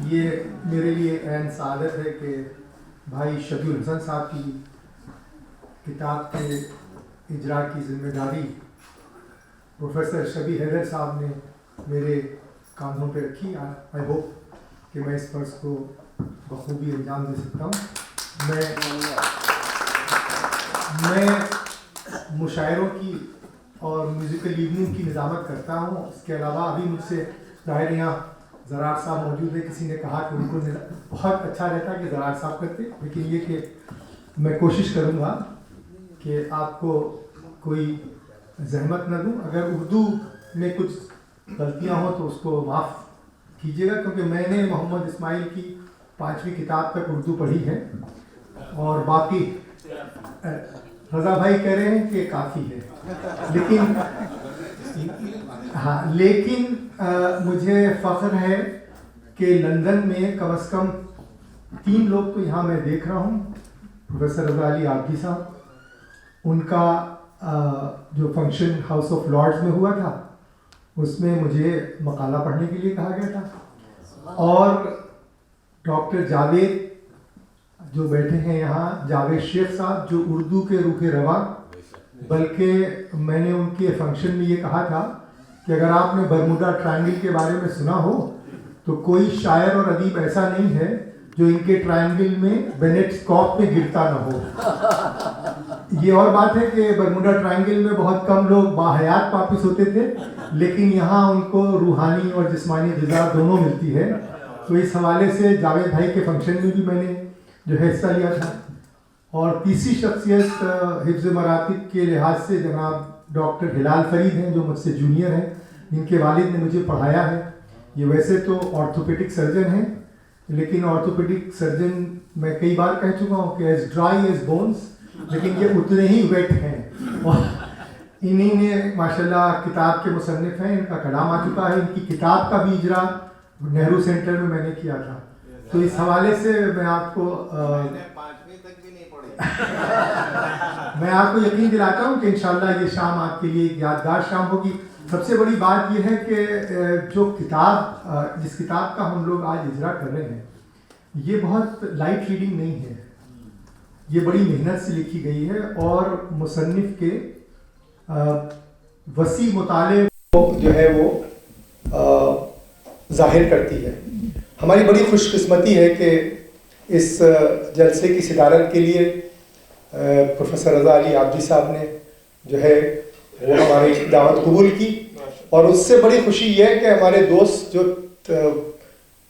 یہ میرے لیے عین سعادت ہے کہ بھائی شبی الحسن صاحب کی کتاب کے اجرا کی ذمہ داری پروفیسر شبی حیدر صاحب نے میرے کاندھوں پہ رکھی. آئی ہوپ کہ میں اس فرض کو بخوبی انجام دے سکتا ہوں. میں مشاعروں کی اور میوزیکل ایوننگ کی نظامت کرتا ہوں. اس کے علاوہ ابھی مجھ سے ظاہر یہاں زرار صاحب موجود ہے. کسی نے کہا کہ ان کو بہت اچھا رہتا کہ زرار صاحب کرتے, لیکن یہ کہ میں کوشش کروں گا کہ آپ کو کوئی زحمت نہ دوں. اگر اردو میں کچھ غلطیاں ہوں تو اس کو معاف کیجیے گا, کیونکہ میں نے محمد اسماعیل کی 5ویں کتاب تک اردو پڑھی ہے اور باقی رضا بھائی کہہ رہے ہیں کہ کافی ہے, لیکن مجھے فخر ہے کہ لندن میں کم از کم 3 لوگ تو یہاں میں دیکھ رہا ہوں. پروفیسر رضا علی عابدی صاحب, ان کا جو فنکشن ہاؤس آف لارڈز میں ہوا تھا اس میں مجھے مقالہ پڑھنے کے لیے کہا گیا تھا, اور ڈاکٹر جاوید جو بیٹھے ہیں یہاں, جاوید شیخ صاحب جو اردو کے روح رواں, بلکہ میں نے ان کے فنکشن میں یہ کہا تھا کہ اگر آپ نے برموڈا ٹرائنگل کے بارے میں سنا ہو تو کوئی شاعر اور ادیب ایسا نہیں ہے جو ان کے ٹرائنگل میں بینیٹ اسکاپ میں گرتا نہ ہو. یہ اور بات ہے کہ برموڈا ٹرائنگل میں بہت کم لوگ باحیات واپس ہوتے تھے, لیکن یہاں ان کو روحانی اور جسمانی غذا دونوں ملتی ہے. تو اس حوالے سے جاوید بھائی کے فنکشن میں بھی میں نے جو ہے حصہ لیا تھا. اور تیسری شخصیت حفظ مراتب کے لحاظ سے جناب ڈاکٹر ہلال فرید ہیں, جو مجھ سے جونیئر ہیں, جن کے والد نے مجھے پڑھایا ہے. یہ ویسے تو آرتھوپیڈک سرجن ہیں, لیکن آرتھوپیڈک سرجن میں کئی بار کہہ چکا ہوں کہ ایز ڈرائی ایز بونس, لیکن یہ اتنے ہی ویٹ ہیں. اور انہی نے ماشاءاللہ کتاب کے مصنف ہیں, ان کا کلام آ چکا ہے. ان کی کتاب کا بھی اجرا نہرو سینٹر میں نے کیا تھا. تو اس حوالے سے میں آپ کو یقین دلاتا ہوں کہ انشاءاللہ یہ شام آپ کے لیے ایک یادگار شام ہوگی. سب سے بڑی بات یہ ہے کہ جو کتاب جس کتاب کا ہم لوگ آج اجرا کر رہے ہیں, یہ بہت لائٹ ریڈنگ نہیں ہے. یہ بڑی محنت سے لکھی گئی ہے اور مصنف کے وسیع مطالعے کو جو ہے وہ ظاہر کرتی ہے. ہماری بڑی خوش قسمتی ہے کہ اس جلسے کی صدارت کے لیے پروفیسر رضا علی عابدی صاحب نے جو ہے وہ ہماری دعوت قبول کی. اور اس سے بڑی خوشی یہ ہے کہ ہمارے دوست جو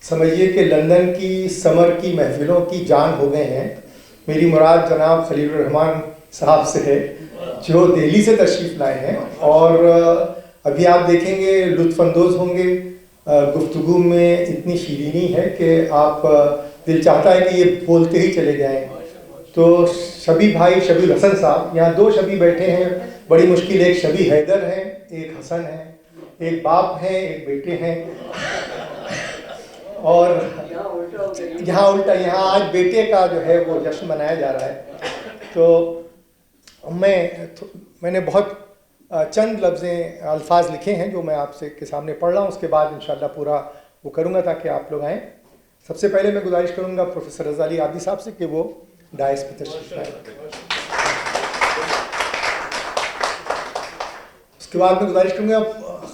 سمجھیے کہ لندن کی سمر کی محفلوں کی جان ہو گئے ہیں, میری مراد جناب خلیل الرحمان صاحب سے ہے, جو دہلی سے تشریف لائے ہیں, اور ابھی آپ دیکھیں گے لطف اندوز ہوں گے. گفتگو میں اتنی شیرینی ہے کہ آپ دل چاہتا ہے کہ یہ بولتے ہی چلے جائیں. تو شبی بھائی شبی الحسن صاحب, یہاں 2 شبی بیٹھے ہیں, بڑی مشکل, ایک شبی حیدر ہیں, ایک حسن ہیں, ایک باپ ہیں ایک بیٹے ہیں. اور یہاں الٹا, یہاں آج بیٹے کا جو ہے وہ جشن منایا جا رہا ہے. تو میں نے بہت چند الفاظ لکھے ہیں جو میں آپ کے سامنے پڑھ رہا ہوں. اس کے بعد انشاءاللہ پورا وہ کروں گا تاکہ آپ لوگ آئیں. سب سے پہلے میں گزارش کروں گا پروفیسر رضا علی عابدی صاحب سے کہ وہ ڈائس پہ تشریف لائیں. اس کے بعد میں گزارش کروں گا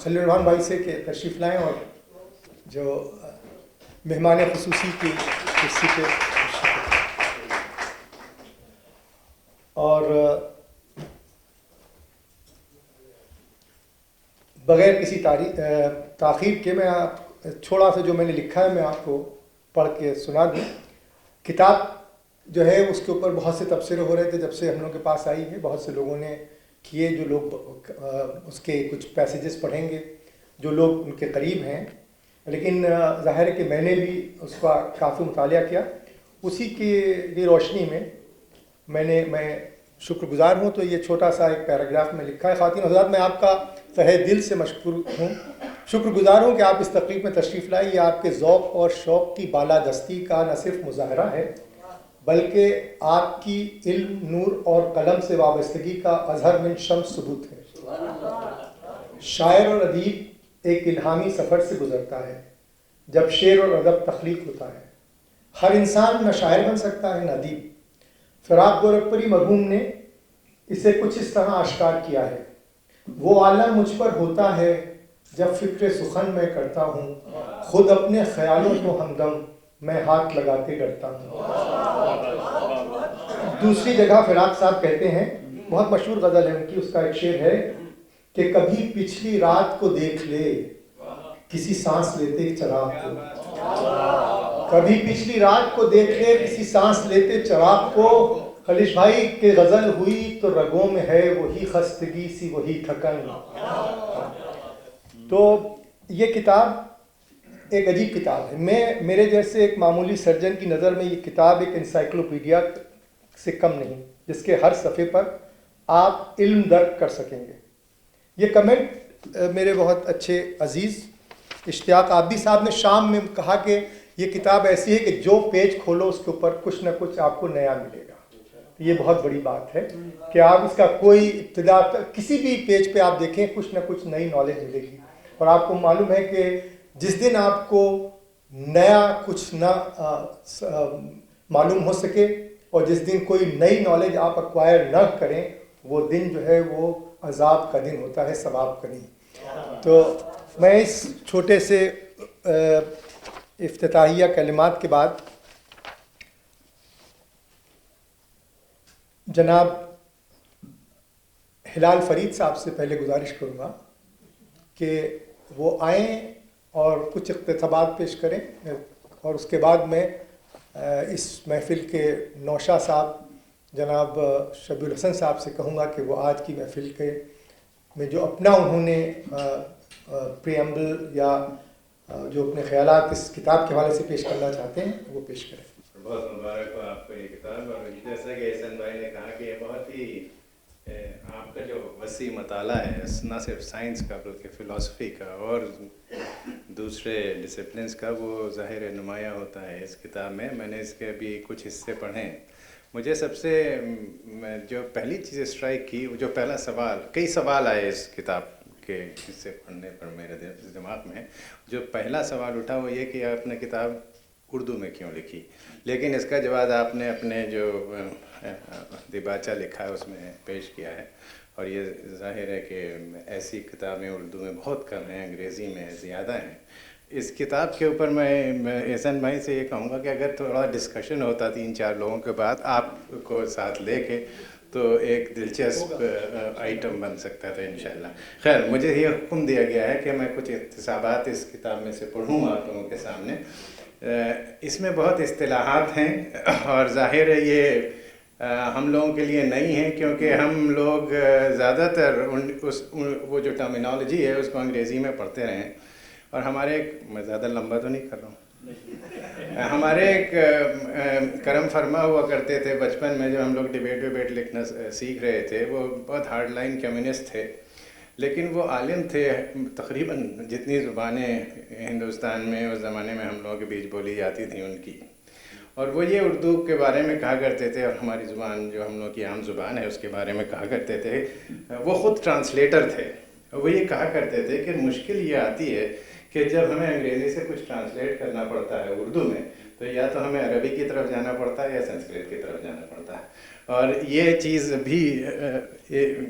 خلیل الرحمان بھائی سے کہ تشریف لائیں اور جو مہمان خصوصی کی کرسی پہ. اور بغیر کسی تاخیر کے میں چھوڑا سا جو میں نے لکھا ہے میں آپ کو پڑھ کے سنا دوں. کتاب جو ہے اس کے اوپر بہت سے تبصرے ہو رہے تھے جب سے ہم لوگوں کے پاس آئی ہے. بہت سے لوگوں نے کیے, جو لوگ اس کے کچھ پیسیجز پڑھیں گے جو لوگ ان کے قریب ہیں, لیکن ظاہر ہے کہ میں نے بھی اس کا کافی مطالعہ کیا. اسی کی روشنی میں شکر گزار ہوں. تو یہ چھوٹا سا ایک پیراگراف میں لکھا ہے. خواتین و حضرات, میں آپ کا تہہ دل سے مشکور ہوں, شکر گزار ہوں کہ آپ اس تقریب میں تشریف لائے. یہ آپ کے ذوق اور شوق کی بالادستی کا نہ صرف مظاہرہ ہے بلکہ آپ کی علم, نور اور قلم سے وابستگی کا اظہر من شمس ثبوت ہے. شاعر اور ادیب ایک الہامی سفر سے گزرتا ہے. جب شعر اور ادب تخلیق ہوتا ہے۔ ہر انسان نہ شاعر بن سکتا ہے نہ ادیب۔ فراق گورکھپوری مرحوم نے اسے کچھ اس طرح آشکار کیا ہے: وہ عالم مجھ پر ہوتا ہے جب فکر سخن میں کرتا ہوں، خود اپنے خیالوں کو ہمدم میں ہاتھ لگاتے ڈرتا ہوں۔ دوسری جگہ فراق صاحب کہتے ہیں، بہت مشہور غزل ہے ان کی، اس کا ایک شعر ہے کہ کبھی پچھلی رات کو دیکھ لے کسی سانس لیتے چراغ کو، کبھی پچھلی رات کو دیکھ لے کسی سانس لیتے چراغ کو، خلیش بھائی کہ غزل ہوئی تو رگوں میں ہے وہی خستگی سی وہی تھکن۔ تو یہ کتاب ایک عجیب کتاب ہے۔ میرے جیسے ایک معمولی سرجن کی نظر میں یہ کتاب ایک انسائکلوپیڈیا سے کم نہیں، جس کے ہر صفحے پر آپ علم درک کر سکیں گے۔ یہ کمنٹ میرے بہت اچھے عزیز اشتیاق عابدی صاحب نے شام میں کہا کہ یہ کتاب ایسی ہے کہ جو پیج کھولو اس کے اوپر کچھ نہ کچھ آپ کو نیا ملے گا۔ یہ بہت بڑی بات ہے کہ آپ اس کا کوئی ابتدا کسی بھی پیج پہ آپ دیکھیں کچھ نہ کچھ نئی نالج ملے گی، اور آپ کو معلوم ہے کہ جس دن آپ کو نیا کچھ نہ معلوم ہو سکے اور جس دن کوئی نئی نالج آپ ایکوائر نہ کریں، وہ دن جو ہے وہ عذاب کا دن ہوتا ہے، ثواب کا نہیں۔ تو میں اس چھوٹے سے افتتاحیہ کلمات کے بعد جناب ہلال فرید صاحب سے پہلے گزارش کروں گا کہ وہ آئیں اور کچھ اقتباسات پیش کریں، اور اس کے بعد میں اس محفل کے نوشا صاحب جناب شبیر الحسن صاحب سے کہوں گا کہ وہ آج کی محفل کے میں جو اپنا انہوں نے پریمبل یا جو اپنے خیالات اس کتاب کے حوالے سے پیش کرنا چاہتے ہیں وہ پیش کریں۔ بہت مبارک ہو آپ کو یہ کتاب، اور جیسا کہ احسن بھائی نے کہا کہ یہ بہت ہی آپ کا جو وسیع مطالعہ ہے نہ صرف سائنس کا بلکہ فلسفی کا اور دوسرے ڈسپلنس کا، وہ ظاہر نمایاں ہوتا ہے اس کتاب میں۔ میں نے اس کے بھی کچھ حصے پڑھے ہیں۔ مجھے سب سے جو پہلی چیز اسٹرائک کی، وہ جو پہلا سوال، کئی سوال آئے اس کتاب کے حصے پڑھنے پر میرے دماغ میں، جو پہلا سوال اٹھا وہ یہ کہ آپ نے کتاب اردو میں کیوں لکھی، لیکن اس کا جواب آپ نے اپنے جو دیباچہ لکھا ہے اس میں پیش کیا ہے، اور یہ ظاہر ہے کہ ایسی کتابیں اردو میں بہت کم ہیں، انگریزی میں زیادہ ہیں۔ اس کتاب کے اوپر میں احسن بھائی سے یہ کہوں گا کہ اگر تھوڑا ڈسکشن ہوتا 3-4 لوگوں کے بعد آپ کو ساتھ لے کے، تو ایک دلچسپ آئٹم بن سکتا تھا انشاءاللہ۔ خیر، مجھے یہ حکم دیا گیا ہے کہ میں کچھ اقتباسات اس کتاب میں سے پڑھوں آپ لوگوں کے سامنے۔ اس میں بہت اصطلاحات ہیں، اور ظاہر ہے یہ ہم لوگوں کے لیے نہیں ہیں، کیونکہ ہم لوگ زیادہ تر وہ جو ٹرمینالوجی ہے اس کو انگریزی میں پڑھتے رہے ہیں، اور ہمارے میں زیادہ لمبا تو نہیں کر رہا ہوں، ہمارے ایک کرم فرما ہوا کرتے تھے بچپن میں، جب ہم لوگ ڈبیٹ لکھنا سیکھ رہے تھے، وہ بہت ہارڈ لائن کمیونسٹ تھے، لیکن وہ عالم تھے۔ تقریباً جتنی زبانیں ہندوستان میں اس زمانے میں ہم لوگوں کے بیچ بولی جاتی تھیں ان کی، اور وہ یہ اردو کے بارے میں کہا کرتے تھے، اور ہماری زبان جو ہم لوگ کی عام زبان ہے اس کے بارے میں کہا کرتے تھے۔ وہ خود ٹرانسلیٹر تھے، وہ یہ کہا کرتے تھے کہ مشکل یہ آتی ہے کہ جب ہمیں انگریزی سے کچھ ٹرانسلیٹ کرنا پڑتا ہے اردو میں، تو یا تو ہمیں عربی کی طرف جانا پڑتا ہے یا سنسکرت کی طرف جانا پڑتا ہے، اور یہ چیز بھی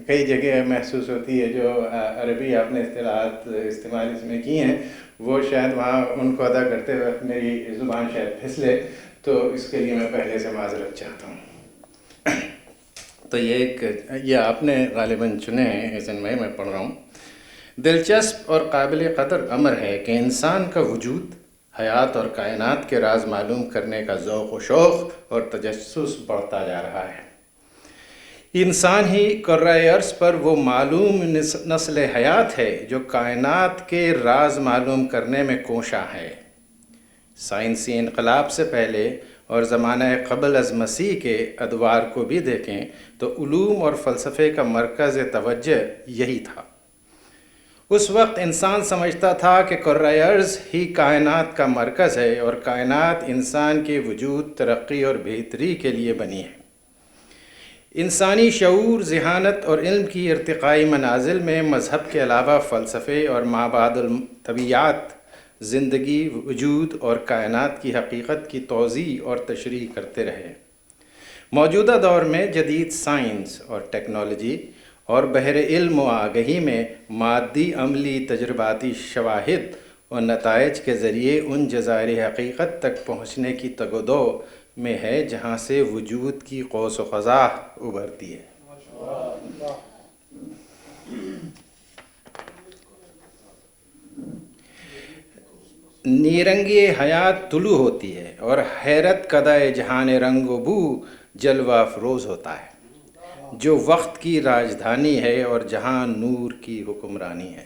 کئی جگہ محسوس ہوتی ہے۔ جو عربی آپ نے اصطلاحات استعمال اس میں کی ہیں، وہ شاید وہاں ان کو ادا کرتے وقت میری زبان شاید پھسلے، تو اس کے لیے میں پہلے سے معذرت چاہتا ہوں۔ تو یہ آپ نے غالباً چنے ہیں احسن بھائی، میں پڑھ رہا ہوں۔ دلچسپ اور قابل قدر امر ہے کہ انسان کا وجود، حیات اور کائنات کے راز معلوم کرنے کا ذوق و شوق اور تجسس بڑھتا جا رہا ہے۔ انسان ہی کرۂ ارض پر وہ معلوم نسل حیات ہے جو کائنات کے راز معلوم کرنے میں کوشاں ہے۔ سائنسی انقلاب سے پہلے اور زمانہ قبل از مسیح کے ادوار کو بھی دیکھیں تو علوم اور فلسفے کا مرکز توجہ یہی تھا۔ اس وقت انسان سمجھتا تھا کہ کرۂ ارض ہی کائنات کا مرکز ہے، اور کائنات انسان کے وجود، ترقی اور بہتری کے لیے بنی ہے۔ انسانی شعور، ذہانت اور علم کی ارتقائی منازل میں مذہب کے علاوہ فلسفے اور مابعد الطبیعیات زندگی، وجود اور کائنات کی حقیقت کی توضیح اور تشریح کرتے رہے۔ موجودہ دور میں جدید سائنس اور ٹیکنالوجی اور بحر علم و آگہی میں مادی، عملی، تجرباتی شواہد اور نتائج کے ذریعے ان جزائر حقیقت تک پہنچنے کی تگ و دو میں ہے جہاں سے وجود کی قوس و قزح ابھرتی ہے۔ نیرنگی حیات طلوع ہوتی ہے اور حیرت کدہ جہان رنگ و بو جلوہ افروز ہوتا ہے، جو وقت کی راجدھانی ہے اور جہاں نور کی حکمرانی ہے۔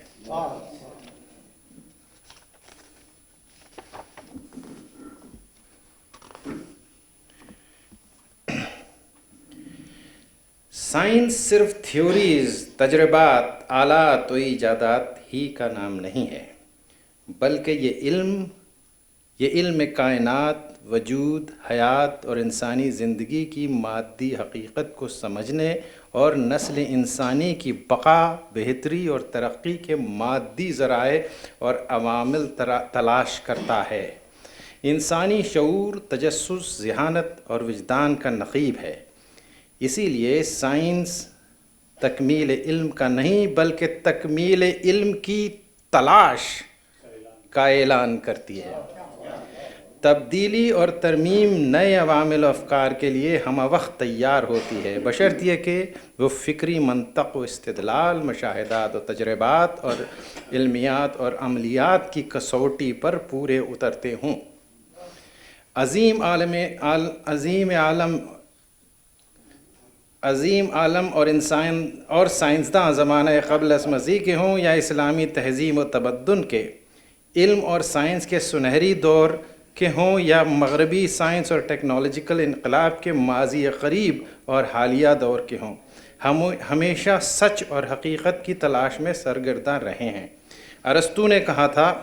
سائنس صرف تھیوریز، تجربات، آلات و ایجادات ہی کا نام نہیں ہے، بلکہ یہ علم کائنات، وجود، حیات اور انسانی زندگی کی مادی حقیقت کو سمجھنے اور نسل انسانی کی بقا، بہتری اور ترقی کے مادی ذرائع اور عوامل تلاش کرتا ہے۔ انسانی شعور، تجسس، ذہانت اور وجدان کا نقیب ہے۔ اسی لیے سائنس تکمیل علم کا نہیں بلکہ تکمیل علم کی تلاش کا اعلان کرتی ہے۔ تبدیلی اور ترمیم نئے عوامل و افکار کے لیے ہمہ وقت تیار ہوتی ہے، بشرط یہ کہ وہ فکری منطق و استدلال، مشاہدات و تجربات اور علمیات اور عملیات کی کسوٹی پر پورے اترتے ہوں۔ عظیم عالم اور انسان اور سائنسداں زمانہ قبل از مسیح کے ہوں یا اسلامی تہذیب و تمدن کے، علم اور سائنس کے سنہری دور کے ہوں یا مغربی سائنس اور ٹیکنالوجیکل انقلاب کے ماضی قریب اور حالیہ دور کے ہوں، ہم ہمیشہ سچ اور حقیقت کی تلاش میں سرگرداں رہے ہیں۔ ارسطو نے کہا تھا،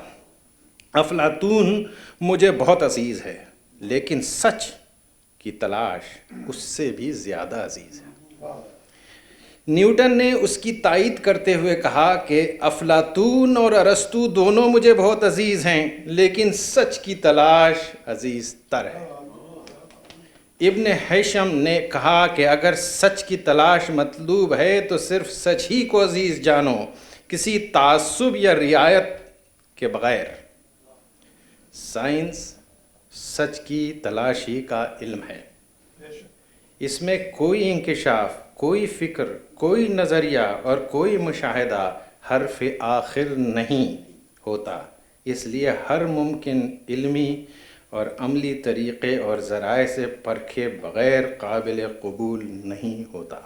افلاطون مجھے بہت عزیز ہے، لیکن سچ کی تلاش اس سے بھی زیادہ عزیز ہے۔ نیوٹن نے اس کی تائید کرتے ہوئے کہا کہ افلاطون اور ارسطو دونوں مجھے بہت عزیز ہیں، لیکن سچ کی تلاش عزیز تر ہے۔ ابن ہیشم نے کہا کہ اگر سچ کی تلاش مطلوب ہے تو صرف سچ ہی کو عزیز جانو، کسی تعصب یا رعایت کے بغیر۔ سائنس سچ کی تلاشی کا علم ہے۔ اس میں کوئی انکشاف، کوئی فکر، کوئی نظریہ اور کوئی مشاہدہ حرف آخر نہیں ہوتا، اس لیے ہر ممکن علمی اور عملی طریقے اور ذرائع سے پرکھے بغیر قابل قبول نہیں ہوتا۔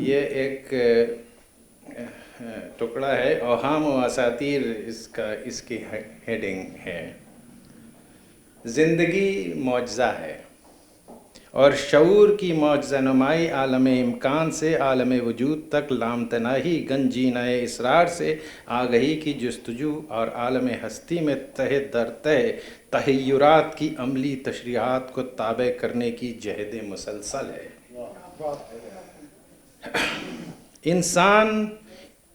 یہ ایک ٹکڑا ہے، اوہام و اساطیر اس کی ہیڈنگ ہے۔ زندگی معجزہ ہے اور شعور کی معجزہ نمائی عالم امکان سے عالم وجود تک لامتناہی گنجینہ اسرار سے آگہی کی جستجو اور عالم ہستی میں تہہ در تہہ تحیرات کی عملی تشریحات کو تابع کرنے کی جہد مسلسل ہے۔ انسان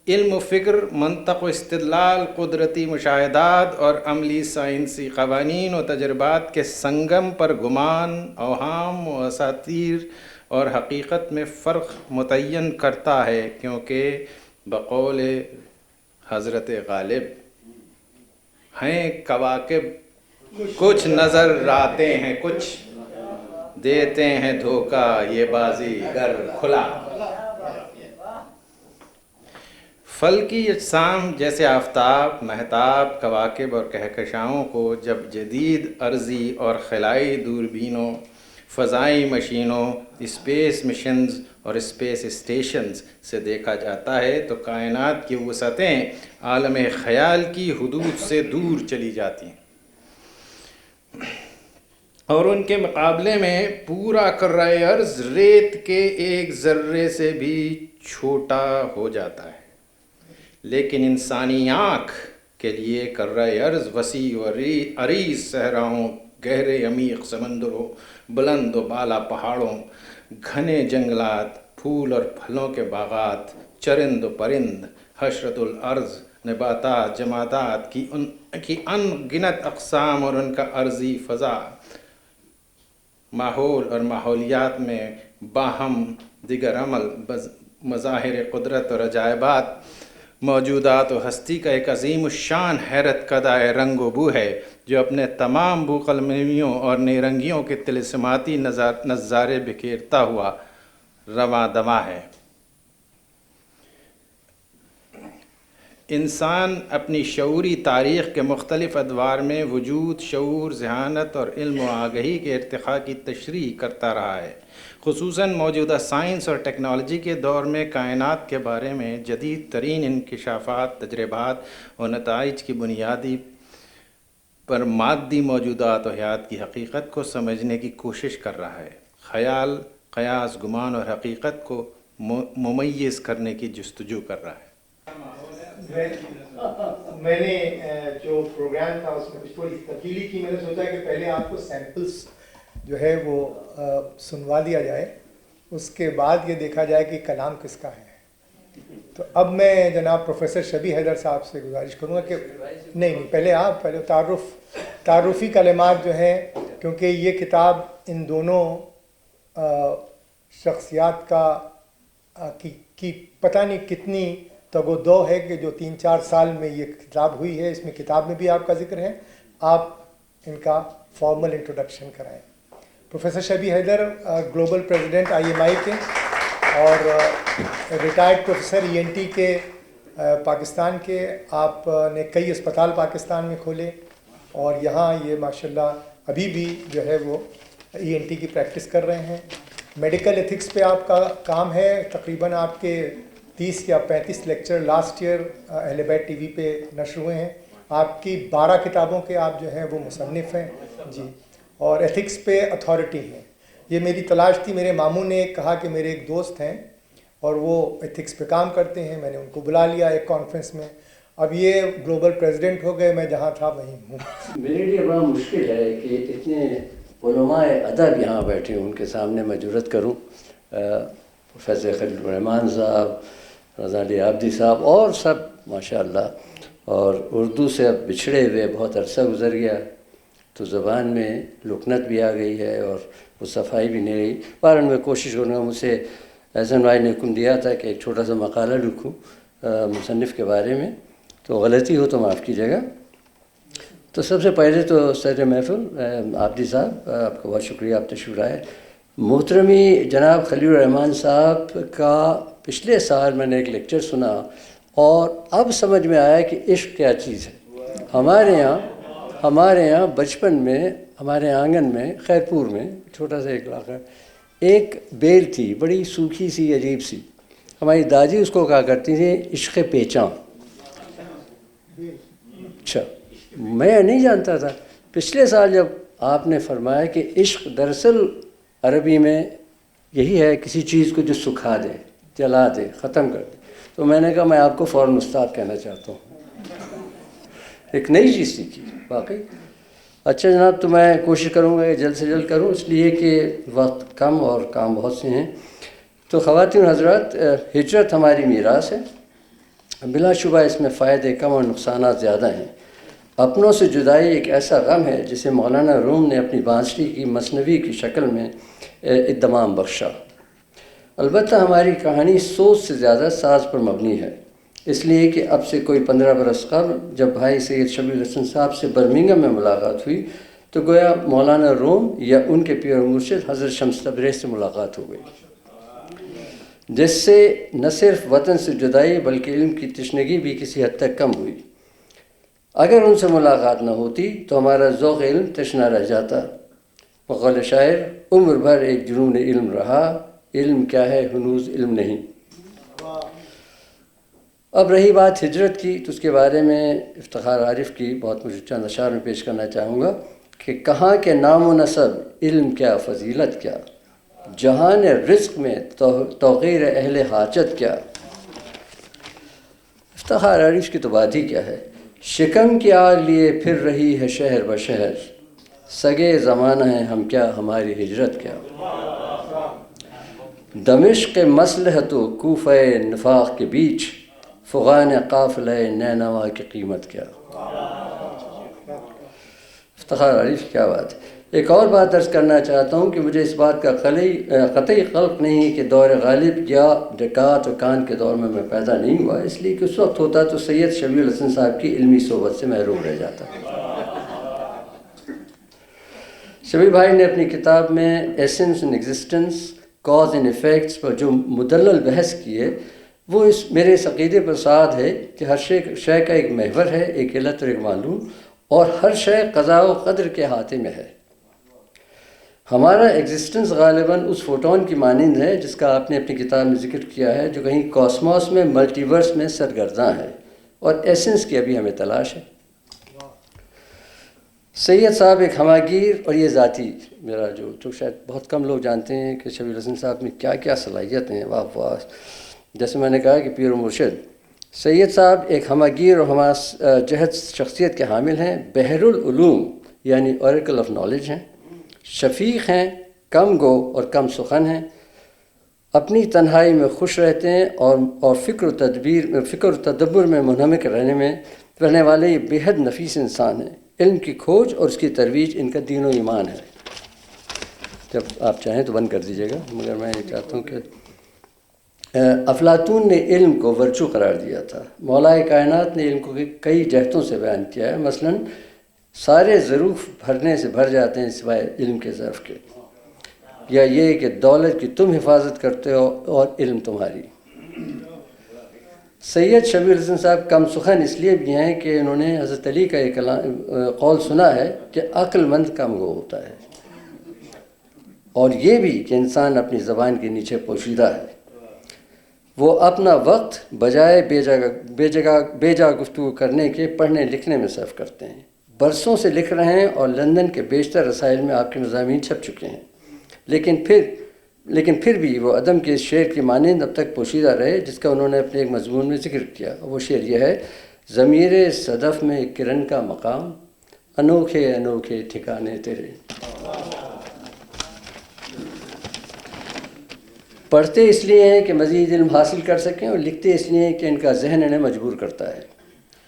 علم و فکر، منطق و استدلال، قدرتی مشاہدات اور عملی سائنسی قوانین و تجربات کے سنگم پر گمان، اوہام و اساطیر اور حقیقت میں فرق متعین کرتا ہے، کیونکہ بقول حضرت غالب ہیں کواکب کچھ نظر آتے ہیں، کچھ دیتے ہیں دھوکہ، یہ بازی گر کھلا۔ فلکی اجسام جیسے آفتاب، مہتاب، کواکب اور کہکشاؤں کو جب جدید ارضی اور خلائی دوربینوں، فضائی مشینوں، اسپیس مشنز اور اسپیس اسٹیشنز سے دیکھا جاتا ہے تو کائنات کی وسعتیں عالم خیال کی حدود سے دور چلی جاتی ہیں، اور ان کے مقابلے میں پورا کرۂ ارض ریت کے ایک ذرے سے بھی چھوٹا ہو جاتا ہے۔ لیکن انسانی آنکھ کے لیے کرۂ ارض وسیع و عریض صحراؤں، گہرے عمیق سمندروں، بلند و بالا پہاڑوں، گھنے جنگلات، پھول اور پھلوں کے باغات، چرند و پرند، حشرت الارض، نباتات، جمادات کی ان گنت اقسام اور ان کا عرضی فضا، ماحول اور ماحولیات میں باہم دیگر عمل، مظاہر قدرت اور عجائبات، موجودات و ہستی کا ایک عظیم الشان حیرت کدہ رنگ و بو ہے جو اپنے تمام بو قلموں اور نیرنگیوں کے طلسماتی نظارے بکھیرتا ہوا رواں دواں ہے۔ انسان اپنی شعوری تاریخ کے مختلف ادوار میں وجود، شعور، ذہانت اور علم و آگہی کے ارتقاء کی تشریح کرتا رہا ہے۔ خصوصاً موجودہ سائنس اور ٹیکنالوجی کے دور میں کائنات کے بارے میں جدید ترین انکشافات، تجربات اور نتائج کی بنیادی پر مادی موجودات و حیات کی حقیقت کو سمجھنے کی کوشش کر رہا ہے۔ خیال، قیاس، گمان اور حقیقت کو ممیز کرنے کی جستجو کر رہا ہے۔ میں نے جو پروگرام تھا اس میں کچھ تھوڑی تبدیلی کی۔ میں نے سوچا کہ پہلے آپ کو سیمپلس جو ہے وہ سنوا دیا جائے، اس کے بعد یہ دیکھا جائے کہ کلام کس کا ہے۔ تو اب میں جناب پروفیسر شبیہ حیدر صاحب سے گزارش کروں گا کہ نہیں پہلے آپ تعارفی کلمات جو ہیں، کیونکہ یہ کتاب ان دونوں شخصیات کی پتہ نہیں کتنی تگ و دو ہے کہ جو 3-4 سال میں یہ کتاب ہوئی ہے۔ اس میں کتاب میں بھی آپ کا ذکر ہے، آپ ان کا فارمل انٹروڈکشن کرائیں۔ پروفیسر شبیہ حیدر گلوبل پریزیڈنٹ IMI کے اور ریٹائرڈ پروفیسر ENT کے پاکستان کے۔ آپ نے کئی اسپتال پاکستان میں کھولے اور یہاں یہ ماشاءاللہ ابھی بھی جو ہے وہ ENT کی پریکٹس کر رہے ہیں۔ میڈیکل ایتھکس پہ آپ کا کام ہے، تقریباً آپ کے 30 یا 35 لیکچر لاسٹ ایئر اہل بیت TV پہ نشر ہوئے ہیں۔ آپ کی 12 کتابوں کے آپ جو ہیں وہ مصنف ہیں جی، اور ایتھکس پہ اتھارٹی ہیں۔ یہ میری تلاش تھی، میرے ماموں نے کہا کہ میرے ایک دوست ہیں اور وہ ایتھکس پہ کام کرتے ہیں، میں نے ان کو بلا لیا ایک کانفرنس میں۔ اب یہ گلوبل پریزیڈنٹ ہو گئے، میں جہاں تھا وہیں ہوں۔ میرے لیے بڑا مشکل ہے کہ اتنے علماء ادب یہاں بیٹھے ہوں، ان کے سامنے میں جرات کروں۔ پروفیسر خلیل الرحمان صاحب، رضا علی عابدی صاحب اور سب ماشاءاللہ، اور اردو سے اب بچھڑے ہوئے بہت عرصہ گزر گیا تو زبان میں لکنت بھی آ گئی ہے اور وہ صفائی بھی نہیں رہی۔ بہرحال میں کوشش کروں گا۔ مجھ سے احسن بھائی نے حکم دیا تھا کہ ایک چھوٹا سا مقالہ لکھوں مصنف کے بارے میں، تو غلطی ہو تو معاف کیجیے گا۔ تو سب سے پہلے تو صدر محفل عابدی صاحب، آپ کا بہت شکریہ، آپ تشریف لائے۔ محترمی جناب خلیل الرحمان صاحب کا پچھلے سال میں نے ایک لیکچر سنا اور اب سمجھ میں آیا کہ عشق کیا چیز ہے۔ ہمارے یہاں بچپن میں ہمارے آنگن میں خیرپور میں چھوٹا سا ایک علاقہ، ایک بیل تھی بڑی سوکھی سی عجیب سی، ہماری دادی اس کو کہا کرتی تھی عشق پیچاں۔ اچھا، میں نہیں جانتا تھا۔ پچھلے سال جب آپ نے فرمایا کہ عشق دراصل عربی میں یہی ہے کسی چیز کو جو سکھا دے، جلا دے، ختم کر دے، تو میں نے کہا میں آپ کو فوراً استاد کہنا چاہتا ہوں۔ ایک نئی چیز سیکھی واقعی۔ اچھا جناب، تو میں کوشش کروں گا کہ جلد سے جلد کروں، اس لیے کہ وقت کم اور کام بہت سے ہیں۔ تو خواتین حضرات، ہجرت ہماری میراث ہے، بلا شبہ اس میں فائدے کم اور نقصانات زیادہ ہیں۔ اپنوں سے جدائی ایک ایسا غم ہے جسے مولانا روم نے اپنی بانسری کی مثنوی کی شکل میں ادمام بخشا۔ البتہ ہماری کہانی سوچ سے زیادہ ساز پر مبنی ہے، اس لیے کہ اب سے کوئی 15 برس قبل جب بھائی سید شبیر الحسن صاحب سے برمنگھم میں ملاقات ہوئی تو گویا مولانا روم یا ان کے پیر مرشد حضرت شمس تبریز سے ملاقات ہو گئی، جس سے نہ صرف وطن سے جدائی بلکہ علم کی تشنگی بھی کسی حد تک کم ہوئی۔ اگر ان سے ملاقات نہ ہوتی تو ہمارا ذوق علم تشنا رہ جاتا۔ بقول شاعر، عمر بھر ایک جنون علم رہا، علم کیا ہے ہنوز علم نہیں۔ اب رہی بات ہجرت کی، تو اس کے بارے میں افتخار عارف کی بہت مجھے چند اشعار میں پیش کرنا چاہوں گا کہ کہاں کے نام و نسب، علم کیا فضیلت کیا، جہان رزق میں توقیر اہل حاجت کیا۔ افتخار عارف کی تو بات ہی کیا ہے۔ شکم کی آگ لیے پھر رہی ہے شہر بشہر، سگے زمانہ ہیں ہم کیا ہماری ہجرت کیا۔ دمشق مصلحت و کوفہ نفاق کے بیچ فغان قافلہ نینوا کی قیمت کیا. افتخار عارف کیا بات ہے. ایک اور بات عرض کرنا چاہتا ہوں کہ مجھے اس بات کا قطعی قلق نہیں کہ دور غالب یا ڈکات و کان کے دور میں پیدا نہیں ہوا، اس لیے کہ اس وقت ہوتا تو سید شبیع الحسن صاحب کی علمی صحبت سے محروم رہ جاتا. شبیع بھائی نے اپنی کتاب میں essence and existence, cause and effects پر جو مدلل بحث کی ہے، وہ اس میرے اس عقیدے پر ساتھ ہے کہ ہر شے کا ایک محور ہے، ایک علت اور ایک معلوم، اور ہر شے قضاء و قدر کے ہاتھ میں ہے. ہمارا ایگزسٹنس غالباً اس فوٹون کی مانند ہے جس کا آپ نے اپنی کتاب میں ذکر کیا ہے، جو کہیں کاسموس میں ملٹی ورس میں سرگرداں ہے، اور ایسنس کی ابھی ہمیں تلاش ہے. سید صاحب ایک ہماگیر، اور یہ ذاتی میرا جو شاید بہت کم لوگ جانتے ہیں کہ شبیع الحسن صاحب میں کیا کیا صلاحیت ہیں. واہ واہ. جیسے میں نے کہا کہ پیر و مرشد سید صاحب ایک ہماگیر اور ہماس جہد شخصیت کے حامل ہیں، بحر العلوم یعنی اوریکل آف نالج ہیں، شفیق ہیں، کم گو اور کم سخن ہیں، اپنی تنہائی میں خوش رہتے ہیں، اور فکر و تدبر میں منہمک رہنے والے یہ بے حد نفیس انسان ہیں. علم کی کھوج اور اس کی ترویج ان کا دین و ایمان ہے. جب آپ چاہیں تو بند کر دیجیے گا، مگر میں یہ چاہتا ہوں کہ افلاطون نے علم کو ورچو قرار دیا تھا. مولائے کائنات نے علم کو کئی جہتوں سے بیان کیا ہے. مثلاً سارے ظروف بھرنے سے بھر جاتے ہیں سوائے علم کے ظرف کے، یا یہ کہ دولت کی تم حفاظت کرتے ہو اور علم تمہاری. سید شبیع الحسن صاحب کم سخن اس لیے بھی ہیں کہ انہوں نے حضرت علی کا ایک قول سنا ہے کہ عقل مند کم گو ہوتا ہے، اور یہ بھی کہ انسان اپنی زبان کے نیچے پوشیدہ ہے. وہ اپنا وقت بجائے بے جا گفتگو کرنے کے پڑھنے لکھنے میں صرف کرتے ہیں. برسوں سے لکھ رہے ہیں اور لندن کے بیشتر رسائل میں آپ کے مضامین چھپ چکے ہیں، لیکن پھر بھی وہ عدم کے اس شعر کی مانند اب تک پوشیدہ رہے جس کا انہوں نے اپنے ایک مضمون میں ذکر کیا. وہ شعر یہ ہے: ضمیر صدف میں کرن کا مقام، انوکھے انوکھے ٹھکانے تیرے. پڑھتے اس لیے ہیں کہ مزید علم حاصل کر سکیں، اور لکھتے اس لیے ہیں کہ ان کا ذہن انہیں مجبور کرتا ہے.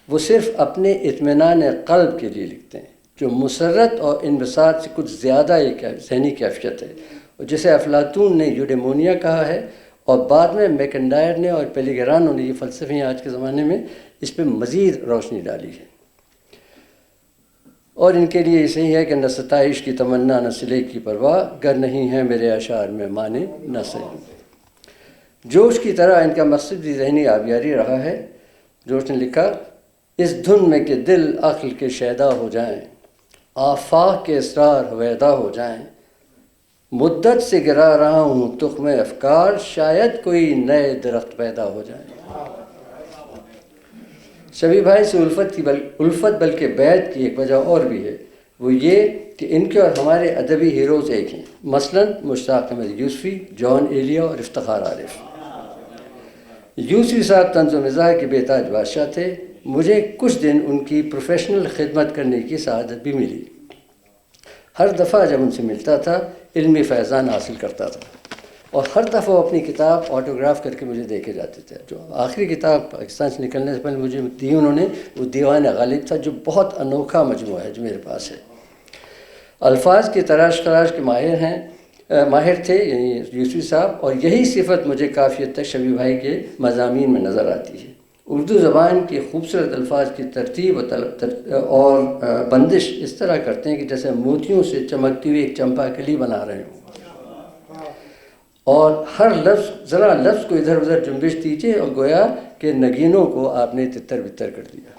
وہ صرف اپنے اطمینان قلب کے لیے لکھتے ہیں، جو مسرت اور انبساط سے کچھ زیادہ ایک ذہنی کیفیت ہے، جسے افلاطون نے یوڈیمونیا کہا ہے، اور بعد میں میکنڈائر نے اور پیلیگرانو نے، یہ فلسفے ہیں آج کے زمانے میں، اس پہ مزید روشنی ڈالی ہے. اور ان کے لیے یہ صحیح ہے کہ نہ ستائش کی تمنا نہ صلے کی پرواہ، گر نہیں ہے میرے اشعار میں مانے نہ صحیح. جوش کی طرح ان کا مقصد بھی ذہنی آبیاری رہا ہے. جوش نے لکھا: اس دھن میں کہ دل عقل کے شیدا ہو جائیں، آفاق کے اسرار ہویدا ہو جائیں، مدت سے گرا رہا ہوں تخم افکار، شاید کوئی نئے درخت پیدا ہو جائیں. شبیع بھائی سے الفت بلکہ بیعت کی ایک وجہ اور بھی ہے. وہ یہ کہ ان کے اور ہمارے ادبی ہیروز ایک ہیں. مثلاً مشتاق احمد یوسفی، جان ایلیا اور افتخار عارف. یوسفی صاحب طنز و مزاح کے بے تاج بادشاہ تھے. مجھے کچھ دن ان کی پروفیشنل خدمت کرنے کی سعادت بھی ملی. ہر دفعہ جب ان سے ملتا تھا علمی فیضان حاصل کرتا تھا، اور ہر دفعہ وہ اپنی کتاب آٹوگراف کر کے مجھے دے کے جاتے تھے. جو آخری کتاب پاکستان سے نکلنے سے پہلے مجھے دی انہوں نے، وہ دیوان غالب تھا، جو بہت انوکھا مجموعہ ہے جو میرے پاس ہے. الفاظ کی تراش خراش کے ماہر تھے یعنی یوسفی صاحب، اور یہی صفت مجھے کافی حد تک شبیع بھائی کے مضامین میں نظر آتی ہے. اردو زبان کی خوبصورت الفاظ کی ترتیب اور بندش اس طرح کرتے ہیں کہ جیسے موتیوں سے چمکتی ہوئی ایک چمپا کلی بنا رہے ہوں، اور ہر ذرا لفظ کو ادھر ادھر جنبش دیجیے اور گویا کہ نگینوں کو آپ نے تتر بتر کر دیا.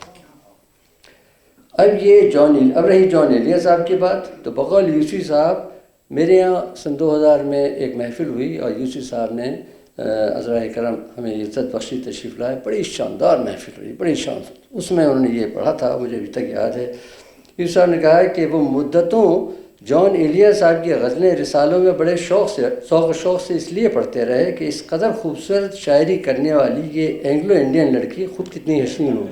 اب رہی جان ایلیا صاحب کی بات، تو بقول یوسفی صاحب میرے یہاں سن 2000 میں ایک محفل ہوئی، اور یوسفی صاحب نے عذرائے کرم ہمیں عزت بخشی تشریف لائے. بڑی شاندار محفل ہوئی، بڑی شاندار. اس میں انہوں نے یہ پڑھا تھا، مجھے ابھی تک یاد ہے. یوسفی صاحب نے کہا کہ وہ مدتوں جان ایلیا صاحب کی غزلیں رسالوں میں بڑے شوق سے اس لیے پڑھتے رہے کہ اس قدر خوبصورت شاعری کرنے والی یہ اینگلو انڈین لڑکی خود کتنی حسین ہو.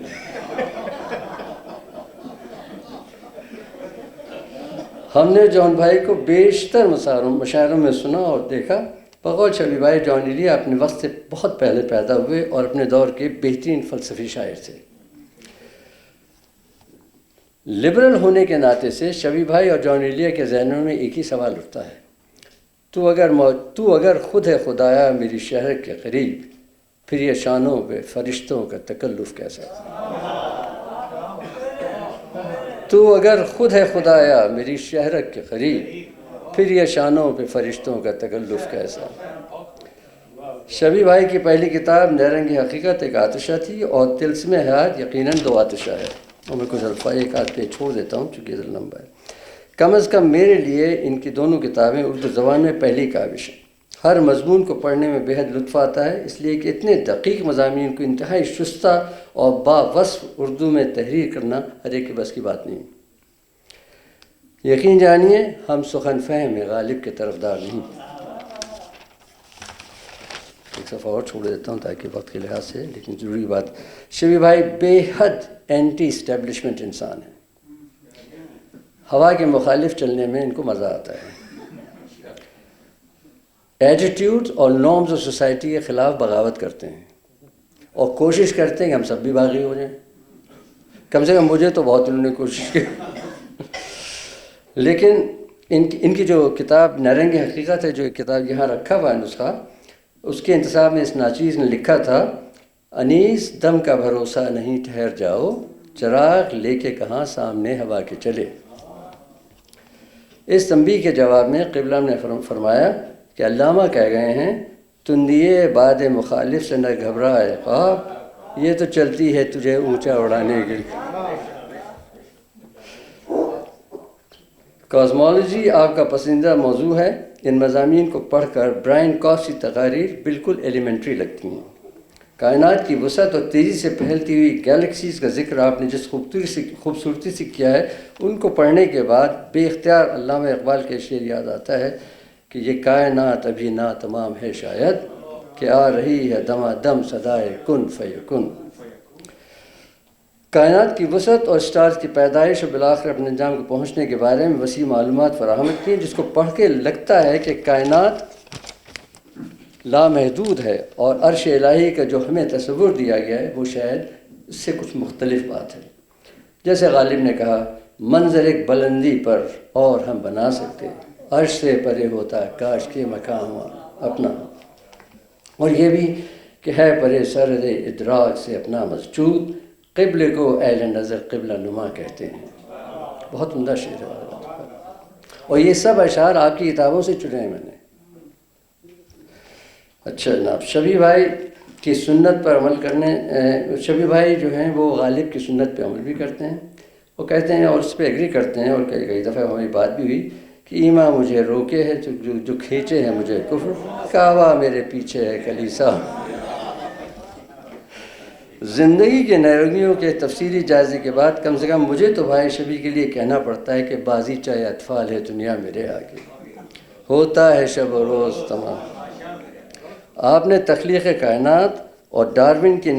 ہم نے جان بھائی کو بیشتر مشاعروں میں سنا اور دیکھا، بقول شبیہ بھائی جان ایلیا اپنے وقت سے بہت پہلے پیدا ہوئے اور اپنے دور کے بہترین فلسفی شاعر تھے۔ لبرل ہونے کے ناطے سے شبیہ بھائی اور جان ایلیا کے ذہنوں میں ایک ہی سوال اٹھتا ہے، تو اگر خود ہے خدایا میری شہر کے قریب، پھر یہ شانوں پہ فرشتوں کا تکلف کیسا؟ تو اگر خود ہے خدایا میری شہر کے قریب، پھر یہ شانوں پہ فرشتوں کا تکلف کیسا؟ شبیہ بھائی کی پہلی کتاب نیرنگ حقیقت ایک آتشہ تھی، اور طلسم حیات یقیناً دو آتشہ ہے، اور میں کچھ الفاظ ایک آدھ پہ چھوڑ دیتا ہوں چونکہ یہ لمبا ہے۔ کم از کم میرے لیے ان کی دونوں کتابیں اردو زبان میں پہلی کاوش ہیں۔ ہر مضمون کو پڑھنے میں بہت لطف آتا ہے، اس لیے کہ اتنے دقیق مضامین کو انتہائی شستہ اور باوصف اردو میں تحریر کرنا ہر ایک کے بس کی بات نہیں۔ یقین جانیے ہم سخن فہم غالب کے طرفدار نہیں۔ ایک صفحہ اور چھوڑ دیتا ہوں تاکہ وقت کے لحاظ سے، لیکن ضروری بات، شبیہ بھائی بے حد اینٹی اسٹیبلشمنٹ انسان ہے۔ ہوا کے مخالف چلنے میں ان کو مزہ آتا ہے۔ ایٹیٹیوڈ اور نارمز آف سوسائٹی کے خلاف بغاوت کرتے ہیں اور کوشش کرتے ہیں کہ ہم سب بھی باغی ہو جائیں۔ کم سے کم مجھے تو بہت انہوں نے کوشش کی، لیکن ان کی جو کتاب نیرنگ حقیقت ہے، جو کتاب یہاں رکھا ہوا ہے نسخہ، اس کے انتصاب میں اس ناچیز نے لکھا تھا، انیس دم کا بھروسہ نہیں ٹھہر جاؤ، چراغ لے کے کہاں سامنے ہوا کے چلے۔ اس تنبیہ کے جواب میں قبلہ نے فرمایا کہ علامہ کہہ گئے ہیں، تندیے باد مخالف سے نہ گھبرائے خواب، یہ تو چلتی ہے تجھے اونچا اڑانے کے لیے۔ کازمالوجی آپ کا پسندیدہ موضوع ہے۔ ان مضامین کو پڑھ کر برائن کاس کی تقاریر بالکل ایلیمنٹری لگتی ہیں۔ کائنات کی وسعت اور تیزی سے پھیلتی ہوئی گیلیکسیز کا ذکر آپ نے جس خوبصورتی سے کیا ہے، ان کو پڑھنے کے بعد بے اختیار علامہ اقبال کے شعر یاد آتا ہے کہ یہ کائنات ابھی ناتمام ہے شاید، کہ آ رہی ہے دما دم صدائے کن فیکن۔ کائنات کی وسعت اور سٹارز کی پیدائش اور بالآخر اپنے انجام کو پہنچنے کے بارے میں وسیع معلومات فراہم کی ہیں، جس کو پڑھ کے لگتا ہے کہ کائنات لامحدود ہے، اور عرش الہی کا جو ہمیں تصور دیا گیا ہے وہ شاید اس سے کچھ مختلف بات ہے۔ جیسے غالب نے کہا، منظر ایک بلندی پر اور ہم بنا سکتے، عرش سے پرے ہوتا کاش کے مقام اپنا، اور یہ بھی کہ ہے پرے سرد ادراک سے اپنا مسجود، قبلے کو اہل نظر قبلہ نما کہتے ہیں۔ بہت عمدہ شعر ہے، اور یہ سب اشعار آپ کی کتابوں سے چنے ہیں میں نے۔ اچھا جناب، شبیہ بھائی کی سنت پر عمل کرنے، شبیہ بھائی جو ہیں وہ غالب کی سنت پہ عمل بھی کرتے ہیں، وہ کہتے ہیں اور اس پہ ایگری کرتے ہیں، اور کئی دفعہ ہماری بات بھی ہوئی کہ ایماں مجھے روکے ہے جو کھینچے ہیں مجھے کفر، کعبہ میرے پیچھے ہے کلیسا۔ زندگی کے نیرنگیوں کے تفصیلی جائزے کے بعد کم سے کم مجھے تو بھائی شبیہ کے لیے کہنا پڑتا ہے کہ بازی چاہے اطفال ہے دنیا میرے آگے، ہوتا ہے شب و روز تمام۔ آپ نے تخلیق کائنات اور ڈارون کی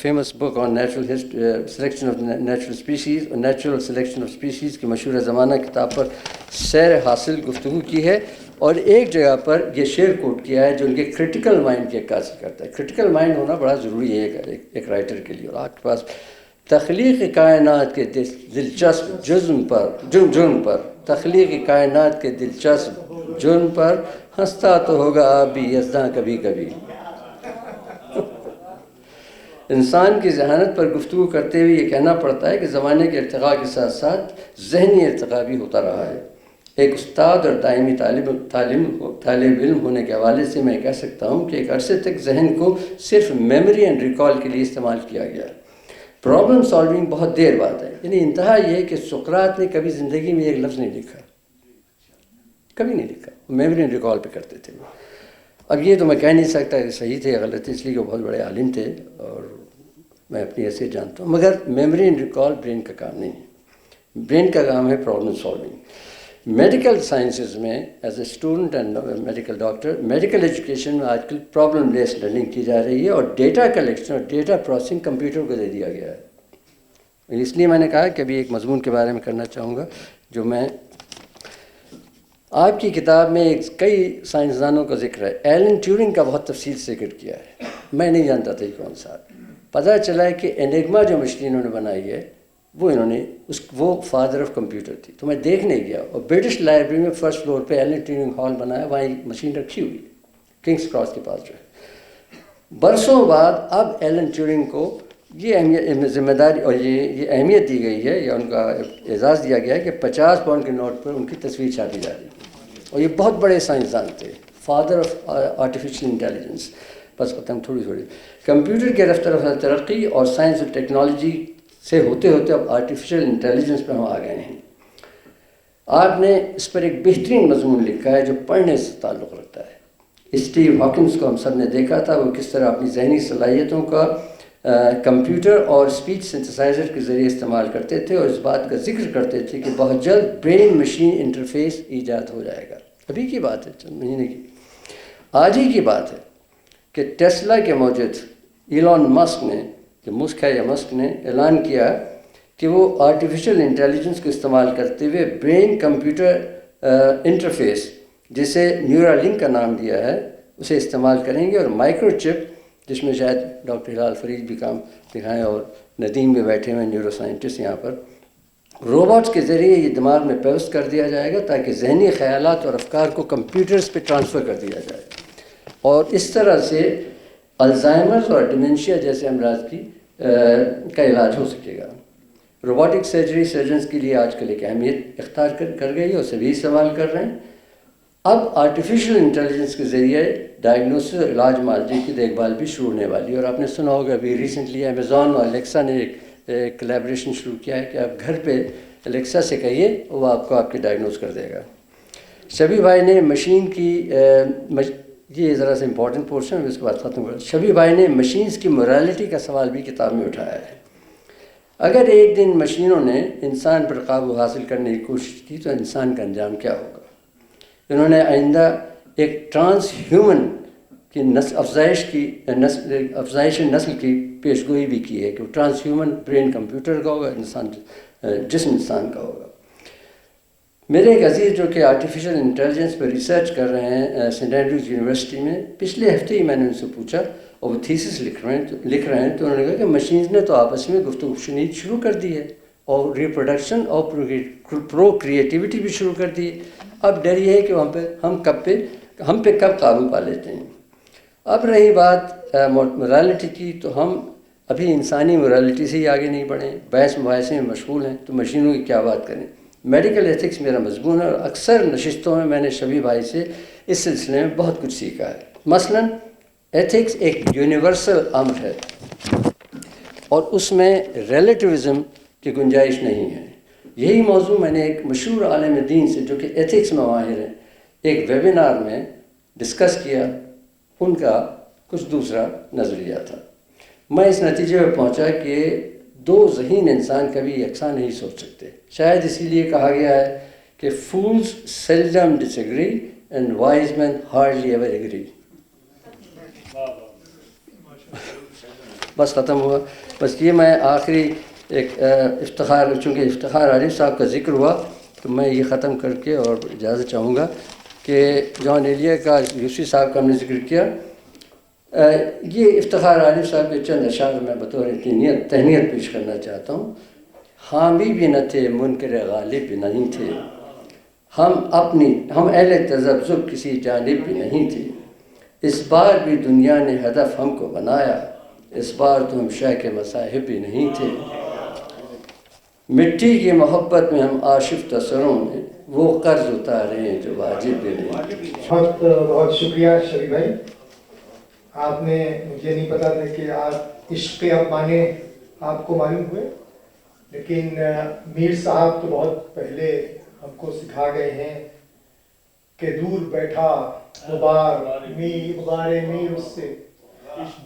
famous book on selection of natural species اور نیچرل سلیکشن آف اسپیشیز کی مشہور زمانہ کتاب پر سیر حاصل گفتگو کی ہے، اور ایک جگہ پر یہ شعر کوٹ کیا ہے جو ان کے کرٹیکل مائنڈ کی عکاسی کرتا ہے۔ کرٹیکل مائنڈ ہونا بڑا ضروری ہے ایک رائٹر کے لیے، اور آپ کے پاس تخلیق کائنات کے دلچسپ جرم پر تخلیق کائنات کے دلچسپ جرم پر ہنستا تو ہوگا آپ بھی یزداں کبھی کبھی۔ انسان کی ذہانت پر گفتگو کرتے ہوئے یہ کہنا پڑتا ہے کہ زمانے کے ارتقاء کے ساتھ ساتھ ذہنی ارتقاء بھی ہوتا رہا ہے۔ ایک استاد اور دائمی طالب علم ہونے کے حوالے سے میں کہہ سکتا ہوں کہ ایک عرصے تک ذہن کو صرف میموری اینڈ ریکال کے لیے استعمال کیا گیا۔ پرابلم سالونگ بہت دیر بعد ہے، یعنی انتہا یہ ہے کہ سقراط نے کبھی زندگی میں ایک لفظ نہیں لکھا، کبھی نہیں لکھا، میموری اینڈ ریکال پہ کرتے تھے۔ اب یہ تو میں کہہ نہیں سکتا کہ صحیح تھے یا غلط تھے، اس لیے کہ وہ بہت بڑے عالم تھے اور میں اپنی حیثیت جانتا ہوں، مگر میموری اینڈ ریکال برین کا کام نہیں ہے، برین کا کام ہے پرابلم سالونگ۔ میڈیکل سائنسز میں as a student and medical doctor, medical education میں آج کل پرابلم بیسڈ لرننگ کی جا رہی ہے، اور ڈیٹا کلیکشن اور ڈیٹا پروسیسنگ کمپیوٹر کو دے دیا گیا ہے۔ اس لیے میں نے کہا کہ ابھی ایک مضمون کے بارے میں کرنا چاہوں گا جو میں آپ کی کتاب میں کئی سائنسدانوں کا ذکر ہے. ایلن ٹیورنگ کا بہت تفصیل سے ذکر کیا ہے. میں نہیں جانتا تھا یہ کون سا. پتہ چلا ہے کہ انگما جو مشین انہوں نے بنائی ہے وہ انہوں نے وہ فادر آف کمپیوٹر تھی. تو میں دیکھنے گیا اور برٹش لائبریری میں فرسٹ فلور پہ ایلن ٹیورنگ ہال بنایا, وہاں ایک مشین رکھی ہوئی ہے کنگس کراس کے پاس جو ہے. برسوں بعد اب ایلن ٹیورنگ کو یہ اہمیت ذمہ داری اور یہ اہمیت دی گئی ہے یا ان کا اعزاز دیا گیا ہے کہ 50 پاؤنڈ کے نوٹ پر ان کی تصویر چھاپی جا رہی ہے. اور یہ بہت بڑے سائنسدان تھے, فادر آف آرٹیفیشل انٹیلیجنس. بس ختم تھوڑی کمپیوٹر کے رفتہ رفتہ ترقی اور سائنس اور ٹیکنالوجی سے ہوتے ہوتے اب آرٹیفیشل انٹیلیجنس پہ ہم آ گئے ہیں. آپ نے اس پر ایک بہترین مضمون لکھا ہے جو پڑھنے سے تعلق رکھتا ہے. اسٹیو ہاکنس کو ہم سب نے دیکھا تھا, وہ کس طرح اپنی ذہنی صلاحیتوں کا کمپیوٹر اور اسپیچ سنتھسائزر کے ذریعے استعمال کرتے تھے اور اس بات کا ذکر کرتے تھے کہ بہت جلد برین مشین انٹرفیس ایجاد ہو جائے گا. ابھی کی بات ہے, چند مہینے کی. آج ہی کی بات ہے کہ ٹیسلا کے موجد ایلون مسک نے, جو مسک ہے یا مسک نے, اعلان کیا کہ وہ آرٹیفیشل انٹیلیجنس کو استعمال کرتے ہوئے برین کمپیوٹر انٹرفیس, جسے نیورا لنک کا نام دیا ہے, اسے استعمال کریں گے. اور مائکرو چپ, جس میں شاید ڈاکٹر ہلال فرید بھی کام دکھائیں اور ندیم بھی بیٹھے ہوئے نیورو سائنٹسٹ یہاں پر, روبوٹس کے ذریعے یہ دماغ میں پیوست کر دیا جائے گا تاکہ ذہنی خیالات اور افکار کو کمپیوٹرز پہ ٹرانسفر کر دیا جائے. اور اس طرح سے الزائمرز اور ڈیمنشیا جیسے امراض کا علاج ہو سکے گا. روبوٹک سرجری سرجنز کے لیے آج کل ایک اہمیت اختیار کر گئی ہے, اور سبھی استعمال کر رہے ہیں. اب آرٹیفیشل انٹیلیجنس کے ذریعے ڈائگنوسس اور علاج معالجے کی دیکھ بھال بھی شروع ہونے والی ہے. اور آپ نے سنا ہوگا ابھی ریسنٹلی امیزون اور الیکسا نے ایک کلیبریشن شروع کیا ہے کہ آپ گھر پہ الیکسا سے کہیے, وہ آپ کو آپ کے ڈائگنوز کر دے گا. شبی بھائی نے مشین کی یہ ذرا سے امپورٹنٹ پورشن ہے, اس کے بعد ختم کر. شبی بھائی نے مشینز کی مورالٹی کا سوال بھی کتاب میں اٹھایا ہے. اگر ایک دن مشینوں نے انسان پر قابو حاصل کرنے کی کوشش کی تو انسان کا انجام کیا ہوگا؟ انہوں نے آئندہ ایک ٹرانس ہیومن کی افزائش نسل کی پیشگوئی بھی کی ہے کہ وہ ٹرانس ہیومن برین کمپیوٹر کا ہوگا, جسم انسان کا ہوگا. میرے ایک عزیز جو کہ آرٹیفیشل انٹیلیجنس پہ ریسرچ کر رہے ہیں سینٹ اینڈریوز یونیورسٹی میں, پچھلے ہفتے ہی میں نے ان سے پوچھا اور وہ تھیسس لکھ رہے ہیں تو انہوں نے کہا کہ مشینز نے تو آپس میں گفتگو شنید شروع کر دی ہے اور ریپروڈکشن اور پرو کریٹیوٹی بھی شروع کر دی ہے. اب ڈر یہ ہے کہ ہم پہ کب قابو پا لیتے ہیں. اب رہی بات مورالٹی کی, تو ہم ابھی انسانی مورالٹی سے ہی آگے نہیں بڑھیں, بحث مباحثے میں مشغول ہیں, تو مشینوں کی کیا بات کریں. میڈیکل ایتھکس میرا مضمون ہے اور اکثر نشستوں میں نے شبی بھائی سے اس سلسلے میں بہت کچھ سیکھا ہے. مثلاً ایتھکس ایک یونیورسل امر ہے اور اس میں ریلیٹیوزم کی گنجائش نہیں ہے. یہی موضوع میں نے ایک مشہور عالم دین سے جو کہ ایتھکس میں ماہر ہیں ایک ویبینار میں ڈسکس کیا. ان کا کچھ دوسرا نظریہ تھا. میں اس نتیجے پہ پہنچا کہ دو ذہین انسان کبھی یکساں نہیں سوچ سکتے. شاید اسی لیے کہا گیا ہے کہ fools seldom disagree and wise men hardly ever agree. بس ختم ہوا. بس یہ میں آخری ایک افتخار, چونکہ افتخار عارف صاحب کا ذکر ہوا تو میں یہ ختم کر کے اور اجازت چاہوں گا کہ جان ایلیا کا یوسفی صاحب کا ہم نے ذکر کیا. یہ افتخار عارف صاحب کے چند اشعار میں بطور تہنیت پیش کرنا چاہتا ہوں. حامی بھی نہ تھے, منکر غالب بھی نہیں تھے, ہم اہل تذبذب کسی جانب بھی نہیں تھے. اس بار بھی دنیا نے ہدف ہم کو بنایا, اس بار تو ہم شاہ کے مصاحب بھی نہیں تھے. مٹی کی محبت میں ہم آشفتہ سروں میں وہ قرض اتارے ہیں جو واجب بھی نہیں. بہت بہت شکریہ شبی بھائی. آپ نے, مجھے نہیں پتا تھا کہ آپ عشق افغانے آپ کو معلوم ہوئے, لیکن میر صاحب تو بہت پہلے ہم کو سکھا گئے ہیں کہ دور بیٹھا غبار میر اس سے,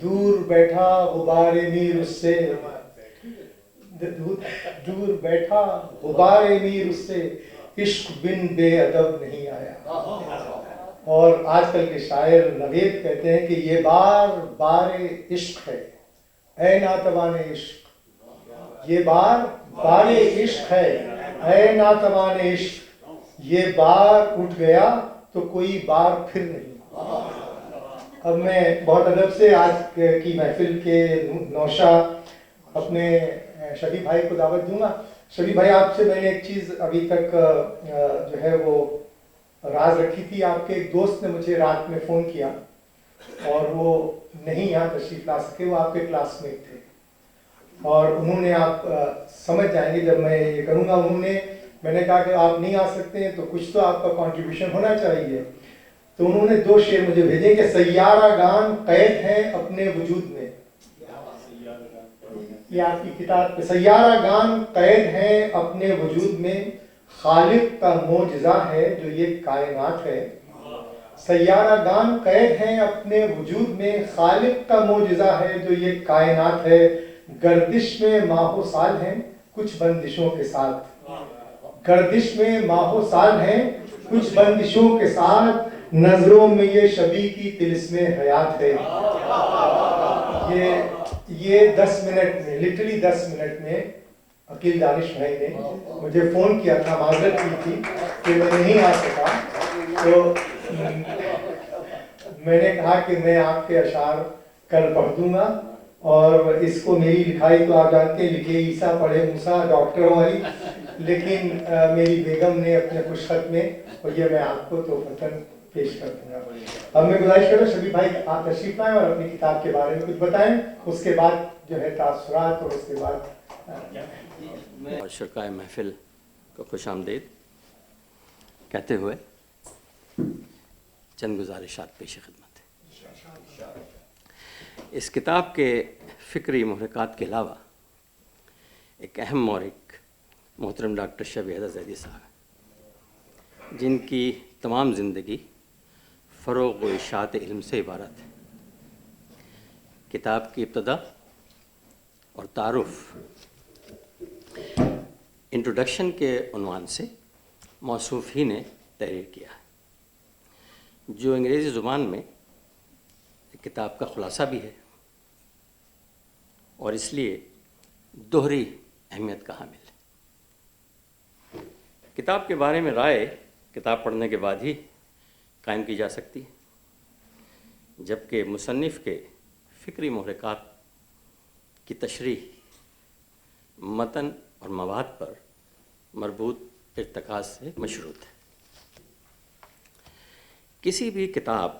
دور بیٹھا غبار میر اس سے, دور بیٹھا غبار میر اس سے, عشق بن بے ادب نہیں آیا. اور آج کل کے شاعر نوید کہتے ہیں کہ یہ بار عشق ہے, اے ناتوان عشق, یہ بار عشق ہے, اے ناتوان عشق, یہ بار اٹھ گیا تو کوئی بار پھر نہیں. اب میں بہت ادب سے آج کی محفل کے نوشا اپنے شبی بھائی کو دعوت دوں گا. شبی بھائی, آپ سے میں نے ایک چیز ابھی تک جو ہے وہ راز رکھی تھی. آپ کے ایک دوست نے مجھے رات میں فون کیا اور وہ نہیں یہاں تشریف لا سکے, وہ آپ کے کلاس میٹ تھے, اور انہوں نے, آپ سمجھ جائیں گے جب میں یہ کروں گا, میں نے کہا کہ آپ نہیں آ سکتے ہیں تو کچھ تو آپ کا کنٹریبیوشن ہونا چاہیے. تو انہوں نے 2 شعر مجھے بھیجے کہ سیارہ گان قید ہیں اپنے وجود میں. یہ آپ کی کتاب پہ, سیارہ گان قید ہیں اپنے وجود میں, خالق کا معجزہ ہے جو یہ کائنات ہے. سیارہ گان قید ہیں اپنے وجود میں, خالق کا معجزہ ہے جو یہ کائنات ہے. گردش میں ماہ و سال ہیں کچھ بندشوں کے ساتھ, گردش میں ماہ و سال ہیں کچھ بندشوں کے ساتھ, نظروں میں یہ شبی کی طلسم حیات ہے. یہ 10 منٹ میں, لٹرلی 10 منٹ میں عقیل دانش بھائی نے مجھے فون کیا تھا, معذرت کی تھی کہ میں نہیں آ سکا, تو میں نے کہا کہ میں آپ کے اشعار کل پڑھ دوں گا, اور اس کو میری لکھائی تو آپ جانتے ہیں, لکھے عیسیٰ پڑھے موسیٰ ڈاکٹروں والی, لیکن میری بیگم نے اپنے خوش خط میں, اور یہ میں آپ کو تحفتاً پیش کر دوں گا. اب میں گزارش کروں شبی بھائی آپ تشریف لائیں اور اپنی کتاب کے بارے میں کچھ بتائیں, اس کے بعد جو ہے تاثرات, اور اس کے بعد اور شرکائے محفل کو خوش آمدید کہتے ہوئے چند گزارشات پیش خدمت. اس کتاب کے فکری محرکات کے علاوہ ایک اہم محرک محترم ڈاکٹر شبی حیدر زیدی صاحب, جن کی تمام زندگی فروغ و اشاعت علم سے عبارت ہے. کتاب کی ابتدا اور تعارف انٹروڈکشن کے عنوان سے موصوف ہی نے تحریر کیا ہے, جو انگریزی زبان میں کتاب کا خلاصہ بھی ہے اور اس لیے دوہری اہمیت کا حامل ہے. کتاب کے بارے میں رائے کتاب پڑھنے کے بعد ہی قائم کی جا سکتی ہے, جبکہ مصنف کے فکری محرکات کی تشریح متن اور مواد پر مربوط ارتکاز سے مشروط ہے. کسی بھی کتاب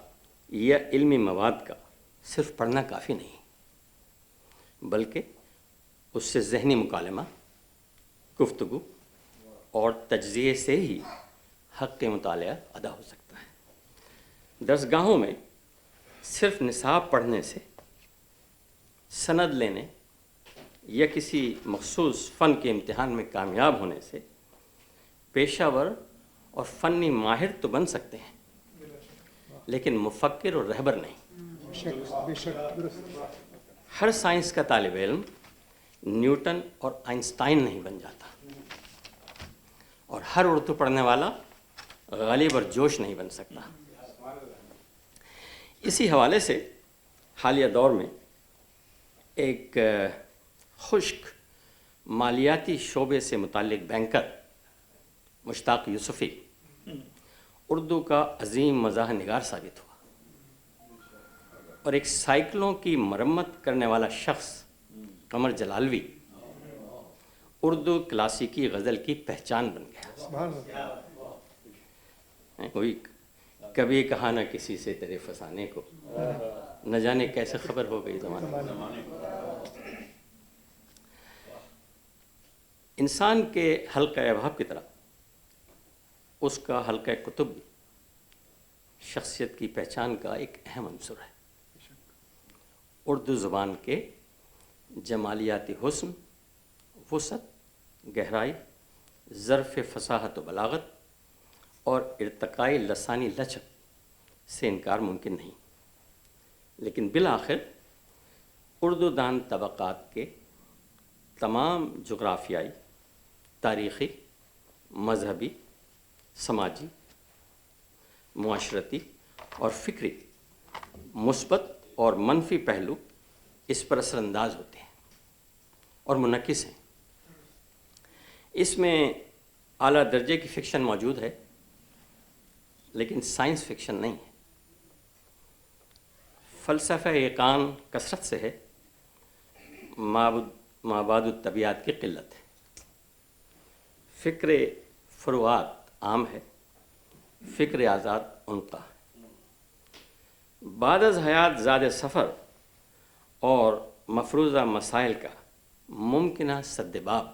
یا علمی مواد کا صرف پڑھنا کافی نہیں, بلکہ اس سے ذہنی مکالمہ, گفتگو اور تجزیے سے ہی حق کے مطالعہ ادا ہو سکتا ہے. درسگاہوں میں صرف نصاب پڑھنے سے, سند لینے یا کسی مخصوص فن کے امتحان میں کامیاب ہونے سے پیشہ ور اور فنی ماہر تو بن سکتے ہیں, لیکن مفکر اور رہبر نہیں. ہر سائنس کا طالب علم نیوٹن اور آئنسٹائن نہیں بن جاتا, اور ہر اردو پڑھنے والا غالب اور جوش نہیں بن سکتا. اسی حوالے سے حالیہ دور میں ایک خشک مالیاتی شعبے سے متعلق بینکر مشتاق یوسفی اردو کا عظیم مزاح نگار ثابت ہوا, اور ایک سائیکلوں کی مرمت کرنے والا شخص قمر جلالوی اردو کلاسیکی غزل کی پہچان بن گیا. کوئی کبھی کہا نہ کسی سے تیرے فسانے کو, نہ جانے کیسے خبر ہو گئی زمانے. انسان کے حلقہ احباب کی طرح اس کا حلقہ کتب بھی شخصیت کی پہچان کا ایک اہم عنصر ہے. اردو زبان کے جمالیاتی حسن, وسعت, گہرائی, ظرف فصاحت و بلاغت اور ارتقائی لسانی لچک سے انکار ممکن نہیں, لیکن بالآخر اردو دان طبقات کے تمام جغرافیائی, تاریخی, مذہبی, سماجی, معاشرتی اور فکری مثبت اور منفی پہلو اس پر اثر انداز ہوتے ہیں اور منعکس ہیں. اس میں اعلیٰ درجے کی فکشن موجود ہے لیکن سائنس فکشن نہیں ہے. فلسفہ یقان کثرت سے ہے، مابعد الطبیعت کی قلت ہے. فکر فروعات عام ہے، فکر آزاد ان کا ہے. بعد از حیات زاد سفر اور مفروضہ مسائل کا ممکنہ سدباب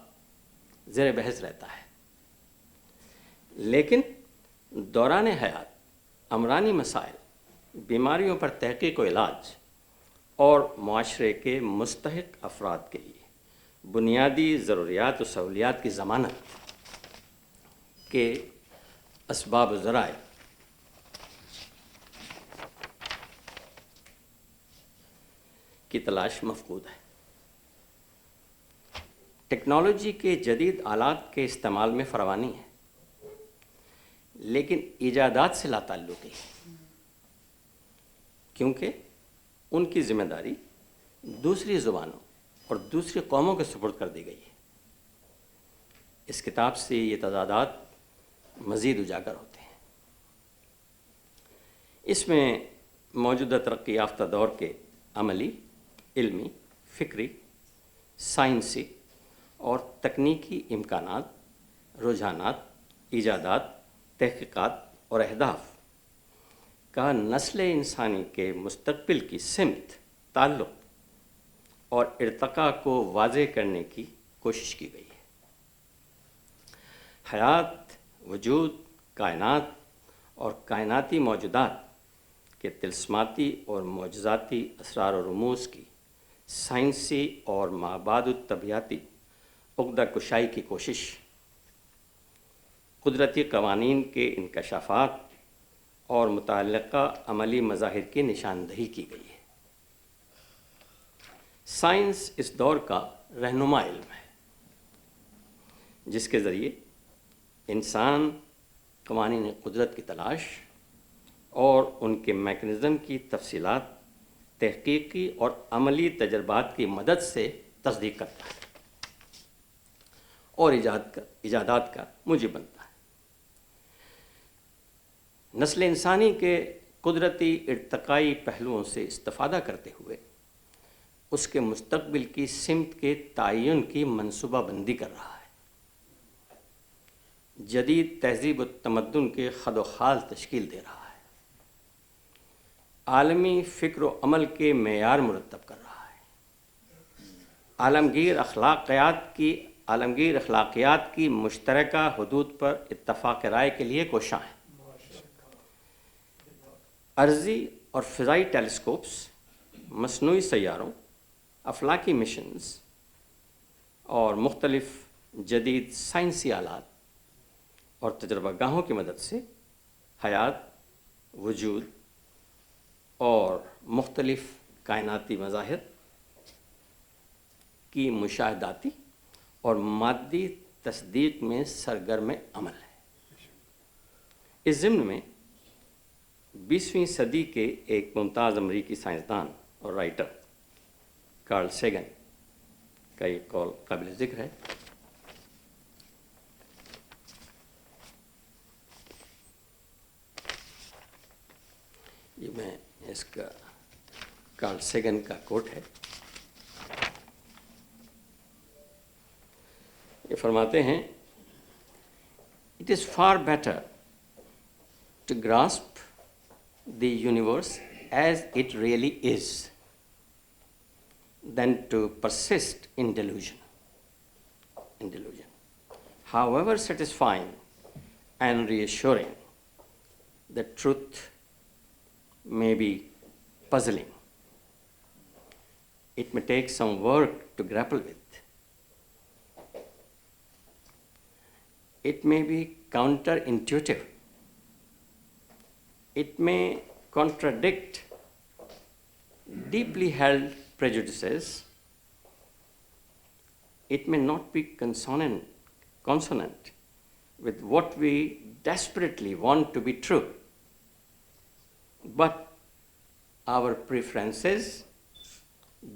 زیر بحث رہتا ہے، لیکن دوران حیات امرانی مسائل، بیماریوں پر تحقیق و علاج اور معاشرے کے مستحق افراد کے لیے بنیادی ضروریات و سہولیات کی ضمانت کے اسباب و ذرائع کی تلاش مفقود ہے. ٹیکنالوجی کے جدید آلات کے استعمال میں فراوانی ہے، لیکن ایجادات سے لا تعلقی ہے، کیونکہ ان کی ذمہ داری دوسری زبانوں اور دوسری قوموں کے سپرد کر دی گئی ہے. اس کتاب سے یہ تضادات مزید اجاگر ہوتے ہیں. اس میں موجودہ ترقی یافتہ دور کے عملی، علمی، فکری، سائنسی اور تکنیکی امکانات، رجحانات، ایجادات، تحقیقات اور اہداف کا نسل انسانی کے مستقبل کی سمت، تعلق اور ارتقاء کو واضح کرنے کی کوشش کی گئی ہے. حیات، وجود، کائنات اور کائناتی موجودات کے طلسماتی اور معجزاتی اسرار و رموز کی سائنسی اور مابعد الطبیعتی عقدہ کشائی کی کوشش، قدرتی قوانین کے انکشافات اور متعلقہ عملی مظاہر کی نشاندہی کی گئی ہے. سائنس اس دور کا رہنما علم ہے، جس کے ذریعے انسان قوانین قدرت کی تلاش اور ان کے میکانزم کی تفصیلات تحقیقی اور عملی تجربات کی مدد سے تصدیق کرتا ہے اور ایجادات کا موجب بنتا ہے. نسل انسانی کے قدرتی ارتقائی پہلوؤں سے استفادہ کرتے ہوئے اس کے مستقبل کی سمت کے تعین کی منصوبہ بندی کر رہا ہے. جدید تہذیب و تمدن کے خد و خال تشکیل دے رہا ہے. عالمی فکر و عمل کے معیار مرتب کر رہا ہے. عالمگیر اخلاقیات کی مشترکہ حدود پر اتفاق رائے کے لیے کوشاں ہے. ارضی اور فضائی ٹیلیسکوپس، مصنوعی سیاروں، افلاکی مشنز اور مختلف جدید سائنسی آلات اور تجربہ گاہوں کی مدد سے حیات، وجود اور مختلف کائناتی مظاہر کی مشاہداتی اور مادی تصدیق میں سرگرم عمل ہے. اس ضمن میں 20ویں صدی کے ایک ممتاز امریکی سائنسدان اور رائٹر کارل سیگن کا یہ قول قابل ذکر ہے. یہ میں اس کا کارل سیگن کا کوٹ ہے. یہ فرماتے ہیں، "It is far better to grasp the universe as it really is than to persist in delusion. However satisfying and reassuring the truth may be puzzling. It may take some work to grapple with. It may be counterintuitive. It may contradict deeply held prejudices. It may not be consonant with what we desperately want to be true. But our preferences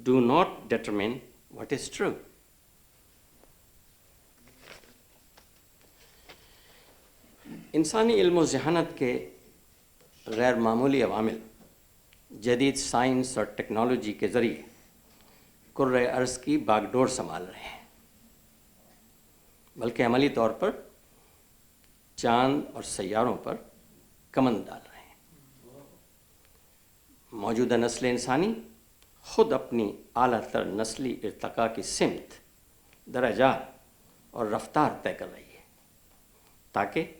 do not determine what is true." انسانی علم و ذہانت کے غیر معمولی عوامل جدید science اور ٹیکنالوجی کے ذریعے کرۂ ارض کی باغ ڈور سنبھال رہے ہیں، بلکہ عملی طور پر چاند اور سیاروں پر کمند ڈال رہے ہیں۔ موجودہ نسل انسانی خود اپنی اعلیٰ تر نسلی ارتقاء کی سمت، درجات اور رفتار طے کر رہی ہے، تاکہ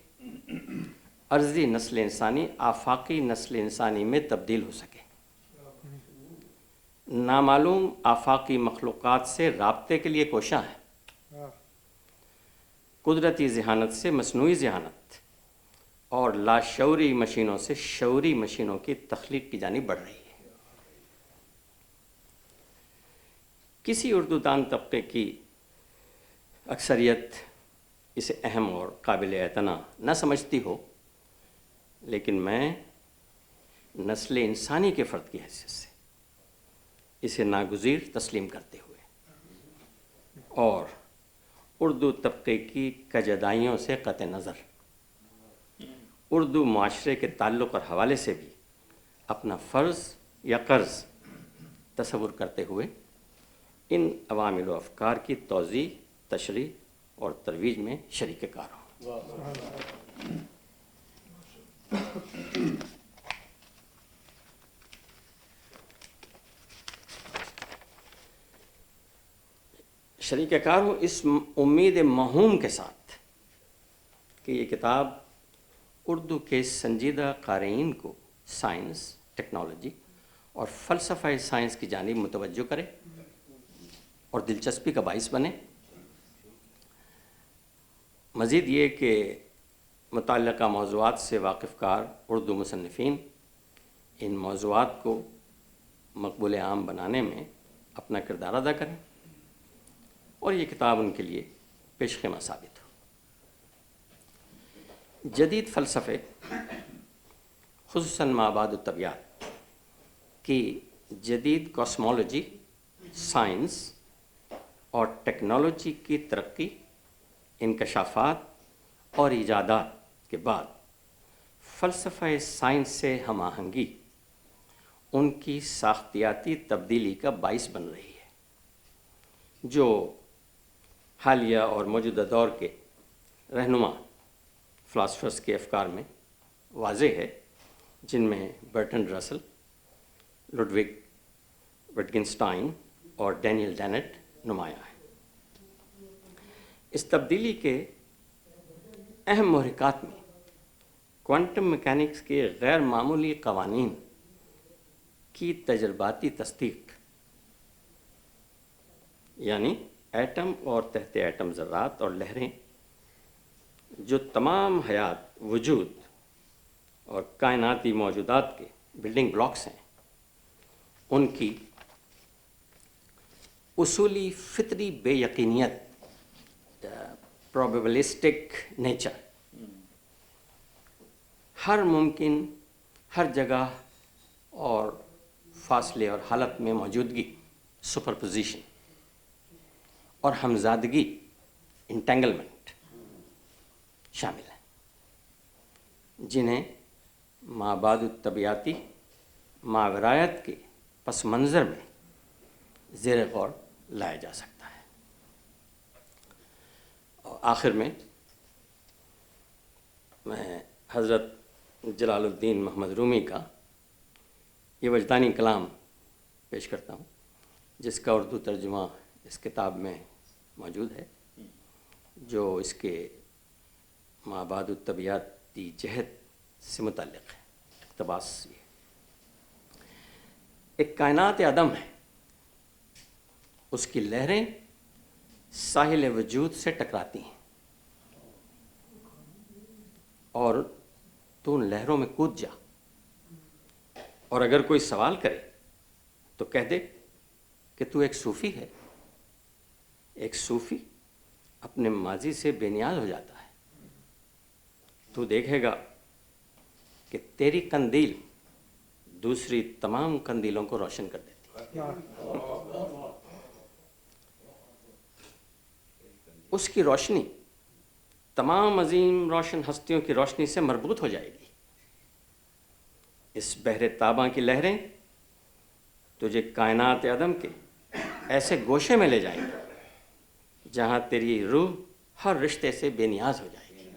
ارضی نسل انسانی آفاقی نسل انسانی میں تبدیل ہو سکے، نامعلوم آفاقی مخلوقات سے رابطے کے لیے کوشاں ہے، قدرتی ذہانت سے مصنوعی ذہانت اور لاشعوری مشینوں سے شعوری مشینوں کی تخلیق کی جانب بڑھ رہی ہے۔ کسی اردو دان طبقے کی اکثریت اسے اہم اور قابل اعتنا نہ سمجھتی ہو، لیکن میں نسل انسانی کے فرد کی حیثیت سے اسے ناگزیر تسلیم کرتے ہوئے اور اردو طبقے کی کجدائیوں سے قطع نظر اردو معاشرے کے تعلق اور حوالے سے بھی اپنا فرض یا قرض تصور کرتے ہوئے ان عوامل و افکار کی توضیح، تشریح اور ترویج میں شریک کار ہوں۔ شریک کار ہوں اس امید موہوم کے ساتھ کہ یہ کتاب اردو کے سنجیدہ قارئین کو سائنس، ٹیکنالوجی اور فلسفہ سائنس کی جانب متوجہ کرے اور دلچسپی کا باعث بنے۔ مزید یہ کہ متعلقہ موضوعات سے واقف کار اردو مصنفین ان موضوعات کو مقبول عام بنانے میں اپنا کردار ادا کریں اور یہ کتاب ان کے لیے پیش خیمہ ثابت ہو۔ جدید فلسفے، خصوصاً مابعد الطبیعت کی جدید کاسمولوجی، سائنس اور ٹیکنالوجی کی ترقی، انکشافات اور ایجادات کے بعد فلسفہ سائنس سے ہم آہنگی ان کی ساختیاتی تبدیلی کا باعث بن رہی ہے، جو حالیہ اور موجودہ دور کے رہنما فلاسفرز کے افکار میں واضح ہے، جن میں برٹرنڈ رسل، لڈوگ وٹگنسٹائن اور ڈینیل ڈینٹ نمایاں ہیں۔ اس تبدیلی کے اہم محرکات میں کوانٹم میکینکس کے غیر معمولی قوانین کی تجرباتی تصدیق، یعنی ایٹم اور تحت ایٹم ذرات اور لہریں جو تمام حیات، وجود اور کائناتی موجودات کے بلڈنگ بلاکس ہیں، ان کی اصولی فطری بے یقینیت، پروبیبلسٹک نیچر، ہر ممکن، ہر جگہ اور فاصلے اور حالت میں موجودگی، سپرپوزیشن اور ہمزادگی، انٹینگلمنٹ شامل ہیں، جنہیں مابعد الطبیعاتی ماورایت کے پس منظر میں زیر غور لایا جا سکتا ہے۔ اور آخر میں حضرت جلال الدین محمد رومی کا یہ وجدانی کلام پیش کرتا ہوں، جس کا اردو ترجمہ اس کتاب میں موجود ہے، جو اس کے مابعد الطبیعاتی جہت سے متعلق ہے۔ اقتباس یہ: ایک کائنات عدم ہے، اس کی لہریں ساحل وجود سے ٹکراتی ہیں، اور تو ان لہروں میں کود جا، اور اگر کوئی سوال کرے تو کہہ دے کہ تو ایک صوفی ہے۔ ایک صوفی اپنے ماضی سے بے نیاز ہو جاتا ہے، تو دیکھے گا کہ تیری قندیل دوسری تمام قندیلوں کو روشن کر دیتی ہے۔ اس کی روشنی تمام عظیم روشن ہستیوں کی روشنی سے مربوط ہو جائے گی، اس بحر تاباں کی لہریں تجھے کائنات عدم کے ایسے گوشے میں لے جائیں گے جہاں تیری روح ہر رشتے سے بے نیاز ہو جائے گی۔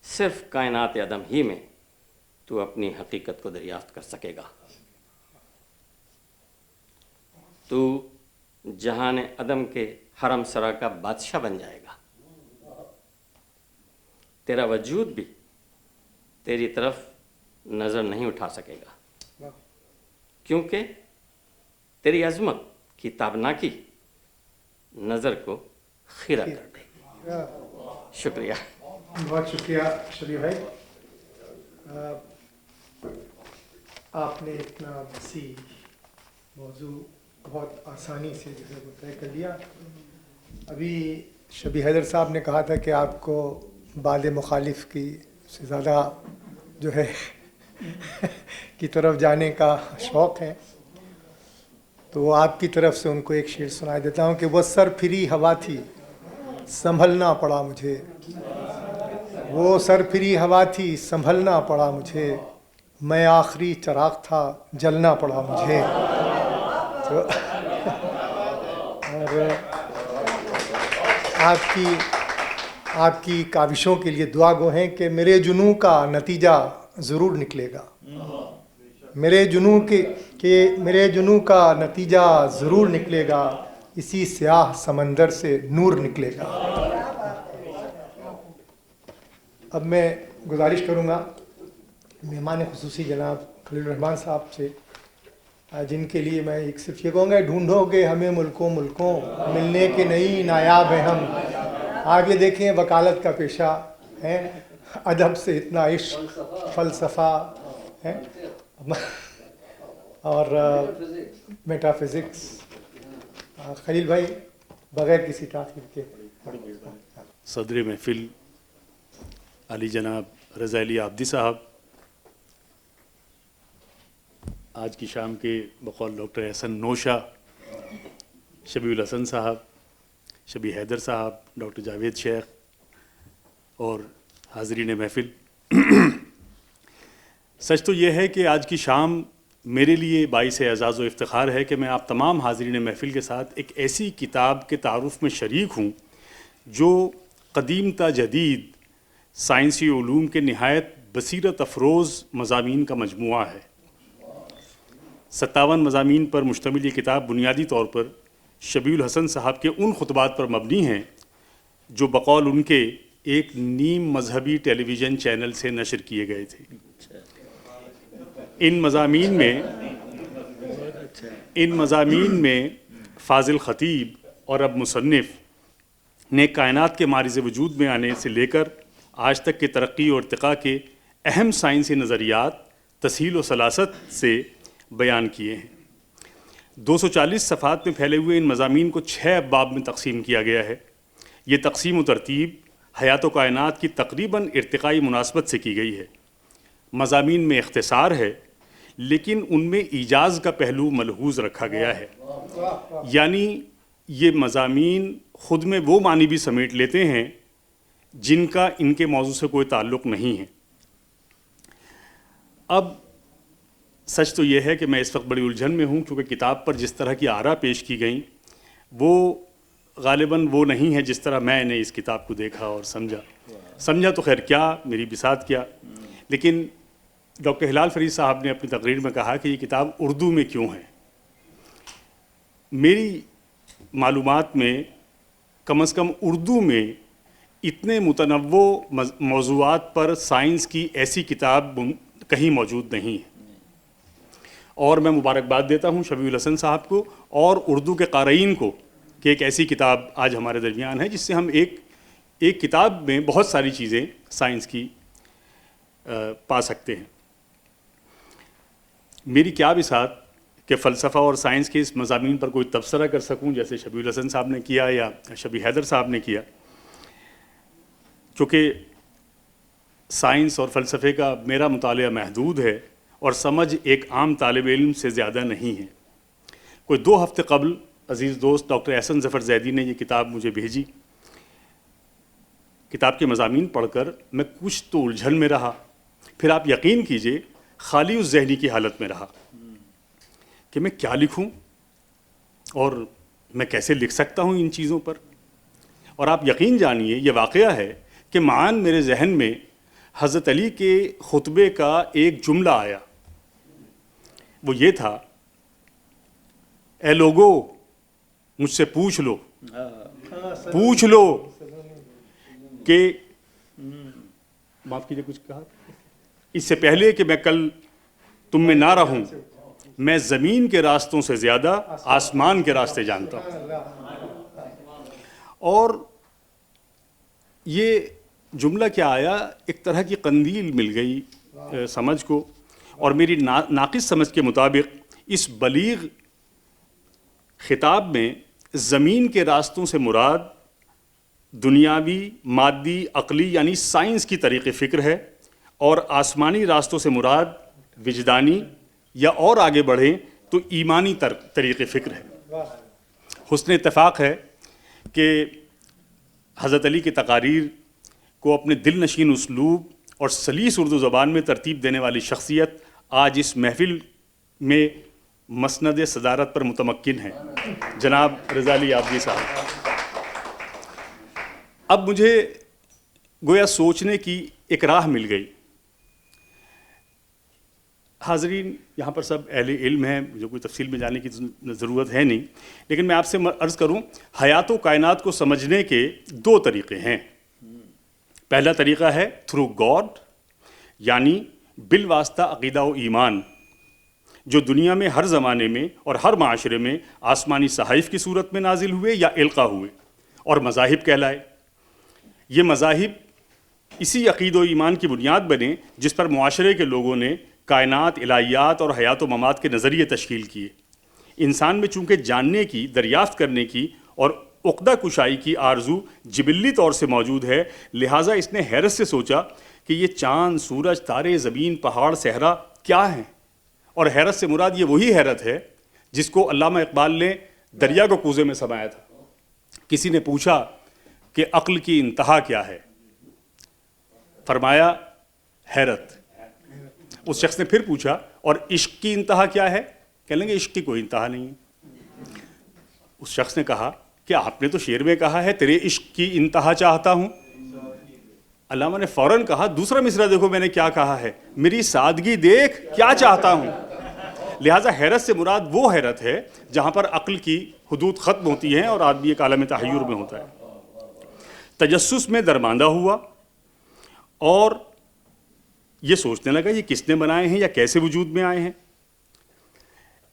صرف کائنات عدم ہی میں تو اپنی حقیقت کو دریافت کر سکے گا۔ تو جہان عدم کے حرم سرا کا بادشاہ بن جائے گا۔ تیرا وجود بھی تیری طرف نظر نہیں اٹھا سکے گا، کیونکہ تیری عظمت کی تابناکی نظر کو خیرہ کر دے گی۔ شکریہ۔ بہت شکریہ شبیر بھائی، آپ نے اتنا وسیع موضوع بہت آسانی سے جو ہے وہ طے کر لیا۔ ابھی شبیر حیدر صاحب نے کہا تھا کہ آپ کو بال مخالف کی سے زیادہ جو ہے کی طرف جانے کا شوق ہے، تو آپ کی طرف سے ان کو ایک شعر سنا دیتا ہوں کہ وہ سر پھری ہوا تھی سنبھلنا پڑا مجھے، وہ سر پھری ہوا تھی سنبھلنا پڑا مجھے، میں آخری چراغ تھا جلنا پڑا مجھے۔ تو اور آپ کی کاوشوں کے لیے دعا گو ہیں کہ میرے جنوں کا نتیجہ ضرور نکلے گا، میرے جنوں کا نتیجہ ضرور نکلے گا، اسی سیاہ سمندر سے نور نکلے گا۔ اب میں گزارش کروں گا مہمان خصوصی جناب خلیل الرحمان صاحب سے، جن کے لیے میں ایک صرف یہ کہوں گا، ڈھونڈو گے ہمیں ملکوں ملنے کے نئی نایاب ہیں ہم۔ آپ یہ دیکھیں وکالت کا پیشہ ہے، ادب سے اتنا عشق، فلسفہ ہے اور میٹا فزکس۔ خلیل بھائی بغیر کسی تاخیر کے صدر محفل علی جناب رضا علی عابدی صاحب، آج کی شام کے بقول ڈاکٹر احسن نوشا، شبیع الحسن صاحب، شبیہ حیدر صاحب، ڈاکٹر جاوید شیخ اور حاضرین محفل، سچ تو یہ ہے کہ آج کی شام میرے لیے باعث اعزاز و افتخار ہے کہ میں آپ تمام حاضرین محفل کے ساتھ ایک ایسی کتاب کے تعارف میں شریک ہوں جو قدیم تا جدید سائنسی علوم کے نہایت بصیرت افروز مضامین کا مجموعہ ہے۔ 57 مضامین پر مشتمل یہ کتاب بنیادی طور پر شبیع الحسن صاحب کے ان خطبات پر مبنی ہیں جو بقول ان کے ایک نیم مذہبی ٹیلی ویژن چینل سے نشر کیے گئے تھے۔ ان مضامین میں فاضل خطیب اور اب مصنف نے کائنات کے معرض وجود میں آنے سے لے کر آج تک کے ترقی اور ارتقاء کے اہم سائنسی نظریات تسہیل و سلاست سے بیان کیے ہیں۔ 240 صفحات میں پھیلے ہوئے ان مضامین کو 6 ابواب میں تقسیم کیا گیا ہے۔ یہ تقسیم و ترتیب حیات و کائنات کی تقریباً ارتقائی مناسبت سے کی گئی ہے۔ مضامین میں اختصار ہے لیکن ان میں ایجاز کا پہلو ملحوظ رکھا گیا ہے، یعنی یہ مضامین خود میں وہ معنی بھی سمیٹ لیتے ہیں جن کا ان کے موضوع سے کوئی تعلق نہیں ہے۔ اب سچ تو یہ ہے کہ میں اس وقت بڑی الجھن میں ہوں، کیونکہ کتاب پر جس طرح کی آراء پیش کی گئیں وہ غالباً وہ نہیں ہے جس طرح میں نے اس کتاب کو دیکھا اور سمجھا تو خیر کیا، میری بساط کیا، لیکن ڈاکٹر ہلال فرید صاحب نے اپنی تقریر میں کہا کہ یہ کتاب اردو میں کیوں ہے۔ میری معلومات میں کم از کم اردو میں اتنے متنوع موضوعات پر سائنس کی ایسی کتاب کہیں موجود نہیں ہے، اور میں مبارکباد دیتا ہوں شبیع الحسن صاحب کو اور اردو کے قارئین کو کہ ایک ایسی کتاب آج ہمارے درمیان ہے جس سے ہم ایک کتاب میں بہت ساری چیزیں سائنس کی پا سکتے ہیں۔ میری کیا بساط کہ فلسفہ اور سائنس کے اس مضامین پر کوئی تبصرہ کر سکوں جیسے شبیع الحسن صاحب نے کیا یا شبیہ حیدر صاحب نے کیا، چونکہ سائنس اور فلسفے کا میرا مطالعہ محدود ہے اور سمجھ ایک عام طالب علم سے زیادہ نہیں ہے۔ کوئی 2 ہفتے قبل عزیز دوست ڈاکٹر احسن ظفر زیدی نے یہ کتاب مجھے بھیجی۔ کتاب کے مضامین پڑھ کر میں کچھ تو الجھن میں رہا، پھر آپ یقین کیجئے خالی اس ذہنی کی حالت میں رہا کہ میں کیا لکھوں اور میں کیسے لکھ سکتا ہوں ان چیزوں پر. اور آپ یقین جانیے یہ واقعہ ہے کہ معاً میرے ذہن میں حضرت علی کے خطبے کا ایک جملہ آیا. وہ یہ تھا, اے لوگو مجھ سے پوچھ لو کہ معاف کیجیے کچھ کہا, اس سے پہلے کہ میں کل تم میں نہ رہوں میں زمین کے راستوں سے زیادہ آسمان کے راستے جانتا ہوں. اور یہ جملہ کیا آیا, ایک طرح کی قندیل مل گئی سمجھ کو, اور میری ناقص سمجھ کے مطابق اس بلیغ خطاب میں زمین کے راستوں سے مراد دنیاوی, مادی, عقلی یعنی سائنس کی طریق فکر ہے, اور آسمانی راستوں سے مراد وجدانی یا اور آگے بڑھیں تو ایمانی طریق فکر ہے. حسن اتفاق ہے کہ حضرت علی کی تقاریر کو اپنے دل نشین اسلوب اور سلیس اردو زبان میں ترتیب دینے والی شخصیت آج اس محفل میں مسند صدارت پر متمکن ہے, جناب رضا علی عابدی صاحب. اب مجھے گویا سوچنے کی ایک راہ مل گئی. حاضرین یہاں پر سب اہل علم ہیں, جو کوئی تفصیل میں جانے کی ضرورت ہے نہیں, لیکن میں آپ سے عرض کروں حیات و کائنات کو سمجھنے کے دو طریقے ہیں. پہلا طریقہ ہے تھرو گاڈ, یعنی بالواسطہ عقیدہ و ایمان, جو دنیا میں ہر زمانے میں اور ہر معاشرے میں آسمانی صحائف کی صورت میں نازل ہوئے یا القا ہوئے اور مذاہب کہلائے. یہ مذاہب اسی عقید و ایمان کی بنیاد بنے جس پر معاشرے کے لوگوں نے کائنات, الہیات اور حیات و ممات کے نظریے تشکیل کیے. انسان میں چونکہ جاننے کی, دریافت کرنے کی اور عقدہ کشائی کی آرزو جبلی طور سے موجود ہے, لہٰذا اس نے حیرت سے سوچا کہ یہ چاند, سورج, تارے, زمین, پہاڑ, صحرا کیا ہیں. اور حیرت سے مراد یہ وہی حیرت ہے جس کو علامہ اقبال نے دریا کو کوزے میں سمایا تھا. کسی نے پوچھا کہ عقل کی انتہا کیا ہے, فرمایا حیرت. اس شخص نے پھر پوچھا اور عشق کی انتہا کیا ہے, کہہ لیں گے عشق کی کوئی انتہا نہیں ہے. اس شخص نے کہا کہ آپ نے تو شعر میں کہا ہے تیرے عشق کی انتہا چاہتا ہوں. علامہ نے فوراً کہا دوسرا مصرع دیکھو میں نے کیا کہا ہے, میری سادگی دیکھ کیا چاہتا ہوں. لہٰذا حیرت سے مراد وہ حیرت ہے جہاں پر عقل کی حدود ختم ہوتی ہیں اور آدمی ایک عالم تحیر میں ہوتا ہے. تجسس میں درماندہ ہوا اور یہ سوچنے لگا یہ کس نے بنائے ہیں یا کیسے وجود میں آئے ہیں.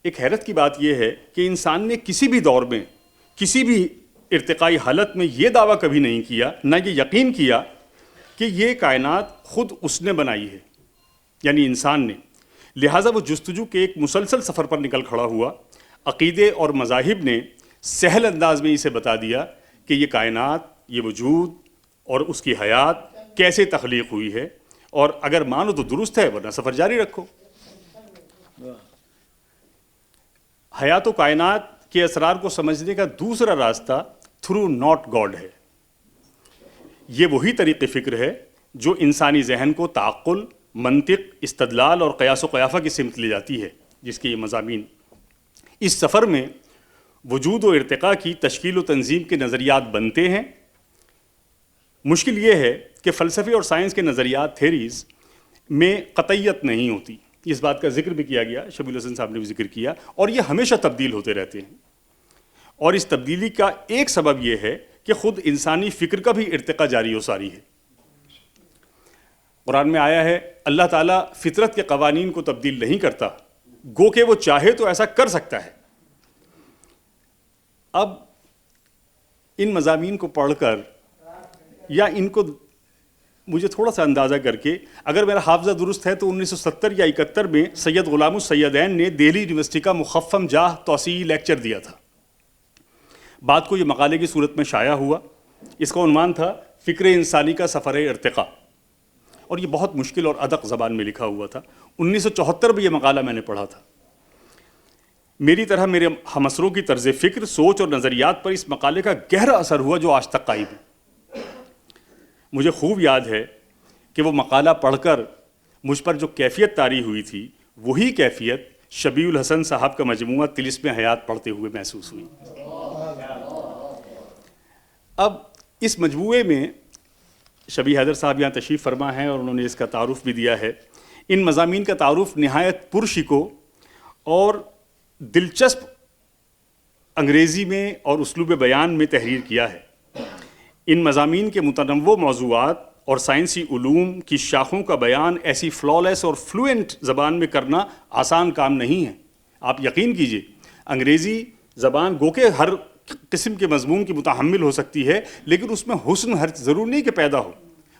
ایک حیرت کی بات یہ ہے کہ انسان نے کسی بھی دور میں کسی بھی ارتقائی حالت میں یہ دعویٰ کبھی نہیں کیا, نہ یہ یقین کیا کہ یہ کائنات خود اس نے بنائی ہے, یعنی انسان نے. لہٰذا وہ جستجو کے ایک مسلسل سفر پر نکل کھڑا ہوا. عقیدے اور مذاہب نے سہل انداز میں اسے بتا دیا کہ یہ کائنات, یہ وجود اور اس کی حیات کیسے تخلیق ہوئی ہے, اور اگر مانو تو درست ہے ورنہ سفر جاری رکھو. حیات و کائنات کے اسرار کو سمجھنے کا دوسرا راستہ تھرو ناٹ گاڈ ہے. یہ وہی طریق فکر ہے جو انسانی ذہن کو تعقل, منطق, استدلال اور قیاس و قیافہ کی سمت لے جاتی ہے, جس کے یہ مضامین. اس سفر میں وجود و ارتقاء کی تشکیل و تنظیم کے نظریات بنتے ہیں. مشکل یہ ہے کہ فلسفے اور سائنس کے نظریات, تھیریز میں قطعیت نہیں ہوتی. اس بات کا ذکر بھی کیا گیا, شبیل حسن صاحب نے بھی ذکر کیا, اور یہ ہمیشہ تبدیل ہوتے رہتے ہیں. اور اس تبدیلی کا ایک سبب یہ ہے کہ خود انسانی فکر کا بھی ارتقاء جاری و ساری ہے. قرآن میں آیا ہے اللہ تعالیٰ فطرت کے قوانین کو تبدیل نہیں کرتا, گو کہ وہ چاہے تو ایسا کر سکتا ہے. اب ان مضامین کو پڑھ کر یا ان کو مجھے تھوڑا سا اندازہ کر کے, اگر میرا حافظہ درست ہے تو 1970 یا 71 میں سید غلام السیدین نے دہلی یونیورسٹی کا مخفم جاہ توسیعی لیکچر دیا تھا. بعد کو یہ مقالے کی صورت میں شائع ہوا. اس کا عنوان تھا فکر انسانی کا سفر ارتقاء, اور یہ بہت مشکل اور ادق زبان میں لکھا ہوا تھا. 1974 میں یہ مقالہ میں نے پڑھا تھا. میری طرح میرے ہمسروں کی طرز فکر, سوچ اور نظریات پر اس مقالے کا گہرا اثر ہوا جو آج تک قائم ہے. مجھے خوب یاد ہے کہ وہ مقالہ پڑھ کر مجھ پر جو کیفیت طاری ہوئی تھی وہی کیفیت شبیہ الحسن صاحب کا مجموعہ طلسم حیات پڑھتے ہوئے محسوس ہوئی۔ اب اس مجموعے میں شبیہ حیدر صاحب یہاں تشریف فرما ہیں اور انہوں نے اس کا تعارف بھی دیا ہے۔ ان مضامین کا تعارف نہایت پرشکو اور دلچسپ انگریزی میں اور اسلوب بیان میں تحریر کیا ہے۔ ان مضامین کے متنوع موضوعات اور سائنسی علوم کی شاخوں کا بیان ایسی فلالیس اور فلوئنٹ زبان میں کرنا آسان کام نہیں ہے۔ آپ یقین کیجئے انگریزی زبان گو کہ ہر قسم کے مضمون کی متحمل ہو سکتی ہے، لیکن اس میں حسن ہر ضرور نہیں کہ پیدا ہو۔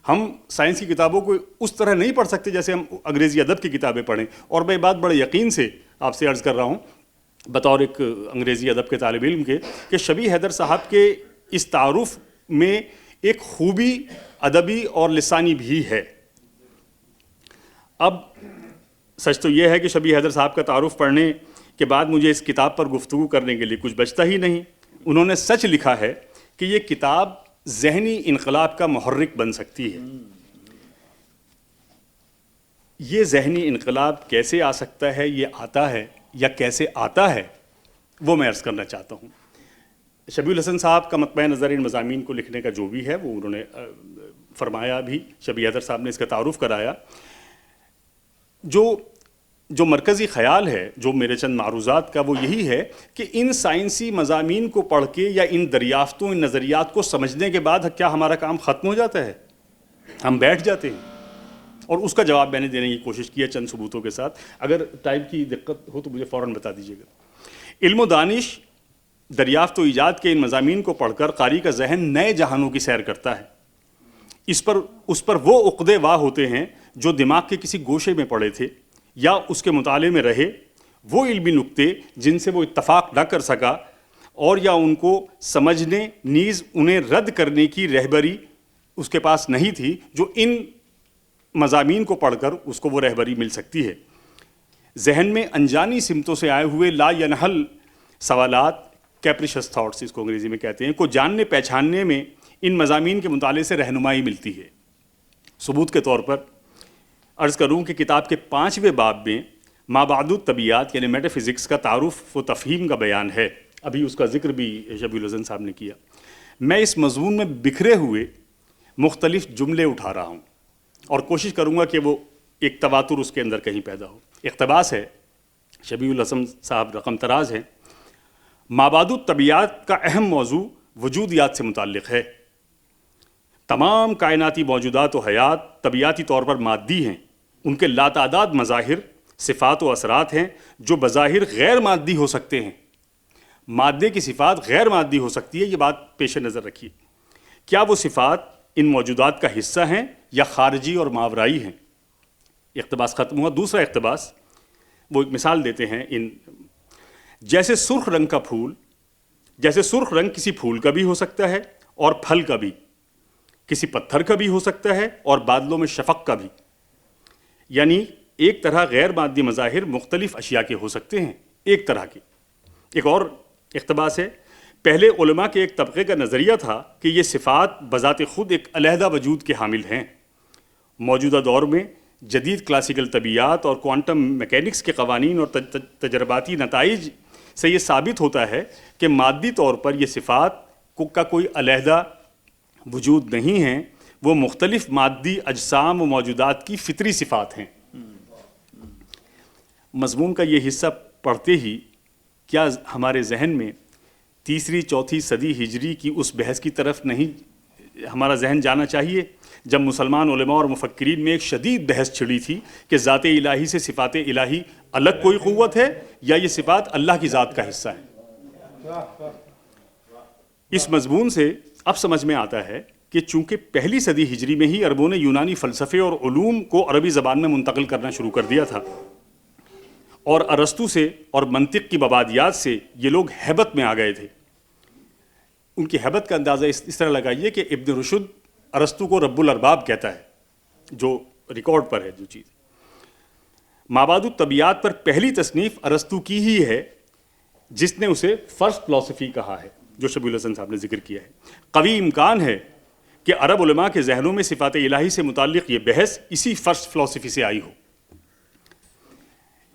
ہم سائنس کی کتابوں کو اس طرح نہیں پڑھ سکتے جیسے ہم انگریزی ادب کی کتابیں پڑھیں، اور میں بات بڑے یقین سے آپ سے عرض کر رہا ہوں بطور ایک انگریزی ادب کے طالب علم کے کہ شبیہ حیدر صاحب کے اس تعارف میں ایک خوبی ادبی اور لسانی بھی ہے۔ اب سچ تو یہ ہے کہ شبیہ حیدر صاحب کا تعارف پڑھنے کے بعد مجھے اس کتاب پر گفتگو کرنے کے لیے کچھ بچتا ہی نہیں۔ انہوں نے سچ لکھا ہے کہ یہ کتاب ذہنی انقلاب کا محرک بن سکتی ہے۔ یہ ذہنی انقلاب کیسے آ سکتا ہے، یہ آتا ہے یا کیسے آتا ہے، وہ میں عرض کرنا چاہتا ہوں۔ شبیہ الحسن صاحب کا مطمع نظر ان مضامین کو لکھنے کا جو بھی ہے وہ انہوں نے فرمایا بھی، شبیہ حیدر صاحب نے اس کا تعارف کرایا۔ جو مرکزی خیال ہے جو میرے چند معروضات کا وہ یہی ہے کہ ان سائنسی مضامین کو پڑھ کے یا ان دریافتوں، ان نظریات کو سمجھنے کے بعد کیا ہمارا کام ختم ہو جاتا ہے؟ ہم بیٹھ جاتے ہیں؟ اور اس کا جواب میں نے دینے کی کوشش کی ہے چند ثبوتوں کے ساتھ۔ اگر ٹائم کی دقت ہو تو مجھے فوراً بتا دیجیے گا۔ علم و دانش، دریافت و ایجاد کے ان مضامین کو پڑھ کر قاری کا ذہن نئے جہانوں کی سیر کرتا ہے۔ اس پر وہ عقدے واہ ہوتے ہیں جو دماغ کے کسی گوشے میں پڑے تھے یا اس کے مطالعے میں رہے، وہ علمی نکتے جن سے وہ اتفاق نہ کر سکا اور یا ان کو سمجھنے نیز انہیں رد کرنے کی رہبری اس کے پاس نہیں تھی، جو ان مضامین کو پڑھ کر اس کو وہ رہبری مل سکتی ہے۔ ذہن میں انجانی سمتوں سے آئے ہوئے لا ینحل سوالات، کیپریشس تھاٹس اس کو انگریزی میں کہتے ہیں، کو جاننے پہچاننے میں ان مضامین کے مطالعے سے رہنمائی ملتی ہے۔ ثبوت کے طور پر عرض کروں کہ کتاب کے 5ویں باب میں مابعد الطبیعات یعنی میٹا فزکس کا تعارف و تفہیم کا بیان ہے۔ ابھی اس کا ذکر بھی شبیہ الحسن صاحب نے کیا۔ میں اس مضمون میں بکھرے ہوئے مختلف جملے اٹھا رہا ہوں اور کوشش کروں گا کہ وہ ایک تواتر اس کے اندر کہیں پیدا ہو۔ اقتباس ہے، شبیہ الحسن صاحب رقم طراز ہیں۔ مابعد الطبیعات کا اہم موضوع وجودیات سے متعلق ہے۔ تمام کائناتی موجودات و حیات طبیعتی طور پر مادی ہیں، ان کے لاتعداد مظاہر، صفات و اثرات ہیں جو بظاہر غیر مادی ہو سکتے ہیں۔ مادے کی صفات غیر مادی ہو سکتی ہے، یہ بات پیش نظر رکھیے۔ کیا وہ صفات ان موجودات کا حصہ ہیں یا خارجی اور ماورائی ہیں؟ اقتباس ختم ہوا۔ دوسرا اقتباس، وہ ایک مثال دیتے ہیں، جیسے سرخ رنگ کا پھول، جیسے سرخ رنگ کسی پھول کا بھی ہو سکتا ہے اور پھل کا بھی، کسی پتھر کا بھی ہو سکتا ہے اور بادلوں میں شفق کا بھی۔ یعنی ایک طرح غیر مادی مظاہر مختلف اشیاء کے ہو سکتے ہیں، ایک طرح کے۔ ایک اور اقتباس ہے، پہلے علماء کے ایک طبقے کا نظریہ تھا کہ یہ صفات بذات خود ایک علیحدہ وجود کے حامل ہیں۔ موجودہ دور میں جدید کلاسیکل طبیعیات اور کوانٹم میکینکس کے قوانین اور تجرباتی نتائج سے یہ ثابت ہوتا ہے کہ مادی طور پر یہ صفات کا کوئی علیحدہ وجود نہیں ہیں، وہ مختلف مادی اجسام و موجودات کی فطری صفات ہیں۔ مضمون کا یہ حصہ پڑھتے ہی کیا ہمارے ذہن میں 3-4 صدی ہجری کی اس بحث کی طرف نہیں ہمارا ذہن جانا چاہیے جب مسلمان علماء اور مفکرین میں ایک شدید بحث چھڑی تھی کہ ذات الہی سے صفات الہی الگ کوئی قوت ہے یا یہ صفات اللہ کی ذات کا حصہ ہیں؟ اس مضمون سے اب سمجھ میں آتا ہے کہ چونکہ پہلی صدی ہجری میں ہی عربوں نے یونانی فلسفے اور علوم کو عربی زبان میں منتقل کرنا شروع کر دیا تھا، اور ارسطو سے اور منطق کی مبادیات سے یہ لوگ ہیبت میں آ گئے تھے۔ ان کی ہیبت کا اندازہ اس طرح لگائیے کہ ابن رشد ارسطو کو رب الارباب کہتا ہے، جو ریکارڈ پر ہے جو چیز۔ مابعد الطبیعات پر پہلی تصنیف ارسطو کی ہی ہے، جس نے اسے فرسٹ فلسفی کہا ہے، جو شبیہ الحسن صاحب نے ذکر کیا ہے۔ قوی امکان ہے کہ عرب علماء کے ذہنوں میں صفات الہی سے متعلق یہ بحث اسی فرسٹ فلسفی سے آئی ہو۔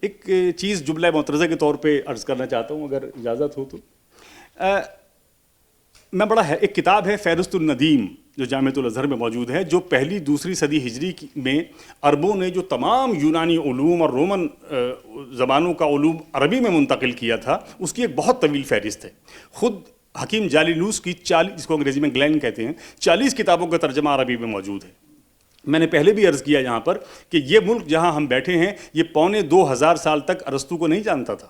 ایک چیز جملہ معترضہ کے طور پہ عرض کرنا چاہتا ہوں اگر اجازت ہو تو۔ میں ایک کتاب ہے فہرست الندیم جو جامعۃ الازہر میں موجود ہے، جو پہلی دوسری صدی ہجری میں عربوں نے جو تمام یونانی علوم اور رومن زبانوں کا علوم عربی میں منتقل کیا تھا، اس کی ایک بہت طویل فہرست ہے۔ خود حکیم جالینوس کی 40، جس کو انگریزی میں گلین کہتے ہیں، 40 کتابوں کا ترجمہ عربی میں موجود ہے۔ میں نے پہلے بھی عرض کیا یہاں پر کہ یہ ملک جہاں ہم بیٹھے ہیں یہ 2500 سال تک ارسطو کو نہیں جانتا تھا۔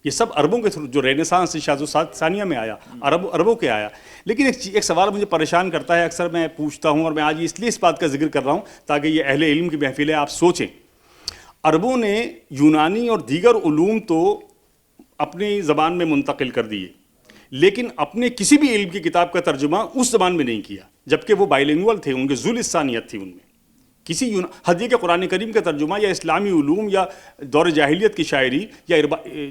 یہ سب عربوں کے تھرو، جو رینیسانس شاذ و ثانیہ میں آیا، عربوں کے آیا۔ لیکن ایک سوال مجھے پریشان کرتا ہے، اکثر میں پوچھتا ہوں، اور میں آج اس لیے اس بات کا ذکر کر رہا ہوں تاکہ یہ اہل علم کی محفل ہے، آپ سوچیں۔ عربوں نے یونانی اور دیگر علوم تو اپنی زبان میں منتقل کر دیے، لیکن اپنے کسی بھی علم کی کتاب کا ترجمہ اس زبان میں نہیں کیا، جبکہ وہ بائلنگول تھے، ان کے ذو لسانیت تھی ان میں۔ کسی حدیث کے قرآن کریم کا ترجمہ یا اسلامی علوم یا دور جاہلیت کی شاعری یا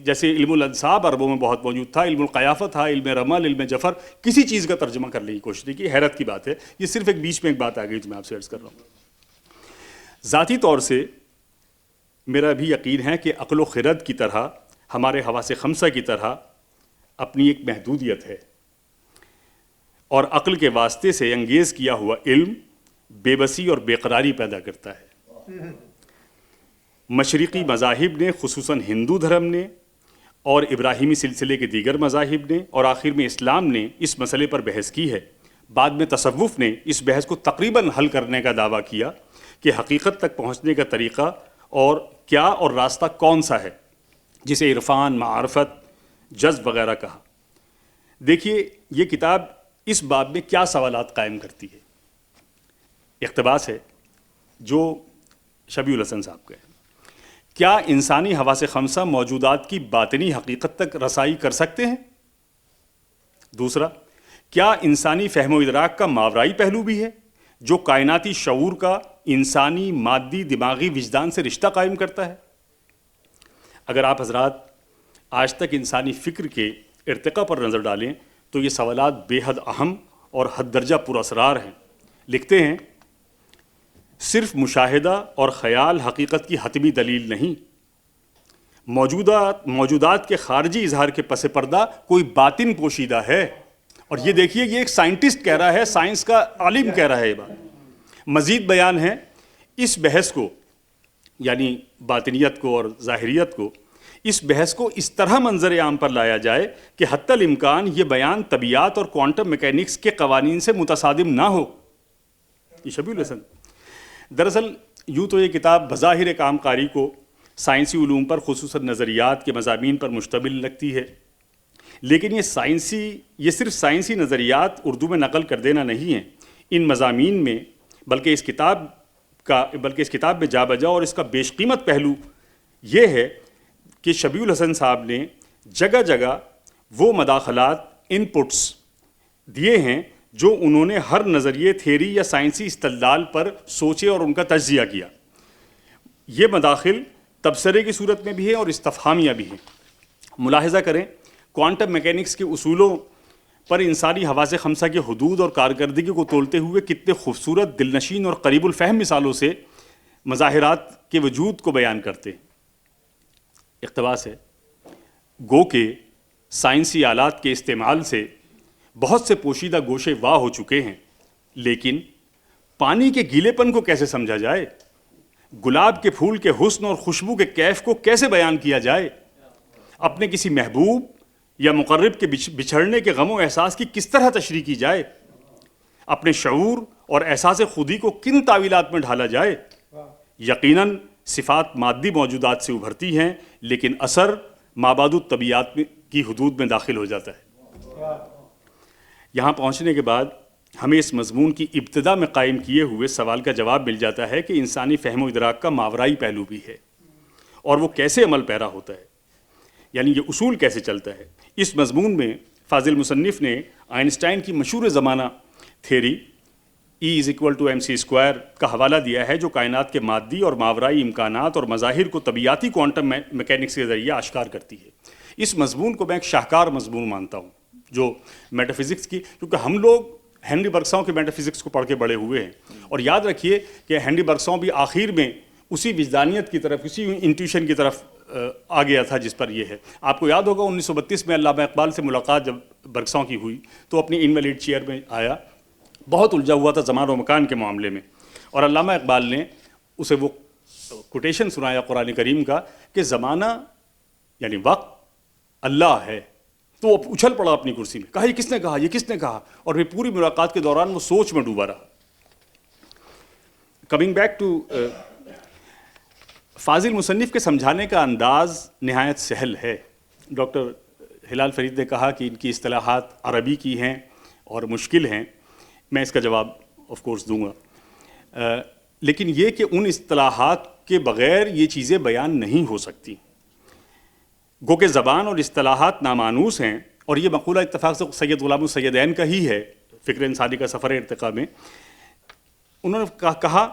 جیسے علم الانصاب عربوں میں بہت موجود تھا، علم القیافہ تھا، علم رمل، علم جفر، کسی چیز کا ترجمہ کرنے کی کوشش نہیں کی۔ حیرت کی بات ہے، یہ صرف ایک بیچ میں ایک بات آ گئی جو میں آپ سے عرض کر رہا ہوں۔ ذاتی طور سے میرا بھی یقین ہے کہ عقل و خرد کی طرح، ہمارے حواس خمسہ کی طرح اپنی ایک محدودیت ہے، اور عقل کے واسطے سے انگیز کیا ہوا علم بے بسی اور بے قراری پیدا کرتا ہے۔ مشرقی مذاہب نے، خصوصاً ہندو دھرم نے اور ابراہیمی سلسلے کے دیگر مذاہب نے اور آخر میں اسلام نے اس مسئلے پر بحث کی ہے۔ بعد میں تصوف نے اس بحث کو تقریباً حل کرنے کا دعویٰ کیا کہ حقیقت تک پہنچنے کا طریقہ اور کیا اور راستہ کون سا ہے، جسے عرفان، معرفت، جذب وغیرہ کہا۔ دیکھیے یہ کتاب اس باب میں کیا سوالات قائم کرتی ہے۔ اقتباس ہے جو شبیہ الحسن صاحب کا ہے۔ کیا انسانی حواس خمسہ موجودات کی باطنی حقیقت تک رسائی کر سکتے ہیں؟ دوسرا، کیا انسانی فہم و ادراک کا ماورائی پہلو بھی ہے جو کائناتی شعور کا انسانی مادی دماغی وجدان سے رشتہ قائم کرتا ہے؟ اگر آپ حضرات آج تک انسانی فکر کے ارتقاء پر نظر ڈالیں تو یہ سوالات بے حد اہم اور حد درجہ پر اسرار ہیں۔ لکھتے ہیں، صرف مشاہدہ اور خیال حقیقت کی حتمی دلیل نہیں، موجودات کے خارجی اظہار کے پس پردہ کوئی باطن پوشیدہ ہے۔ اور یہ دیکھیے، یہ ایک سائنٹسٹ کہہ رہا ہے، سائنس کا عالم کہہ رہا ہے یہ بات۔ مزید بیان ہے، اس بحث کو یعنی باطنیت کو اور ظاہریت کو، اس بحث کو اس طرح منظر عام پر لایا جائے کہ حتی الامکان یہ بیان طبیعیات اور کوانٹم میکینکس کے قوانین سے متصادم نہ ہو۔ یہ شبیہ الحسن۔ دراصل یوں تو یہ کتاب بظاہر ایک عام قاری کو سائنسی علوم پر، خصوصاً نظریات کے مضامین پر مشتمل لگتی ہے، لیکن یہ صرف سائنسی نظریات اردو میں نقل کر دینا نہیں ہے۔ ان مضامین میں بلکہ اس کتاب میں جا بجا اور اس کا بیش قیمت پہلو یہ ہے کہ شبیہ الحسن صاحب نے جگہ جگہ وہ مداخلات، ان پٹس دیے ہیں جو انہوں نے ہر نظریے، تھیری یا سائنسی استدلال پر سوچے اور ان کا تجزیہ کیا۔ یہ مداخل تبصرے کی صورت میں بھی ہے اور استفہامیہ بھی ہیں۔ ملاحظہ کریں، کوانٹم میکینکس کے اصولوں پر انسانی حواس خمسہ کے حدود اور کارکردگی کو تولتے ہوئے کتنے خوبصورت، دلنشین اور قریب الفہم مثالوں سے مظاہرات کے وجود کو بیان کرتے ہیں۔ اقتباس ہے، گو کہ سائنسی آلات کے استعمال سے بہت سے پوشیدہ گوشے واہ ہو چکے ہیں، لیکن پانی کے گیلے پن کو کیسے سمجھا جائے؟ گلاب کے پھول کے حسن اور خوشبو کے کیف کو کیسے بیان کیا جائے؟ اپنے کسی محبوب یا مقرب کے بچھڑنے کے غم و احساس کی کس طرح تشریح کی جائے؟ اپنے شعور اور احساس خودی کو کن تعویلات میں ڈھالا جائے؟ یقیناً صفات مادی موجودات سے ابھرتی ہیں، لیکن اثر مابعد الطبیعات کی حدود میں داخل ہو جاتا ہے۔ یہاں پہنچنے کے بعد ہمیں اس مضمون کی ابتدا میں قائم کیے ہوئے سوال کا جواب مل جاتا ہے کہ انسانی فہم و ادراک کا ماورائی پہلو بھی ہے، اور وہ کیسے عمل پیرا ہوتا ہے، یعنی یہ اصول کیسے چلتا ہے۔ اس مضمون میں فاضل مصنف نے آئنسٹائن کی مشہور زمانہ تھیری E=mc² کا حوالہ دیا ہے، جو کائنات کے مادی اور ماورائی امکانات اور مظاہر کو طبیعیاتی کوانٹم میکینکس کے ذریعے آشکار کرتی ہے۔ اس مضمون کو میں ایک شاہکار مضمون مانتا ہوں جو میٹافزکس کی، کیونکہ ہم لوگ ہینری برگساؤ کے میٹافزکس کو پڑھ کے بڑے ہوئے ہیں، اور یاد رکھیے کہ ہینری برگساؤ بھی آخر میں اسی وجدانیت کی طرف، اسی انٹیوشن کی طرف آ گیا تھا جس پر یہ ہے. آپ کو یاد ہوگا 1932 میں علامہ اقبال سے ملاقات جب برگساؤ کی ہوئی تو اپنی انویلڈ چیئر میں آیا، بہت الجھا ہوا تھا زمان و مکان کے معاملے میں، اور علامہ اقبال نے اسے وہ کوٹیشن سنایا قرآن کریم کا کہ زمانہ یعنی وقت اللہ ہے. تو وہ اچھل پڑا اپنی کرسی میں، کہا یہ کس نے کہا، یہ کس نے کہا، اور پھر پوری ملاقات کے دوران وہ سوچ میں ڈوبا رہا. کمنگ بیک ٹو فاضل مصنف کے سمجھانے کا انداز نہایت سہل ہے. ڈاکٹر ہلال فرید نے کہا کہ ان کی اصطلاحات عربی کی ہیں اور مشکل ہیں. میں اس کا جواب آف کورس دوں گا، لیکن یہ کہ ان اصطلاحات کے بغیر یہ چیزیں بیان نہیں ہو سکتی. گو کہ زبان اور اصطلاحات نامانوس ہیں، اور یہ مقولہ اتفاق سے سید غلام السیدین کا ہی ہے فکر انسانی کا سفر ارتقاء میں. انہوں نے کہا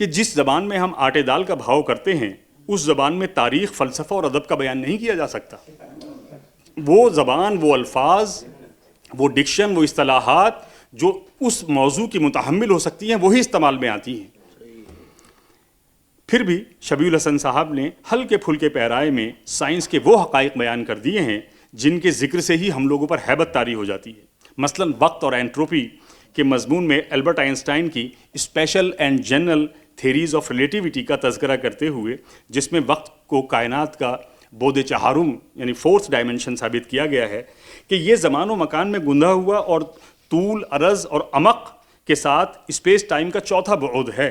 کہ جس زبان میں ہم آٹے دال کا بھاؤ کرتے ہیں اس زبان میں تاریخ، فلسفہ اور ادب کا بیان نہیں کیا جا سکتا. وہ زبان، وہ الفاظ، وہ ڈکشن، وہ اصطلاحات جو اس موضوع کی متحمل ہو سکتی ہیں وہی استعمال میں آتی ہیں. پھر بھی شبیع الحسن صاحب نے ہلکے پھلکے پیرائے میں سائنس کے وہ حقائق بیان کر دیے ہیں جن کے ذکر سے ہی ہم لوگوں پر ہیبت طاری ہو جاتی ہے. مثلاً وقت اور اینٹروپی کے مضمون میں البرٹ آئنسٹائن کی special and general theories of relativity کا تذکرہ کرتے ہوئے، جس میں وقت کو کائنات کا بود چہارم یعنی فورتھ ڈائمنشن ثابت کیا گیا ہے، کہ یہ زمان و مکان میں گندھا ہوا اور طول، عرض اور عمق کے ساتھ اسپیس ٹائم کا چوتھا بعد ہے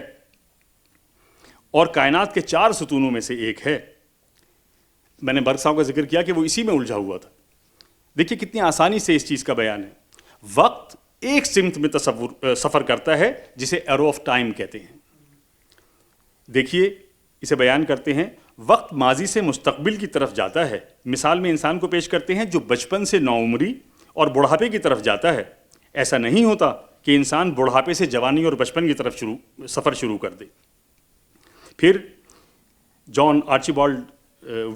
اور کائنات کے 4 ستونوں میں سے ایک ہے. میں نے برگساؤ کا ذکر کیا کہ وہ اسی میں الجھا ہوا تھا. دیکھیے کتنی آسانی سے اس چیز کا بیان ہے. وقت ایک سمت میں سفر کرتا ہے جسے ایرو آف ٹائم کہتے ہیں. دیکھیے اسے بیان کرتے ہیں. وقت ماضی سے مستقبل کی طرف جاتا ہے. مثال میں انسان کو پیش کرتے ہیں جو بچپن سے نوعمری اور بڑھاپے کی طرف جاتا ہے. ایسا نہیں ہوتا کہ انسان بڑھاپے سے جوانی اور بچپن کی طرف سفر شروع کر دے. پھر جان آرچیبالڈ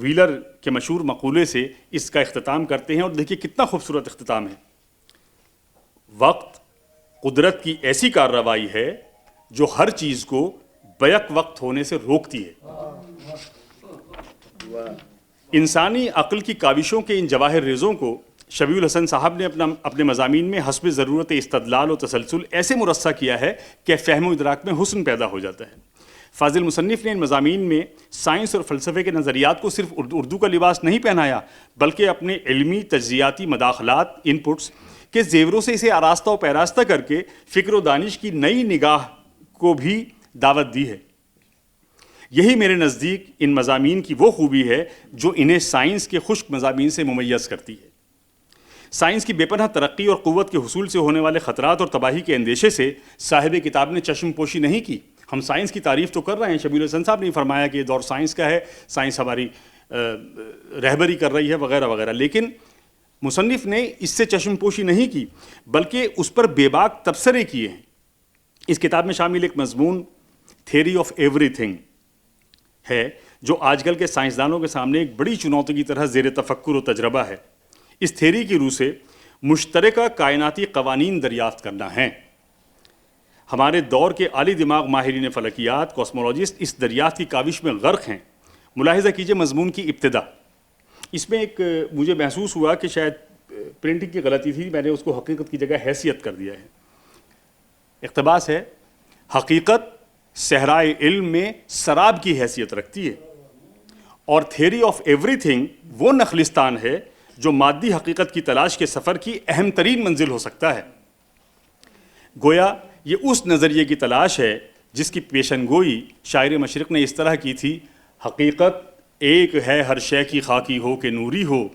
ویلر کے مشہور مقولے سے اس کا اختتام کرتے ہیں، اور دیکھیے کتنا خوبصورت اختتام ہے. وقت قدرت کی ایسی کارروائی ہے جو ہر چیز کو بیک وقت ہونے سے روکتی ہے. انسانی عقل کی کاوشوں کے ان جواہر ریزوں کو شبیع الحسن صاحب نے اپنے مضامین میں حسب ضرورت استدلال و تسلسل ایسے مرصع کیا ہے کہ فہم و ادراک میں حسن پیدا ہو جاتا ہے. فاضل مصنف نے ان مضامین میں سائنس اور فلسفے کے نظریات کو صرف اردو کا لباس نہیں پہنایا، بلکہ اپنے علمی تجزیاتی مداخلات، ان پٹس کے زیوروں سے اسے آراستہ و پیراستہ کر کے فکر و دانش کی نئی نگاہ کو بھی دعوت دی ہے. یہی میرے نزدیک ان مضامین کی وہ خوبی ہے جو انہیں سائنس کے خشک مضامین سے ممیز کرتی ہے. سائنس کی بے پناہ ترقی اور قوت کے حصول سے ہونے والے خطرات اور تباہی کے اندیشے سے صاحب کتاب نے چشم پوشی نہیں کی. ہم سائنس کی تعریف تو کر رہے ہیں، شبیع الحسن صاحب نے فرمایا کہ یہ دور سائنس کا ہے، سائنس ہماری رہبری کر رہی ہے وغیرہ وغیرہ، لیکن مصنف نے اس سے چشم پوشی نہیں کی بلکہ اس پر بے باک تبصرے کیے ہیں. اس کتاب میں شامل ایک مضمون تھیوری آف ایوری تھنگ ہے جو آج کل کے سائنسدانوں کے سامنے ایک بڑی چنوتی کی طرح زیر تفکر و تجربہ ہے. اس تھیوری کی روح سے مشترکہ کائناتی قوانین دریافت کرنا ہے. ہمارے دور کے عالی دماغ ماہرین فلکیات، کاسمولوجسٹ اس دریافت کی کاوش میں غرق ہیں. ملاحظہ کیجئے مضمون کی ابتدا. اس میں ایک مجھے محسوس ہوا کہ شاید پرنٹنگ کی غلطی تھی، میں نے اس کو حقیقت کی جگہ حیثیت کر دیا ہے. اقتباس ہے: حقیقت صحرائے علم میں سراب کی حیثیت رکھتی ہے اور تھیوری آف ایوری تھنگ وہ نخلستان ہے جو مادی حقیقت کی تلاش کے سفر کی اہم ترین منزل ہو سکتا ہے. گویا یہ اس نظریے کی تلاش ہے جس کی پیشن گوئی شاعر مشرق نے اس طرح کی تھی: حقیقت ایک ہے ہر شے کی خاکی ہو کہ نوری ہو،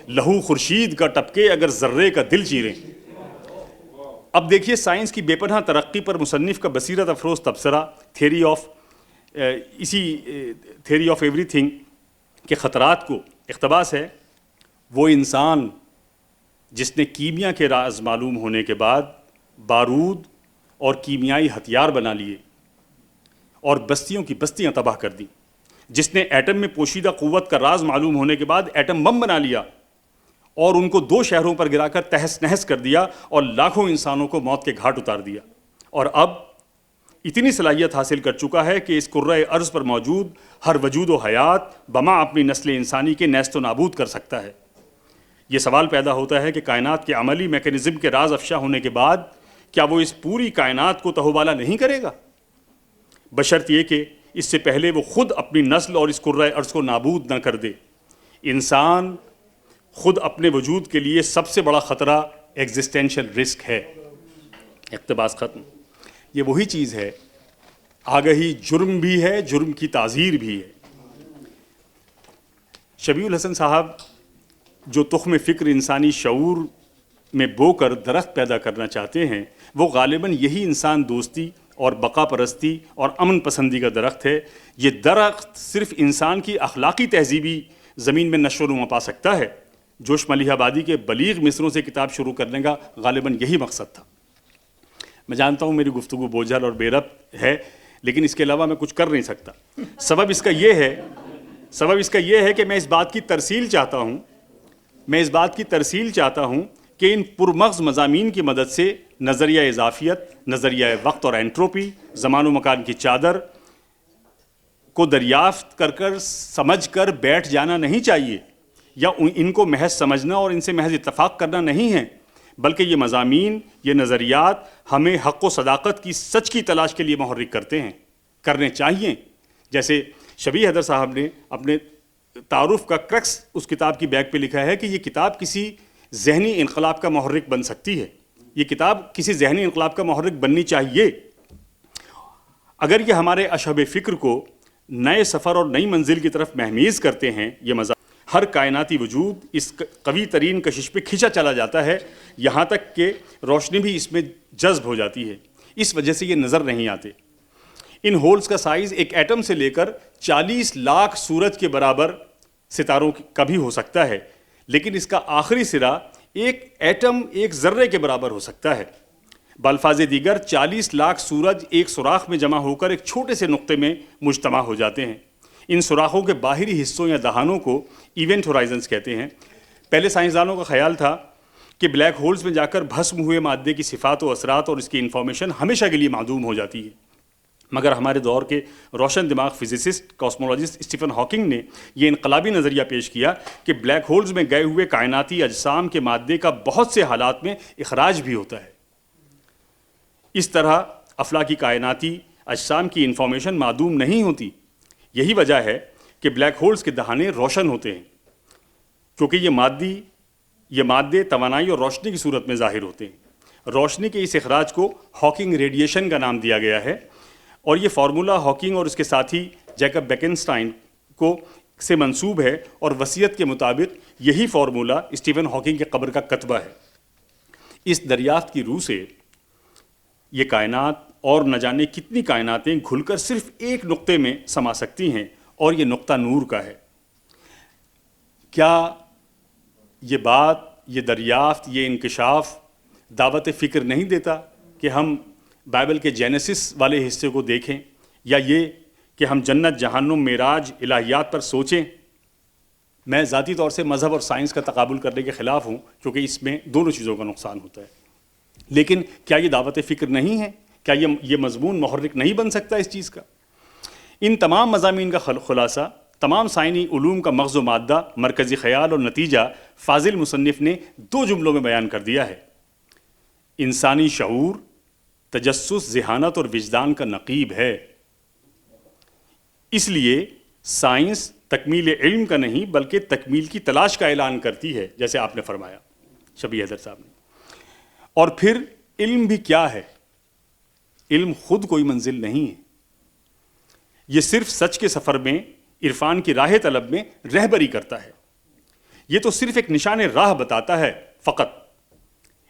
لہو خورشید کا ٹپکے اگر ذرے کا دل چیریں. اب دیکھیے سائنس کی بے پناہ ترقی پر مصنف کا بصیرت افروز تبصرہ تھیوری آف ایوری تھنگ کے خطرات کو. اقتباس ہے: وہ انسان جس نے کیمیا کے راز معلوم ہونے کے بعد بارود اور کیمیائی ہتھیار بنا لیے اور بستیوں کی بستیاں تباہ کر دیں، جس نے ایٹم میں پوشیدہ قوت کا راز معلوم ہونے کے بعد ایٹم بم بنا لیا اور ان کو 2 شہروں پر گرا کر تہس نہس کر دیا اور لاکھوں انسانوں کو موت کے گھاٹ اتار دیا، اور اب اتنی صلاحیت حاصل کر چکا ہے کہ اس کرۂ ارض پر موجود ہر وجود و حیات بما اپنی نسل انسانی کے نیست و نابود کر سکتا ہے۔ یہ سوال پیدا ہوتا ہے کہ کائنات کے عملی میکانزم کے راز افشا ہونے کے بعد کیا وہ اس پوری کائنات کو تہوبالا نہیں کرے گا، بشرط یہ کہ اس سے پہلے وہ خود اپنی نسل اور اس کرۂ ارض کو نابود نہ کر دے۔ انسان خود اپنے وجود کے لیے سب سے بڑا خطرہ ایگزسٹینشل رسک ہے۔ اقتباس ختم۔ یہ وہی چیز ہے، آگہی جرم بھی ہے، جرم کی تعزیر بھی ہے۔ شبیہ الحسن صاحب جو تخم فکر انسانی شعور میں بو کر درخت پیدا کرنا چاہتے ہیں، وہ غالباً یہی انسان دوستی اور بقا پرستی اور امن پسندی کا درخت ہے۔ یہ درخت صرف انسان کی اخلاقی تہذیبی زمین میں نشو و نما پا سکتا ہے۔ جوش ملیح آبادی کے بلیغ مصروں سے کتاب شروع کرنے کا غالباً یہی مقصد تھا۔ میں جانتا ہوں میری گفتگو بوجھل اور بے ربط ہے، لیکن اس کے علاوہ میں کچھ کر نہیں سکتا۔ سبب اس کا یہ ہے کہ میں اس بات کی ترسیل چاہتا ہوں کہ ان پرمغز مضامین کی مدد سے نظریہ اضافیت، نظریہ وقت اور انٹروپی، زمان و مکان کی چادر کو دریافت کر سمجھ کر بیٹھ جانا نہیں چاہیے، یا ان کو محض سمجھنا اور ان سے محض اتفاق کرنا نہیں ہے، بلکہ یہ مضامین، یہ نظریات ہمیں حق و صداقت کی سچ کی تلاش کے لیے محرک کرنے چاہیے۔ جیسے شبیہ حیدر صاحب نے اپنے تعارف کا کرکس اس کتاب کی بیک پہ لکھا ہے کہ یہ کتاب کسی ذہنی انقلاب کا محرک بن سکتی ہے، یہ کتاب کسی ذہنی انقلاب کا محرک بننی چاہیے۔ اگر یہ ہمارے اشہب فکر کو نئے سفر اور نئی منزل کی طرف مہمیز کرتے ہیں، یہ مضامین ہر کائناتی وجود اس قوی ترین کشش پہ کھینچا چلا جاتا ہے، یہاں تک کہ روشنی بھی اس میں جذب ہو جاتی ہے، اس وجہ سے یہ نظر نہیں آتے۔ ان ہولز کا سائز ایک ایٹم سے لے کر 40 لاکھ سورج کے برابر ستاروں کا بھی ہو سکتا ہے، لیکن اس کا آخری سرا ایک ایٹم، ایک ذرے کے برابر ہو سکتا ہے۔ بالفاظ دیگر 40 لاکھ سورج ایک سوراخ میں جمع ہو کر ایک چھوٹے سے نقطے میں مجتمع ہو جاتے ہیں۔ ان سوراخوں کے باہری حصوں یا دہانوں کو ایونٹ ہورائزنز کہتے ہیں۔ پہلے سائنسدانوں کا خیال تھا کہ بلیک ہولز میں جا کر بھسم ہوئے مادے کی صفات و اثرات اور اس کی انفارمیشن ہمیشہ کے لیے معدوم ہو جاتی ہے، مگر ہمارے دور کے روشن دماغ فزسسٹ کاسمولوجسٹ اسٹیفن ہاکنگ نے یہ انقلابی نظریہ پیش کیا کہ بلیک ہولز میں گئے ہوئے کائناتی اجسام کے مادے کا بہت سے حالات میں اخراج بھی ہوتا ہے۔ اس طرح افلاکی کائناتی اجسام کی انفارمیشن معدوم نہیں ہوتی۔ یہی وجہ ہے کہ بلیک ہولز کے دہانے روشن ہوتے ہیں، کیونکہ یہ مادے توانائی اور روشنی کی صورت میں ظاہر ہوتے ہیں۔ روشنی کے اس اخراج کو ہاکنگ ریڈیشن کا نام دیا گیا ہے، اور یہ فارمولہ ہاکنگ اور اس کے ساتھی جیکب بیکنسٹائن کو سے منسوب ہے، اور وصیت کے مطابق یہی فارمولہ اسٹیفن ہاکنگ کے قبر کا کتبہ ہے۔ اس دریافت کی روح سے یہ کائنات اور نہ جانے کتنی کائناتیں گھل کر صرف ایک نقطے میں سما سکتی ہیں، اور یہ نقطہ نور کا ہے۔ کیا یہ بات، یہ دریافت، یہ انکشاف دعوت فکر نہیں دیتا کہ ہم بائبل کے جینیسس والے حصے کو دیکھیں، یا یہ کہ ہم جنت، جہنم، معراج، الہیات پر سوچیں؟ میں ذاتی طور سے مذہب اور سائنس کا تقابل کرنے کے خلاف ہوں، کیونکہ اس میں دونوں چیزوں کا نقصان ہوتا ہے، لیکن کیا یہ دعوت فکر نہیں ہے؟ کیا یہ مضمون محرک نہیں بن سکتا اس چیز کا؟ ان تمام مضامین کا خلاصہ، تمام سائنسی علوم کا مغز و مادہ، مرکزی خیال اور نتیجہ فاضل مصنف نے 2 جملوں میں بیان کر دیا ہے: انسانی شعور تجسس، ذہانت اور وجدان کا نقیب ہے۔ اس لیے سائنس تکمیل علم کا نہیں بلکہ تکمیل کی تلاش کا اعلان کرتی ہے، جیسے آپ نے فرمایا شبیہ حیدر صاحب نے۔ اور پھر علم بھی کیا ہے؟ علم خود کوئی منزل نہیں ہے، یہ صرف سچ کے سفر میں، عرفان کی راہ طلب میں رہبری کرتا ہے۔ یہ تو صرف ایک نشان راہ بتاتا ہے فقط۔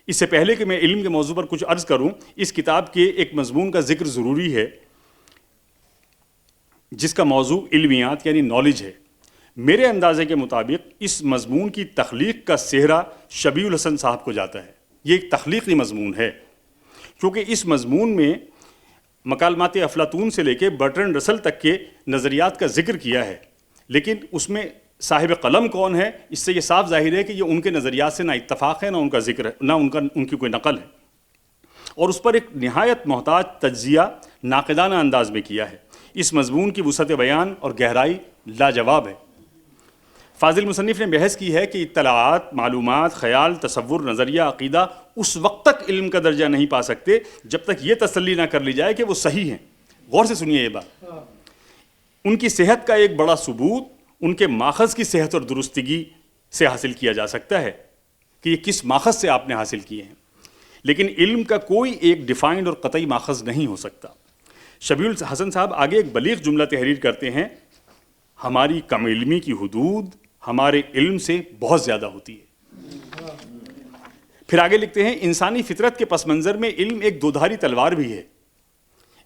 اس سے پہلے کہ میں علم کے موضوع پر کچھ عرض کروں، اس کتاب کے ایک مضمون کا ذکر ضروری ہے جس کا موضوع علمیات یعنی نالج ہے۔ میرے اندازے کے مطابق اس مضمون کی تخلیق کا سہرا شبیہ الحسن صاحب کو جاتا ہے۔ یہ ایک تخلیقی مضمون ہے، کیونکہ اس مضمون میں مکالمات افلاطون سے لے کے برٹرنڈ رسل تک کے نظریات کا ذکر کیا ہے، لیکن اس میں صاحب قلم کون ہے، اس سے یہ صاف ظاہر ہے کہ یہ ان کے نظریات سے نہ اتفاق ہے، نہ ان کا ذکر ہے، نہ ان کی کوئی نقل ہے، اور اس پر ایک نہایت محتاج تجزیہ ناقدانہ انداز میں کیا ہے۔ اس مضمون کی وسعت بیان اور گہرائی لاجواب ہے۔ فاضل مصنف نے بحث کی ہے کہ اطلاعات، معلومات، خیال، تصور، نظریہ، عقیدہ اس وقت تک علم کا درجہ نہیں پا سکتے جب تک یہ تسلی نہ کر لی جائے کہ وہ صحیح ہیں۔ غور سے سنیے یہ بات۔ ان کی صحت کا ایک بڑا ثبوت ان کے ماخذ کی صحت اور درستگی سے حاصل کیا جا سکتا ہے کہ یہ کس ماخذ سے آپ نے حاصل کیے ہیں، لیکن علم کا کوئی ایک ڈیفائنڈ اور قطعی ماخذ نہیں ہو سکتا۔ شبیع الحسن صاحب آگے ایک بلیغ جملہ تحریر کرتے ہیں، ہماری کم علمی کی حدود ہمارے علم سے بہت زیادہ ہوتی ہے۔ پھر آگے لکھتے ہیں، انسانی فطرت کے پس منظر میں علم ایک دودھاری تلوار بھی ہے۔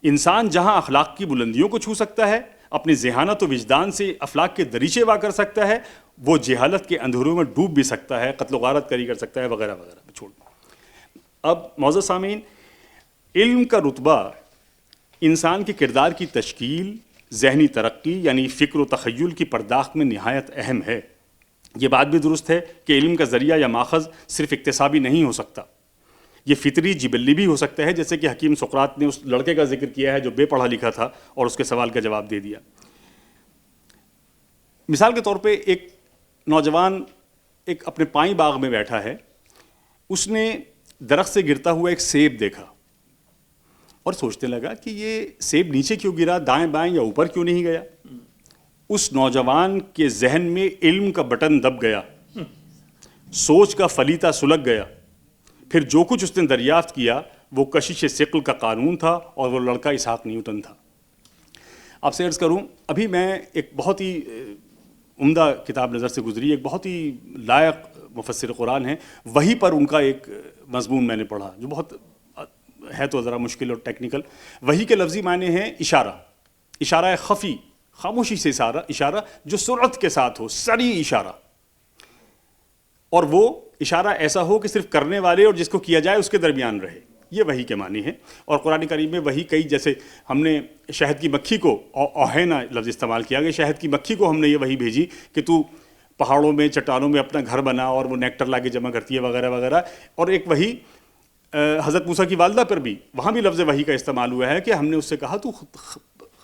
انسان جہاں اخلاق کی بلندیوں کو چھو سکتا ہے، اپنی ذہانت و وجدان سے افلاک کے دریچے وا کر سکتا ہے، وہ جہالت کے اندھیروں میں ڈوب بھی سکتا ہے، قتل و غارت کری کر سکتا ہے، وغیرہ وغیرہ۔ چھوڑ اب معزز سامعین، علم کا رتبہ انسان کے کردار کی تشکیل، ذہنی ترقی یعنی فکر و تخیل کی پرداخت میں نہایت اہم ہے۔ یہ بات بھی درست ہے کہ علم کا ذریعہ یا ماخذ صرف اکتسابی نہیں ہو سکتا، یہ فطری جبلی بھی ہو سکتا ہے، جیسے کہ حکیم سقراط نے اس لڑکے کا ذکر کیا ہے جو بے پڑھا لکھا تھا اور اس کے سوال کا جواب دے دیا۔ مثال کے طور پہ ایک نوجوان ایک اپنے پائیں باغ میں بیٹھا ہے، اس نے درخت سے گرتا ہوا ایک سیب دیکھا اور سوچنے لگا کہ یہ سیب نیچے کیوں گرا، دائیں بائیں یا اوپر کیوں نہیں گیا۔ اس نوجوان کے ذہن میں علم کا بٹن دب گیا، سوچ کا فلیتہ سلگ گیا، پھر جو کچھ اس نے دریافت کیا وہ کشش ثقل کا قانون تھا اور وہ لڑکا اسحاق نیوٹن تھا۔ آپ سے عرض کروں، ابھی میں ایک بہت ہی عمدہ کتاب نظر سے گزری، ایک بہت ہی لائق مفسر قرآن ہے، وہی پر ان کا ایک مضمون میں نے پڑھا جو بہت ہے تو ذرا مشکل اور ٹیکنیکل۔ وہی کے لفظی معنی ہیں اشارہ، اشارہ خفی، خاموشی سے اشارہ جو سرعت کے ساتھ ہو، سریع اشارہ، اور وہ اشارہ ایسا ہو کہ صرف کرنے والے اور جس کو کیا جائے اس کے درمیان رہے، یہ وحی کے معنی ہے۔ اور قرآن کریم میں وحی کئی، جیسے ہم نے شہد کی مکھی کو، اوہینا لفظ استعمال کیا گیا، شہد کی مکھی کو ہم نے یہ وحی بھیجی کہ تو پہاڑوں میں، چٹانوں میں اپنا گھر بنا اور وہ نیکٹر لا کے جمع کرتی ہے، وغیرہ وغیرہ۔ اور ایک وحی حضرت موسیٰ کی والدہ پر بھی، وہاں بھی لفظ وحی کا استعمال ہوا ہے کہ ہم نے اس سے کہا تو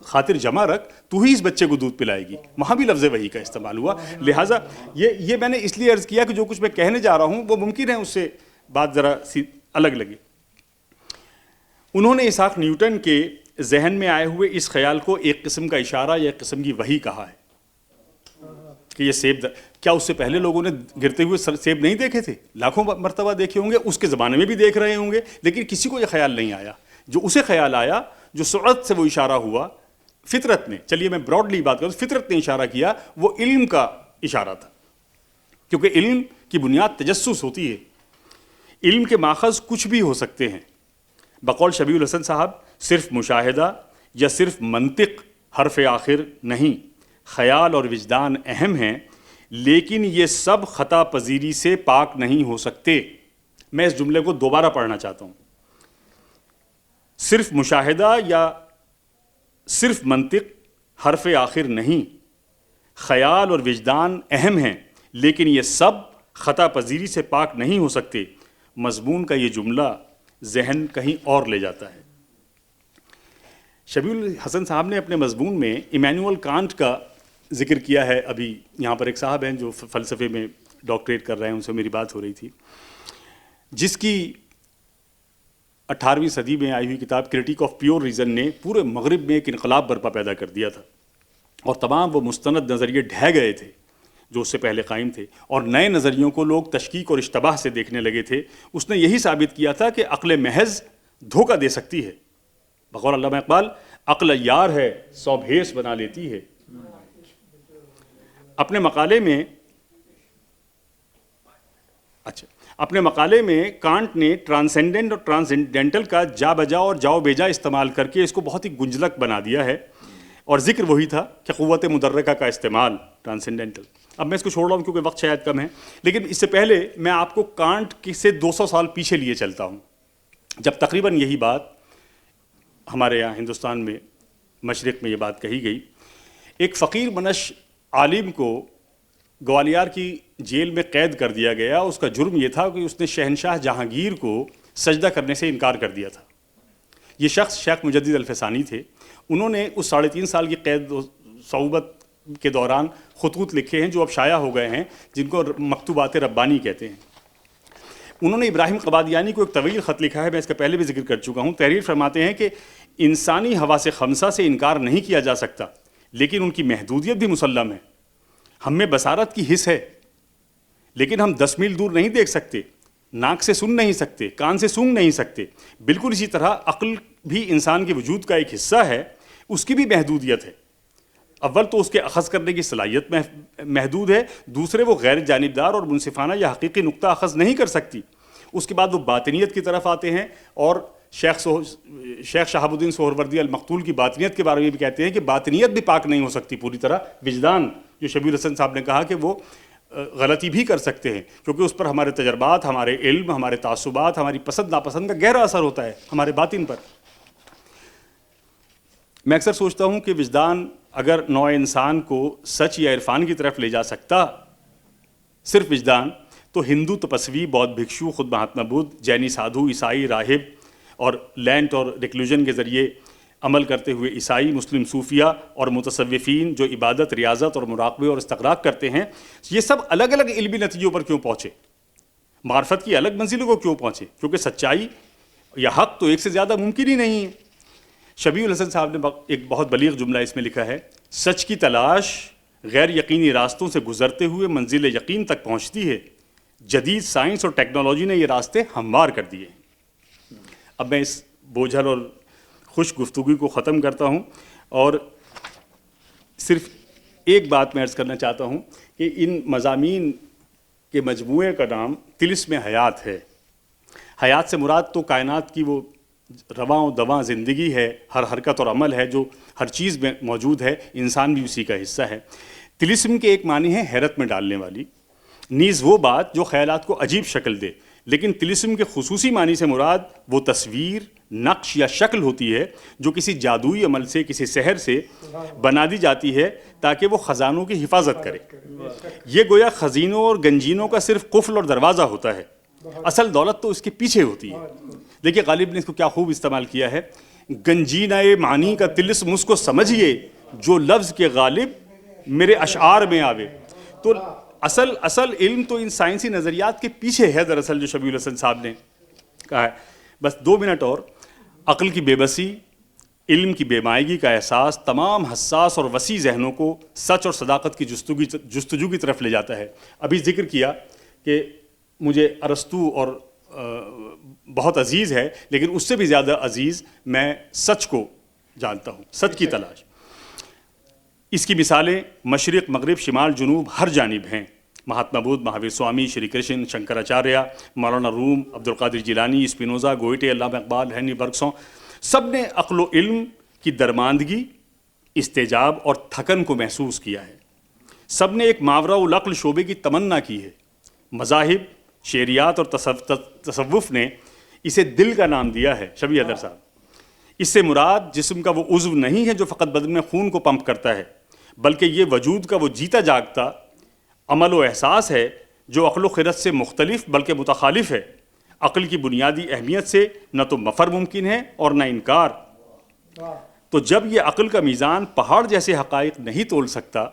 خاطر جمع رکھ، تو ہی اس بچے کو دودھ پلائے گی، وہاں بھی لفظ وحی کا استعمال ہوا۔ لہٰذا یہ میں نے اس لیے عرض کیا کہ جو کچھ میں کہنے جا رہا ہوں وہ ممکن ہے اس سے بات ذرا سی الگ لگے۔ انہوں نے اسحاق نیوٹن کے ذہن میں آئے ہوئے اس خیال کو ایک قسم کا اشارہ یا ایک قسم کی وحی کہا ہے کہ یہ سیب کیا اس سے پہلے لوگوں نے گرتے ہوئے سیب نہیں دیکھے تھے؟ لاکھوں مرتبہ دیکھے ہوں گے، اس کے زمانے میں بھی دیکھ رہے ہوں گے، لیکن کسی کو یہ خیال نہیں آیا۔ جو اسے خیال آیا، جو سرعت سے وہ اشارہ ہوا، فطرت نے، چلیے میں براڈلی بات کروں، فطرت نے اشارہ کیا، وہ علم کا اشارہ تھا، کیونکہ علم کی بنیاد تجسس ہوتی ہے۔ علم کے ماخذ کچھ بھی ہو سکتے ہیں۔ بقول شبیع الحسن صاحب، صرف مشاہدہ یا صرف منطق حرف آخر نہیں، خیال اور وجدان اہم ہیں، لیکن یہ سب خطا پذیری سے پاک نہیں ہو سکتے۔ میں اس جملے کو دوبارہ پڑھنا چاہتا ہوں۔ صرف مشاہدہ یا صرف منطق حرف آخر نہیں، خیال اور وجدان اہم ہیں، لیکن یہ سب خطا پذیری سے پاک نہیں ہو سکتے۔ مضمون کا یہ جملہ ذہن کہیں اور لے جاتا ہے۔ شبیع الحسن صاحب نے اپنے مضمون میں ایمینوئل کانٹ کا ذکر کیا ہے۔ ابھی یہاں پر ایک صاحب ہیں جو فلسفے میں ڈاکٹریٹ کر رہے ہیں، ان سے میری بات ہو رہی تھی، جس کی 18ویں صدی میں آئی ہوئی کتاب کرٹیک آف پیور ریزن نے پورے مغرب میں ایک انقلاب برپا پیدا کر دیا تھا، اور تمام وہ مستند نظریے ڈھہ گئے تھے جو اس سے پہلے قائم تھے، اور نئے نظریوں کو لوگ تشکیک اور اشتباہ سے دیکھنے لگے تھے۔ اس نے یہی ثابت کیا تھا کہ عقل محض دھوکہ دے سکتی ہے۔ بقول علامہ اقبال، عقل یار ہے سو بھیس بنا لیتی ہے۔ اپنے مقالے میں کانٹ نے ٹرانسینڈنٹ اور ٹرانسینڈنٹل کا جا بجا اور جاؤ بیجا استعمال کر کے اس کو بہت ہی گنجلک بنا دیا ہے، اور ذکر وہی تھا کہ قوت مدرکہ کا استعمال، ٹرانسینڈنٹل۔ اب میں اس کو چھوڑ رہا ہوں کیونکہ وقت شاید کم ہے، لیکن اس سے پہلے میں آپ کو کانٹ سے 200 سال پیچھے لیے چلتا ہوں، جب تقریباً یہی بات ہمارے یہاں ہندوستان میں مشرق میں یہ بات کہی گئی۔ ایک فقیر منش عالم کو گوالیار کی جیل میں قید کر دیا گیا. اس کا جرم یہ تھا کہ اس نے شہنشاہ جہانگیر کو سجدہ کرنے سے انکار کر دیا تھا. یہ شخص شیخ مجدد الفسانی تھے. انہوں نے اس 3.5 سال کی قید و صعوبت کے دوران خطوط لکھے ہیں جو اب شائع ہو گئے ہیں، جن کو مکتوبات ربانی کہتے ہیں. انہوں نے ابراہیم قبادیانی کو ایک طویل خط لکھا ہے، میں اس کا پہلے بھی ذکر کر چکا ہوں. تحریر فرماتے ہیں کہ انسانی حواس خمسہ سے انکار نہیں کیا جا سکتا، لیکن ان کی محدودیت بھی مسلم ہے. ہم میں بصارت کی حس ہے، لیکن ہم 10 میل دور نہیں دیکھ سکتے، ناک سے سن نہیں سکتے، کان سے سونگھ نہیں سکتے. بالکل اسی طرح عقل بھی انسان کے وجود کا ایک حصہ ہے، اس کی بھی محدودیت ہے. اول تو اس کے اخذ کرنے کی صلاحیت محدود ہے، دوسرے وہ غیر جانبدار اور منصفانہ یا حقیقی نقطہ اخذ نہیں کر سکتی. اس کے بعد وہ باطنیت کی طرف آتے ہیں اور شیخ شہاب الدین سہروردی المقتول کی باطنیت کے بارے میں بھی کہتے ہیں کہ باطنیت بھی پاک نہیں ہو سکتی پوری طرح. وجدان، جو شبیر الحسن صاحب نے کہا کہ وہ غلطی بھی کر سکتے ہیں، کیونکہ اس پر ہمارے تجربات، ہمارے علم، ہمارے تعصبات، ہماری پسند ناپسند کا گہرا اثر ہوتا ہے ہمارے باطن پر. میں اکثر سوچتا ہوں کہ وجدان اگر نوع انسان کو سچ یا عرفان کی طرف لے جا سکتا، صرف وجدان، تو ہندو تپسوی، بودھ بھکشو، خود مہاتما بدھ، جینی سادھو، عیسائی راہب اور لینٹ اور ریکلوژن کے ذریعے عمل کرتے ہوئے عیسائی، مسلم صوفیہ اور متصوفین جو عبادت، ریاضت اور مراقبے اور استغراق کرتے ہیں، یہ سب الگ الگ علمی نتیجوں پر کیوں پہنچے؟ معرفت کی الگ منزلوں کو کیوں پہنچے؟ کیونکہ سچائی یا حق تو ایک سے زیادہ ممکن ہی نہیں ہے. شبیہ الحسن صاحب نے ایک بہت بلیغ جملہ اس میں لکھا ہے: سچ کی تلاش غیر یقینی راستوں سے گزرتے ہوئے منزل یقین تک پہنچتی ہے. جدید سائنس اور ٹیکنالوجی نے یہ راستے ہموار کر دیے. اب میں اس بوجھل اور خوش گفتگو کو ختم کرتا ہوں اور صرف ایک بات میں عرض کرنا چاہتا ہوں کہ ان مضامین کے مجموعے کا نام طلسم حیات ہے. حیات سے مراد تو کائنات کی وہ رواں و دواں زندگی ہے، ہر حرکت اور عمل ہے جو ہر چیز میں موجود ہے، انسان بھی اسی کا حصہ ہے. طلسم کے ایک معنی ہے حیرت میں ڈالنے والی، نیز وہ بات جو خیالات کو عجیب شکل دے. لیکن طلسم کے خصوصی معنی سے مراد وہ تصویر، نقش یا شکل ہوتی ہے جو کسی جادوئی عمل سے، کسی سحر سے بنا دی جاتی ہے تاکہ وہ خزانوں کی حفاظت کرے. یہ گویا خزینوں اور گنجینوں کا صرف قفل اور دروازہ ہوتا ہے، اصل دولت تو اس کے پیچھے ہوتی ہے. دیکھیے غالب نے اس کو کیا خوب استعمال کیا ہے: گنجینہ معنی کا طلسم اس کو سمجھیے جو لفظ کے غالب میرے اشعار میں آوے. تو اصل علم تو ان سائنسی نظریات کے پیچھے ہے دراصل، جو شبیہ الحسن صاحب نے کہا ہے. بس 2 منٹ اور. عقل کی بے بسی، علم کی بے مائگی کا احساس تمام حساس اور وسیع ذہنوں کو سچ اور صداقت کی جستجو کی طرف لے جاتا ہے. ابھی ذکر کیا کہ مجھے ارسطو اور بہت عزیز ہے، لیکن اس سے بھی زیادہ عزیز میں سچ کو جانتا ہوں، سچ کی تلاش. اس کی مثالیں مشرق، مغرب، شمال، جنوب، ہر جانب ہیں. مہاتما بدھ، مہاویر سوامی، شری کرشن، شنکراچاریہ، مولانا روم، عبد القادر جیلانی، اسپینوزا، گوئٹے، علامہ اقبال، ہینری برگسون، سب نے عقل و علم کی درماندگی، استجاب اور تھکن کو محسوس کیا ہے. سب نے ایک ماورا العقل شعبے کی تمنا کی ہے. مذاہب، شعریات اور تصوف نے اسے دل کا نام دیا ہے. شبیہ حیدر صاحب، اس سے مراد جسم کا وہ عضو نہیں ہے جو فقط بدن میں خون کو پمپ کرتا ہے، بلکہ یہ وجود کا وہ جیتا جاگتا عمل و احساس ہے جو عقل و خرد سے مختلف بلکہ متخالف ہے. عقل کی بنیادی اہمیت سے نہ تو مفر ممکن ہے اور نہ انکار. تو جب یہ عقل کا میزان پہاڑ جیسے حقائق نہیں تول سکتا،